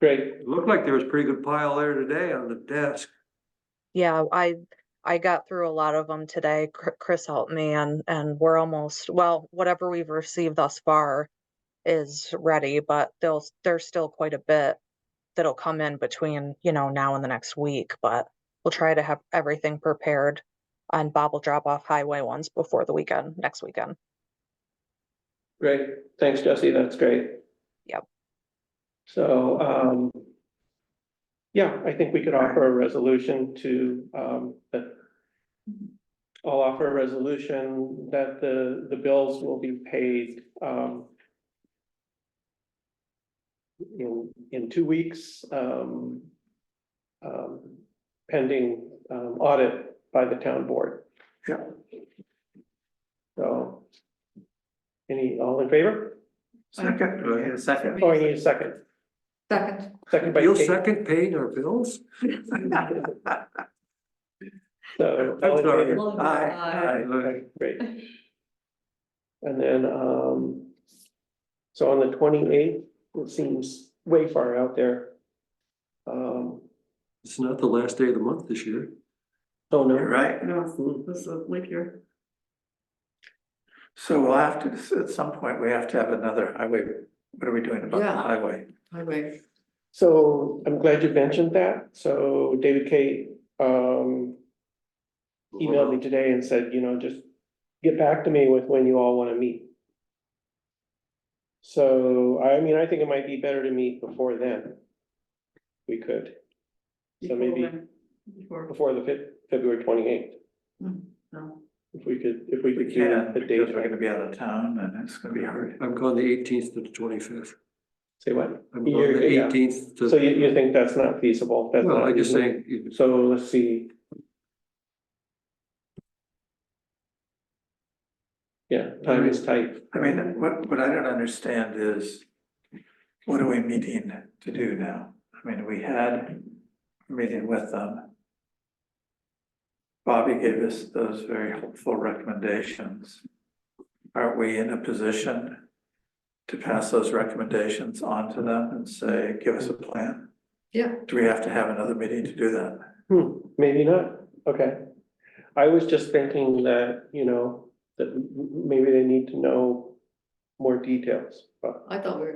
Great, It looked like there was a pretty good pile there today on the desk. Yeah, I got through a lot of them today. Chris helped me, and we're almost, well, whatever we've received thus far is ready, but there's still quite a bit that'll come in between, now and the next week, but we'll try to have everything prepared. And Bob will drop off highway ones before the weekend, next weekend. great. Thanks, Jesse. That's great. Yep. So, yeah, I think we could offer a resolution to, I'll offer a resolution that the bills will be paid, in 2 weeks, pending, audit by the town board. Yeah. So. All in favor? Second, do I hear a second? Oh, I need a second. Second, Second by You'll Kate. second paying our bills? So, I'm all in sorry. favor? Aye. Okay, great. And then, so on the 28th, it seems way far out there. It's not the last day of the month this year. Oh, no. You're right. No, this is a leap year. So we'll have to, at some point, we have to have another highway. What are we doing about the Yeah. highway? highway. So I'm glad you mentioned that. So David Kate, emailed me today and said, just get back to me with when you all want to meet. So, I mean, I think it might be better to meet before then. We could, so maybe before the February 28th, No. if we could We do can, the because date. we're gonna be out of town and it's gonna be hard. I'm going the 18th to the 25th. Say what? I'm going the Yeah. 18th to. So you think that's not feasible? That's Well, not I just feasible? saying, So let's see. Yeah, time is tight. I mean, what I don't understand is, what are we meeting to do now? I mean, we had a meeting with them. Bobby gave us those very helpful recommendations. Aren't we in a position to pass those recommendations on to them and say, give us a plan? Yeah. Do we have to have another meeting to do that? Maybe not, okay. I was just thinking that, that maybe they need to know more details, but, I thought we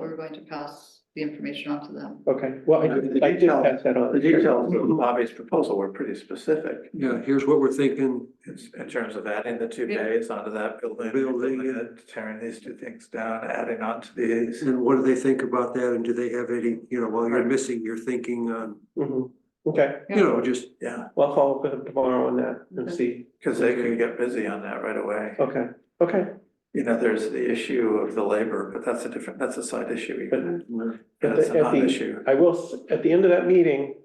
were going to pass the information on to them. okay, well, I did pass that on. The details of Bobby's proposal were pretty specific. yeah, here's what we're thinking. In terms of adding the two Yeah. bays onto that building, tearing these two things down, adding on to these. And what do they think about that? And do they have any, while you're missing your thinking on, Mhm. Okay, just, Yeah, well, I'll follow up with them tomorrow on that and see. because they can get busy on that right away. Okay, There's the issue of the labor, but that's a side issue. Even. But That's a at the- non-issue. I will, at the end of that meeting,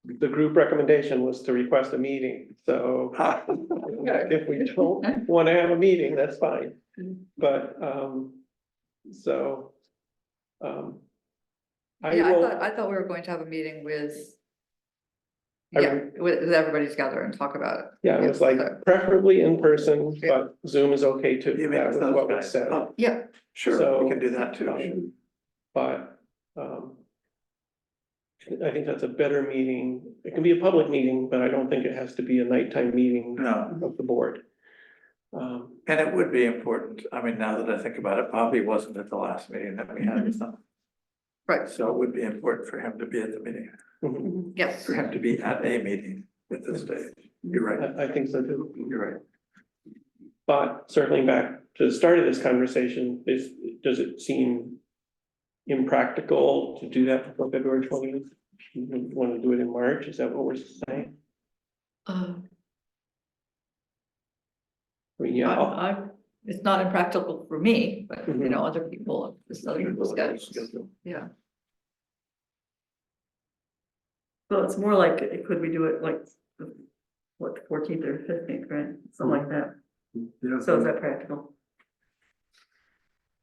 the group recommendation was to request a meeting, so if we don't want to have a meeting, that's fine. But, so, I Yeah, will, I thought we were going to have a meeting with. I- Yeah, with everybody together and talk about it. yeah, it was Yeah, like so- preferably in person, Yeah. but Zoom is okay too. You mean That with was those what was guys? said. Oh, Yeah, sure, So, we can do that too. But, I think that's a better meeting. It can be a public meeting, but I don't think it has to be a nighttime meeting No, of the board. and it would be important. I mean, now that I think about it, Bobby wasn't at the last meeting that we had with them. right, So it would be important for him to be at the meeting, mhm. yes. for him to be at a meeting at this stage. You're right, I think so too. you're right. But circling back to the start of this conversation, does it seem impractical to do that before February 20th? Want to do it in March? Is that what we're saying? Um, I mean, yeah, it's not impractical for me, but Mhm. other people, this other people's schedules, yeah. So it's more like, could we do it like, what, 14th or 15th, right? Something like that. So is that practical?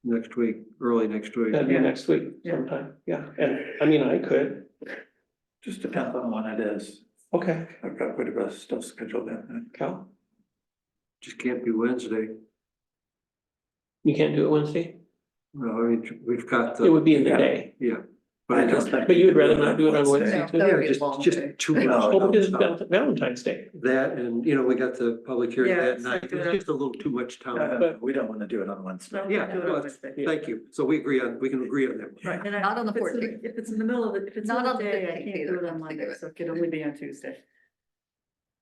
next week, early next week. that'd be Yeah. next week Yeah. sometime. Yeah, and I mean, I could. Just depends on when it is. Okay, I've got quite a bit of stuff scheduled in. Cal, Just can't be Wednesday. you can't do it Wednesday? No, I mean, we've got It would be in the Yeah. day. yeah. I But don't just, think But we you'd can rather do not do it on Wednesday No, too? that would yeah, be a long just day. too much. No, Oh, because it's no. Valentine's Day. That and, we got the public hearing Yeah, that it's night. like It's a- just a little too much time. But we don't want to do it on Wednesday. No, Yeah, do it no, on it's- Wednesday. Thank you. So we can agree on that. Right, and Not on the if it's in 14th. If it's in the middle of it, if it's Not not on on the the day, I 15th can't either, do it come on to think Monday, of it. so it could only be on Tuesday.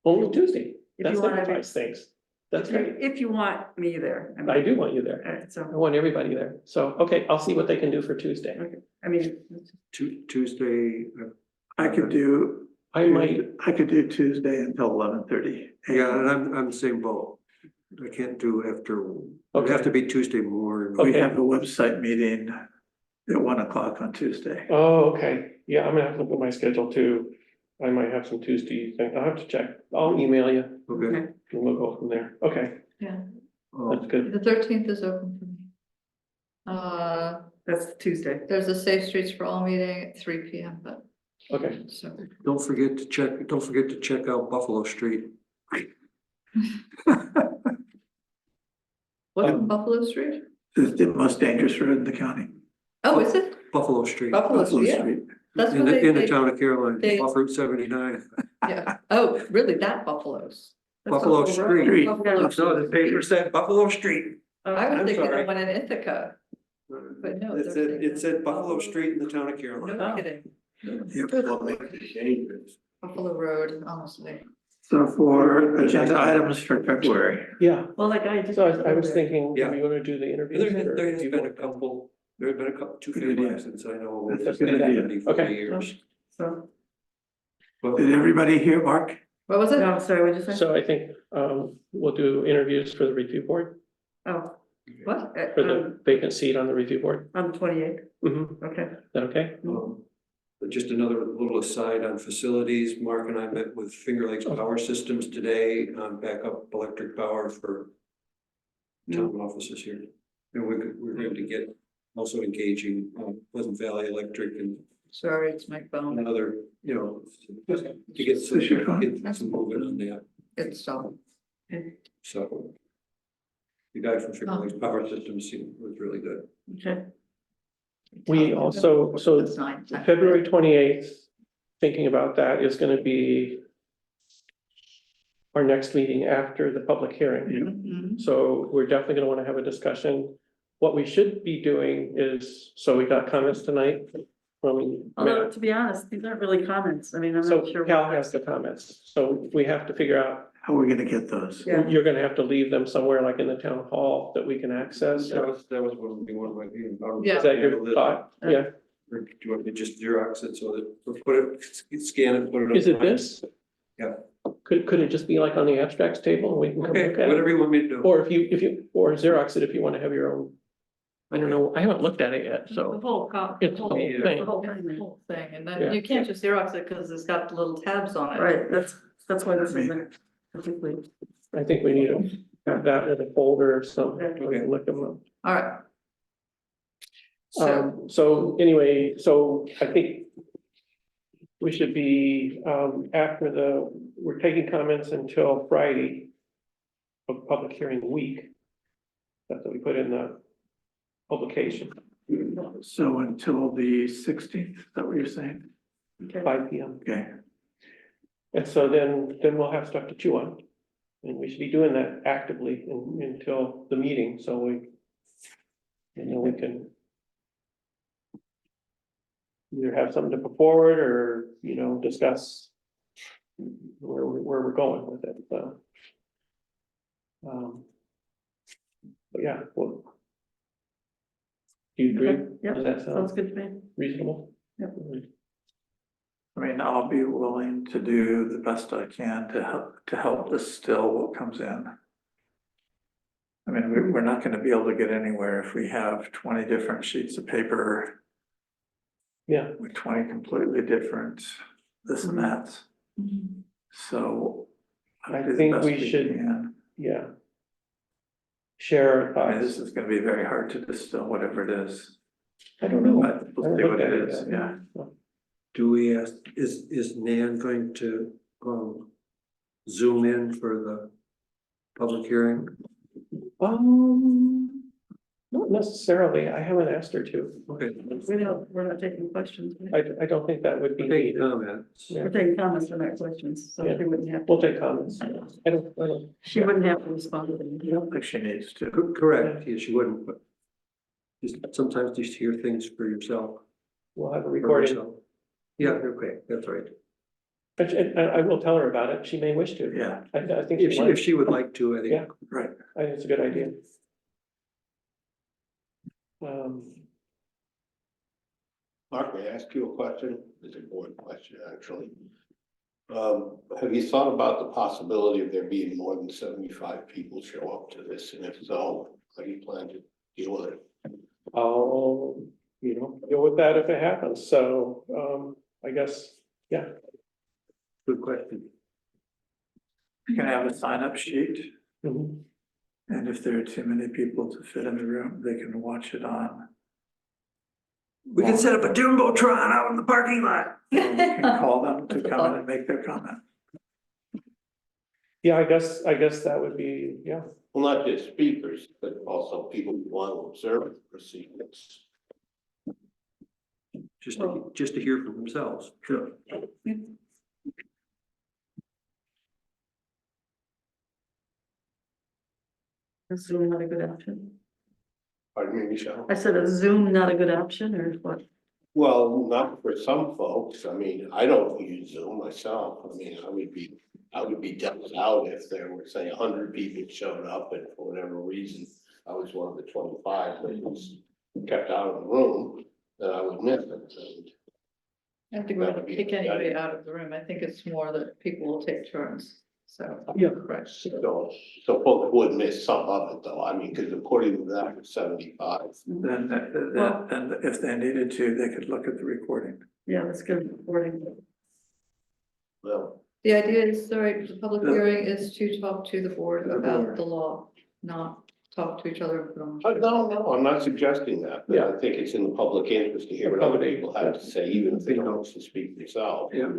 Only Tuesday. If That you want to- simplifies things. That's great. If you want me there. I do want you there. I So, want everybody there. So, okay, I'll see what they can do for Tuesday. okay, I mean, Tuesday, I could do, I might, I could do Tuesday until 11:30. yeah, and I'm the same boat. I can't do after, it'd have to be Tuesday morning. Okay. We have a website meeting at 1 o'clock on Tuesday. oh, okay. Yeah, I'm gonna have to look at my schedule too. I might have some Tuesday thing. I'll have to check. I'll email you Okay. and we'll go from there. Okay, that's good. The 13th is open for me. That's Tuesday. There's a Safe Streets for All meeting at 3 p.m., but Okay. so. Don't forget to check out Buffalo Street. What's on Buffalo Street? It's the most dangerous road in the county. Oh, is it? Buffalo Street. Buffalo Street, yeah. That's In what the, in the they, town of Caroline, they- off Route 79. yeah. Oh, really? That Buffalo's? That's Buffalo Road. Street. Buffalo No, the paper said Buffalo Street. I was I'm thinking sorry. of one in Ithaca, but no. It said Buffalo Street in the town of Caroline. No kidding. Yep. Buffalo Road, honestly. So for agenda items for February. Yeah, Well, like I just. so I was thinking, do Yeah. we want to do the interviews? or There has do you been a want- couple, two Good family idea. accidents I know of. That's It's been a good idea. 50 40 Okay. years. So, But Did everybody hear Mark? What was it? no, sorry, what'd you say? So I think, we'll do interviews for the review board, Oh, What? for the vacant seat on the review board. on the 28th, Okay, okay. is that okay? But just another little aside on facilities, Mark and I met with Finger Lakes Power Systems today on backup electric power for town offices here. And we're going to get also engaging Pleasant Valley Electric and Sorry, it's my phone. another, just to get some, Is your phone? get some movement on that. It's stopped. So the guy from Finger Lakes Power Systems was really good. Okay. We also, so It's 9. February 28th, thinking about that, is gonna be our next meeting after the public hearing. Mhm. So we're definitely gonna wanna have a discussion. What we should be doing is, so we got comments tonight from Although, Matt. to be honest, these aren't really comments. I mean, I'm So not sure. Cal has the comments, so we have to figure out, How are we gonna get those? Yeah. you're gonna have to leave them somewhere like in the town hall that we can access. That was one of my views. Yeah. Is that your thought? Yeah. Or do you want me to just Xerox it so that, or put it, scan it, put it. Is it online? this? Yeah. Could it just be like on the abstracts table and we can come Okay, look at it? whatever you want me to do. Or or Xerox it if you wanna have your own. I don't know, I haven't looked at it yet, The so whole it's the whole thing. The whole thing, and Yeah. then you can't just Xerox it because it's got the little tabs on it. Right, that's why this isn't particularly. I think we need to have that in a folder or something, we Okay. can look them up. All right. So, So anyway, so I think we should be, after we're taking comments until Friday of public hearing week. That's what we put in the publication, So until the 16th, is that what you're saying? Okay. 5 p.m. Okay. And so then we'll have stuff to chew on. And we should be doing that actively until the meeting, so we can either have something to put forward or, discuss where we're going with it, so. But yeah, well. Do you agree? Okay, yep, Does that Sounds sound good to me. reasonable? Yep. I mean, I'll be willing to do the best I can to help distill what comes in. I mean, we're not gonna be able to get anywhere if we have 20 different sheets of paper Yeah, with 20 completely different this and that. So. I do the think best we should- can. yeah. Share our I mean, this thoughts. is gonna be very hard to distill whatever it is, I don't know. but we'll see what it is, yeah. Do we ask, is Nan going to, zoom in for the public hearing? Not necessarily, I haven't asked her to. Okay. We're not taking questions. I don't think that would be Take needed. comments. Yeah. We're taking comments, we're not questions, so Yeah. she wouldn't have, We'll take comments. I don't, she wouldn't have to respond to I them. don't think she needs to. Correct, yes, you wouldn't, but just sometimes just hear things for yourself. we'll have a for recording. yourself. Yeah, okay, that's right. And I will tell her about it, she may wish to. Yeah, I think If she she, might. if she would like to, I think. Yeah. right. I think it's a good idea. Mark, may I ask you a question? It's a board question, actually. Have you thought about the possibility of there being more than 75 people show up to this? And if so, how do you plan to deal with it? I'll, deal with that if it happens, so, I guess, yeah. Good question. You can have a sign-up sheet, Mhm. and if there are too many people to fit in the room, they can watch it on. We can set up a Jumbotron out in the parking lot. Or we can call them to come in and make their comment. Yeah, I guess that would be, yeah. Well, not just speakers, but also people who want to observe the proceedings. Just to hear from themselves. Sure. Is Zoom not a good option? Pardon me, Michelle? I said, is Zoom not a good option or what? Well, not for some folks. I mean, I don't use Zoom myself. I mean, I would be dealt out if there were, say, 100 people showed up and for whatever reason, I was one of the 25 that was kept out of the room, that I would miss it. And I don't think we're gonna kick anybody out of the room. I think it's more that people will take turns, so. Yeah. Right. So folks would miss some of it though. I mean, because according to that, it's 75. Then, and if they needed to, they could look at the recording. Yeah, that's good recording. Well, The idea is, sorry, the public Yeah. hearing is to talk to the board The about board. the law, not talk to each other. and put on- no, I'm not suggesting that, but I think it's in the public interest to hear what other people have to say, even if they don't wish to speak themselves. Yeah.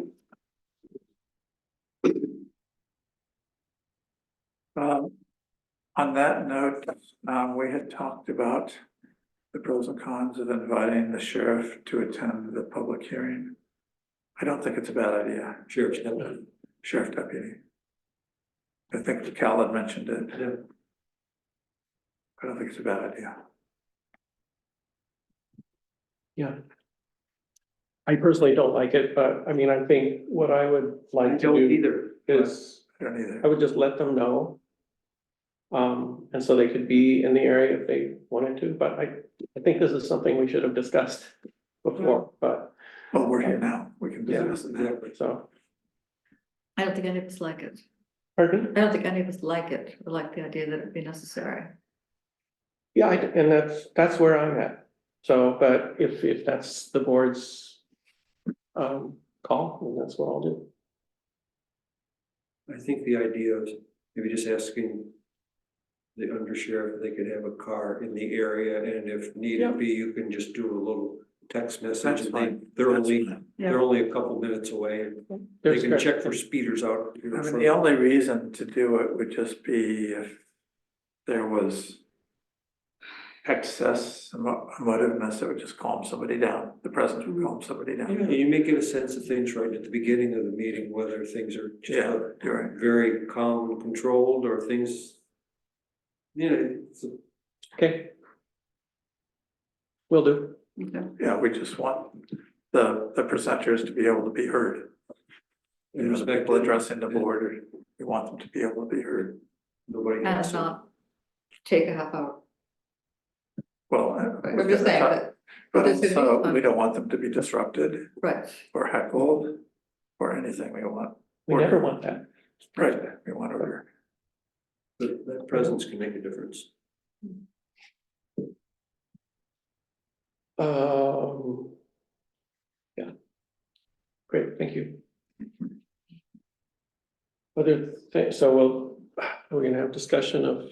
On that note, we had talked about the pros and cons of inviting the sheriff to attend the public hearing. I don't think it's a bad idea. Sheriff's deputy. Sheriff deputy. I think Cal had mentioned it. Yeah. I don't think it's a bad idea. Yeah. I personally don't like it, but I mean, I think what I would I like to don't do either. is I don't either. I would just let them know. And so they could be in the area if they wanted to, but I think this is something we should have discussed before, but Well, we're here now. We can yeah, discuss it now. exactly, so. I don't think any of us like it. Pardon? I don't think any of us like it, or like the idea that it'd be necessary. Yeah, and that's where I'm at. So, but if that's the board's call, then that's what I'll do. I think the idea of maybe just asking the undersheriff if they could have a car in the area, and if Yeah. need be, you can just do a little text message. That's and fine. They're That's only, fine. they're only a couple minutes away. and They There's can correct- check for speeders out. I mean, the only reason to do it would just be if there was excess emotiveness that would just calm somebody down. The presence would calm somebody Yeah, down. you may get a sense of things right at the beginning of the meeting, whether things are just Yeah, you're right. very calm and controlled, or things, you know, Okay. Will do. Okay. Yeah, we just want the presenters to be able to be heard. You know, the people addressing the board, or we want them to be able to be heard. nobody And has to. not take a half hour. Well. I'm just saying that, But there's gonna be also, fun. we don't want them to be disrupted right, or heckled or anything. We want. We never want that. Right, we want order. That presence can make a difference. Yeah. Great, thank you. Other things, so we're gonna have discussion of.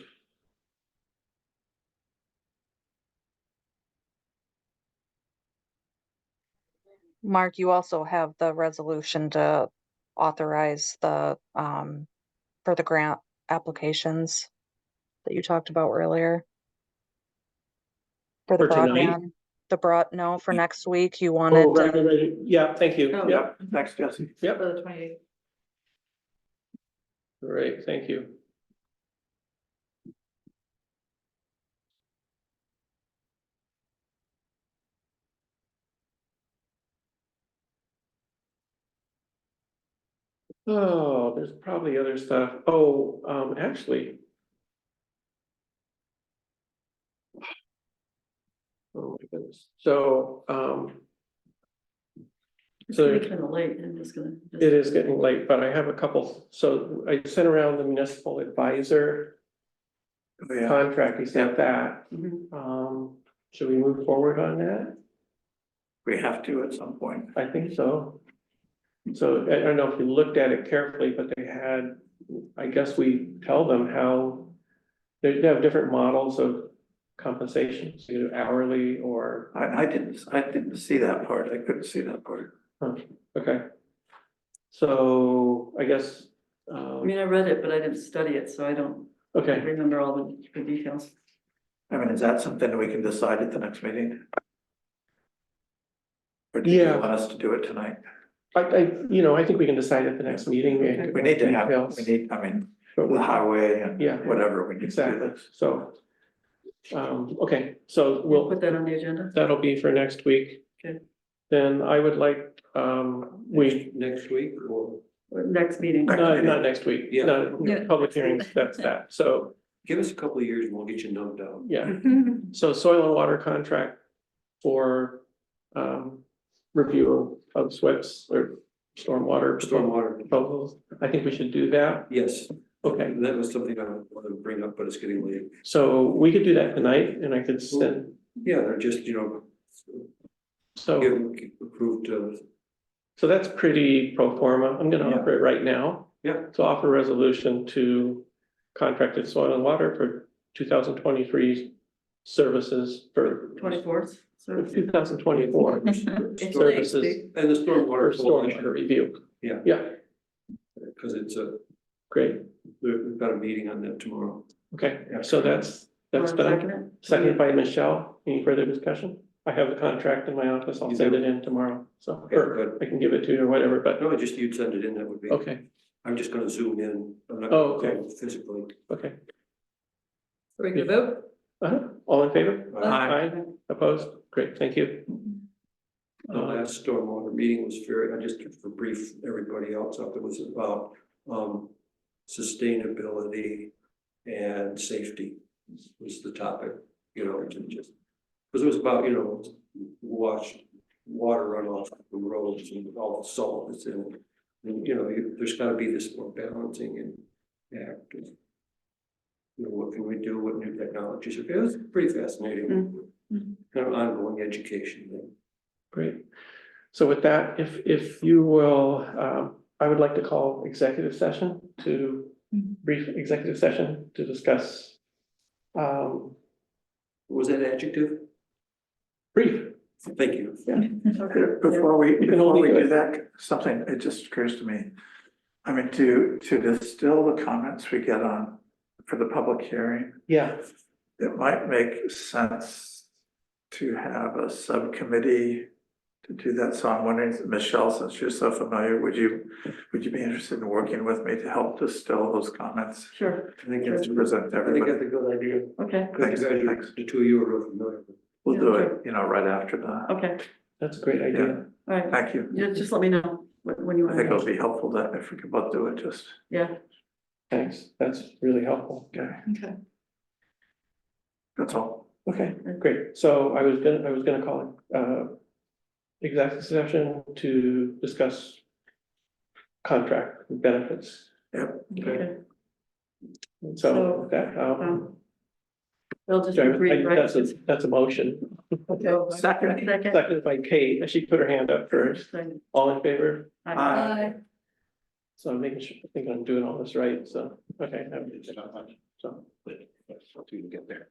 Mark, you also have the resolution to authorize the, for the grant applications that you talked about earlier. For the For tonight? broadband, no, for next week, you Oh, wanted right, to, right, right. Yeah, thank you. Oh. Yep, Thanks, Jesse. yep. for the 28th. Great, thank you. Oh, there's probably other stuff. Oh, actually. Oh my goodness. So, It's So- getting kind of late. I'm just gonna. it is getting late, but I have a couple. So I sent around the municipal advisor Oh, yeah. contract. He sent that. Mhm. Should we move forward on that? We have to at some point. I think so. So I don't know if you looked at it carefully, but they had, I guess we tell them how they have different models of compensation, so either hourly or, I didn't see that part. I couldn't see that part. okay. So I guess, I mean, I read it, but I didn't study it, so I don't okay, remember all the details. I mean, is that something that we can decide at the next meeting? Or do you Yeah. want us to do it tonight? I think we can decide at the next meeting. We need to have, Details. I mean, But the we're- highway and Yeah. whatever, we need to do Exactly, this. so. Okay, so We'll we'll, put that on the agenda. that'll be for next week. Okay. Then I would like, we, Next week or Next meeting. not next week, Yeah. no, Yeah. public hearings, that's that, so, give us a couple of years and we'll get you numbed out. yeah. So soil and water contract for, review of SWIPs or stormwater. Stormwater, Proposals, I think we should do that, yes, okay, that was something I wanted to bring up, but it's getting late. so we could do that tonight, and I could send, Yeah, they're just, so. give approved, So that's pretty pro forma. I'm gonna Yeah. offer it right now. Yeah. So offer resolution to contracted soil and water for 2023 services for 24th. So 2024 It's late, services Steve. and the for stormwater. stormwater review. Yeah. Yeah, Because it's great. we've got a meeting on that tomorrow. Okay, so that's Wanna done. second it? Seconded by Michelle. Any further discussion? I have the contract in my office. I'll You send do? it in tomorrow. So, Okay, or good. I can give it to you or whatever, but, No, just you'd send it in, that would be. okay, I'm just gonna zoom in. I'm not Oh, gonna okay. go physically. okay. Are we gonna vote? All in favor? Aye. Opposed? Great, thank you. The last stormwater meeting was very, I just, for brief, everybody else up, it was about, sustainability and safety was the topic, to just. Because it was about, water runoff from roads and all the salt that's in it. And, there's gotta be this more balancing and act. What can we do, what new technologies, it was pretty fascinating. Kind of ongoing education thing. Great. So with that, if you will, I would like to call executive session to brief executive session to discuss. Was that adjective? Brief, Thank you. Before we can only do do it. that, something, it just occurs to me. I mean, to distill the comments we get on for the public hearing, yeah, it might make sense to have a subcommittee to do that. So I'm wondering, Michelle, since you're so familiar, would you be interested in working with me to help distill those comments? Sure, I think that's, To present to I think that's everybody. a good idea. okay, Thanks, You guys are- thanks. The two of you are real familiar. We'll do it, right after that. okay, that's a great idea. all right. Thank you. Yeah, just let me know when you I want. think it'll be helpful that if we could both do it, just, Yeah, Thanks, that's really helpful. okay, okay. that's all. Okay, great. So I was gonna call executive session to discuss contract benefits. Yep. Okay. So with that, They'll just agree, right? that's a motion. Okay. Second. Second. Seconded by Kate. She put her hand up first. Second. All in favor? Aye. So I'm making sure, I think I'm doing all this right, so, okay. So, So you can get there.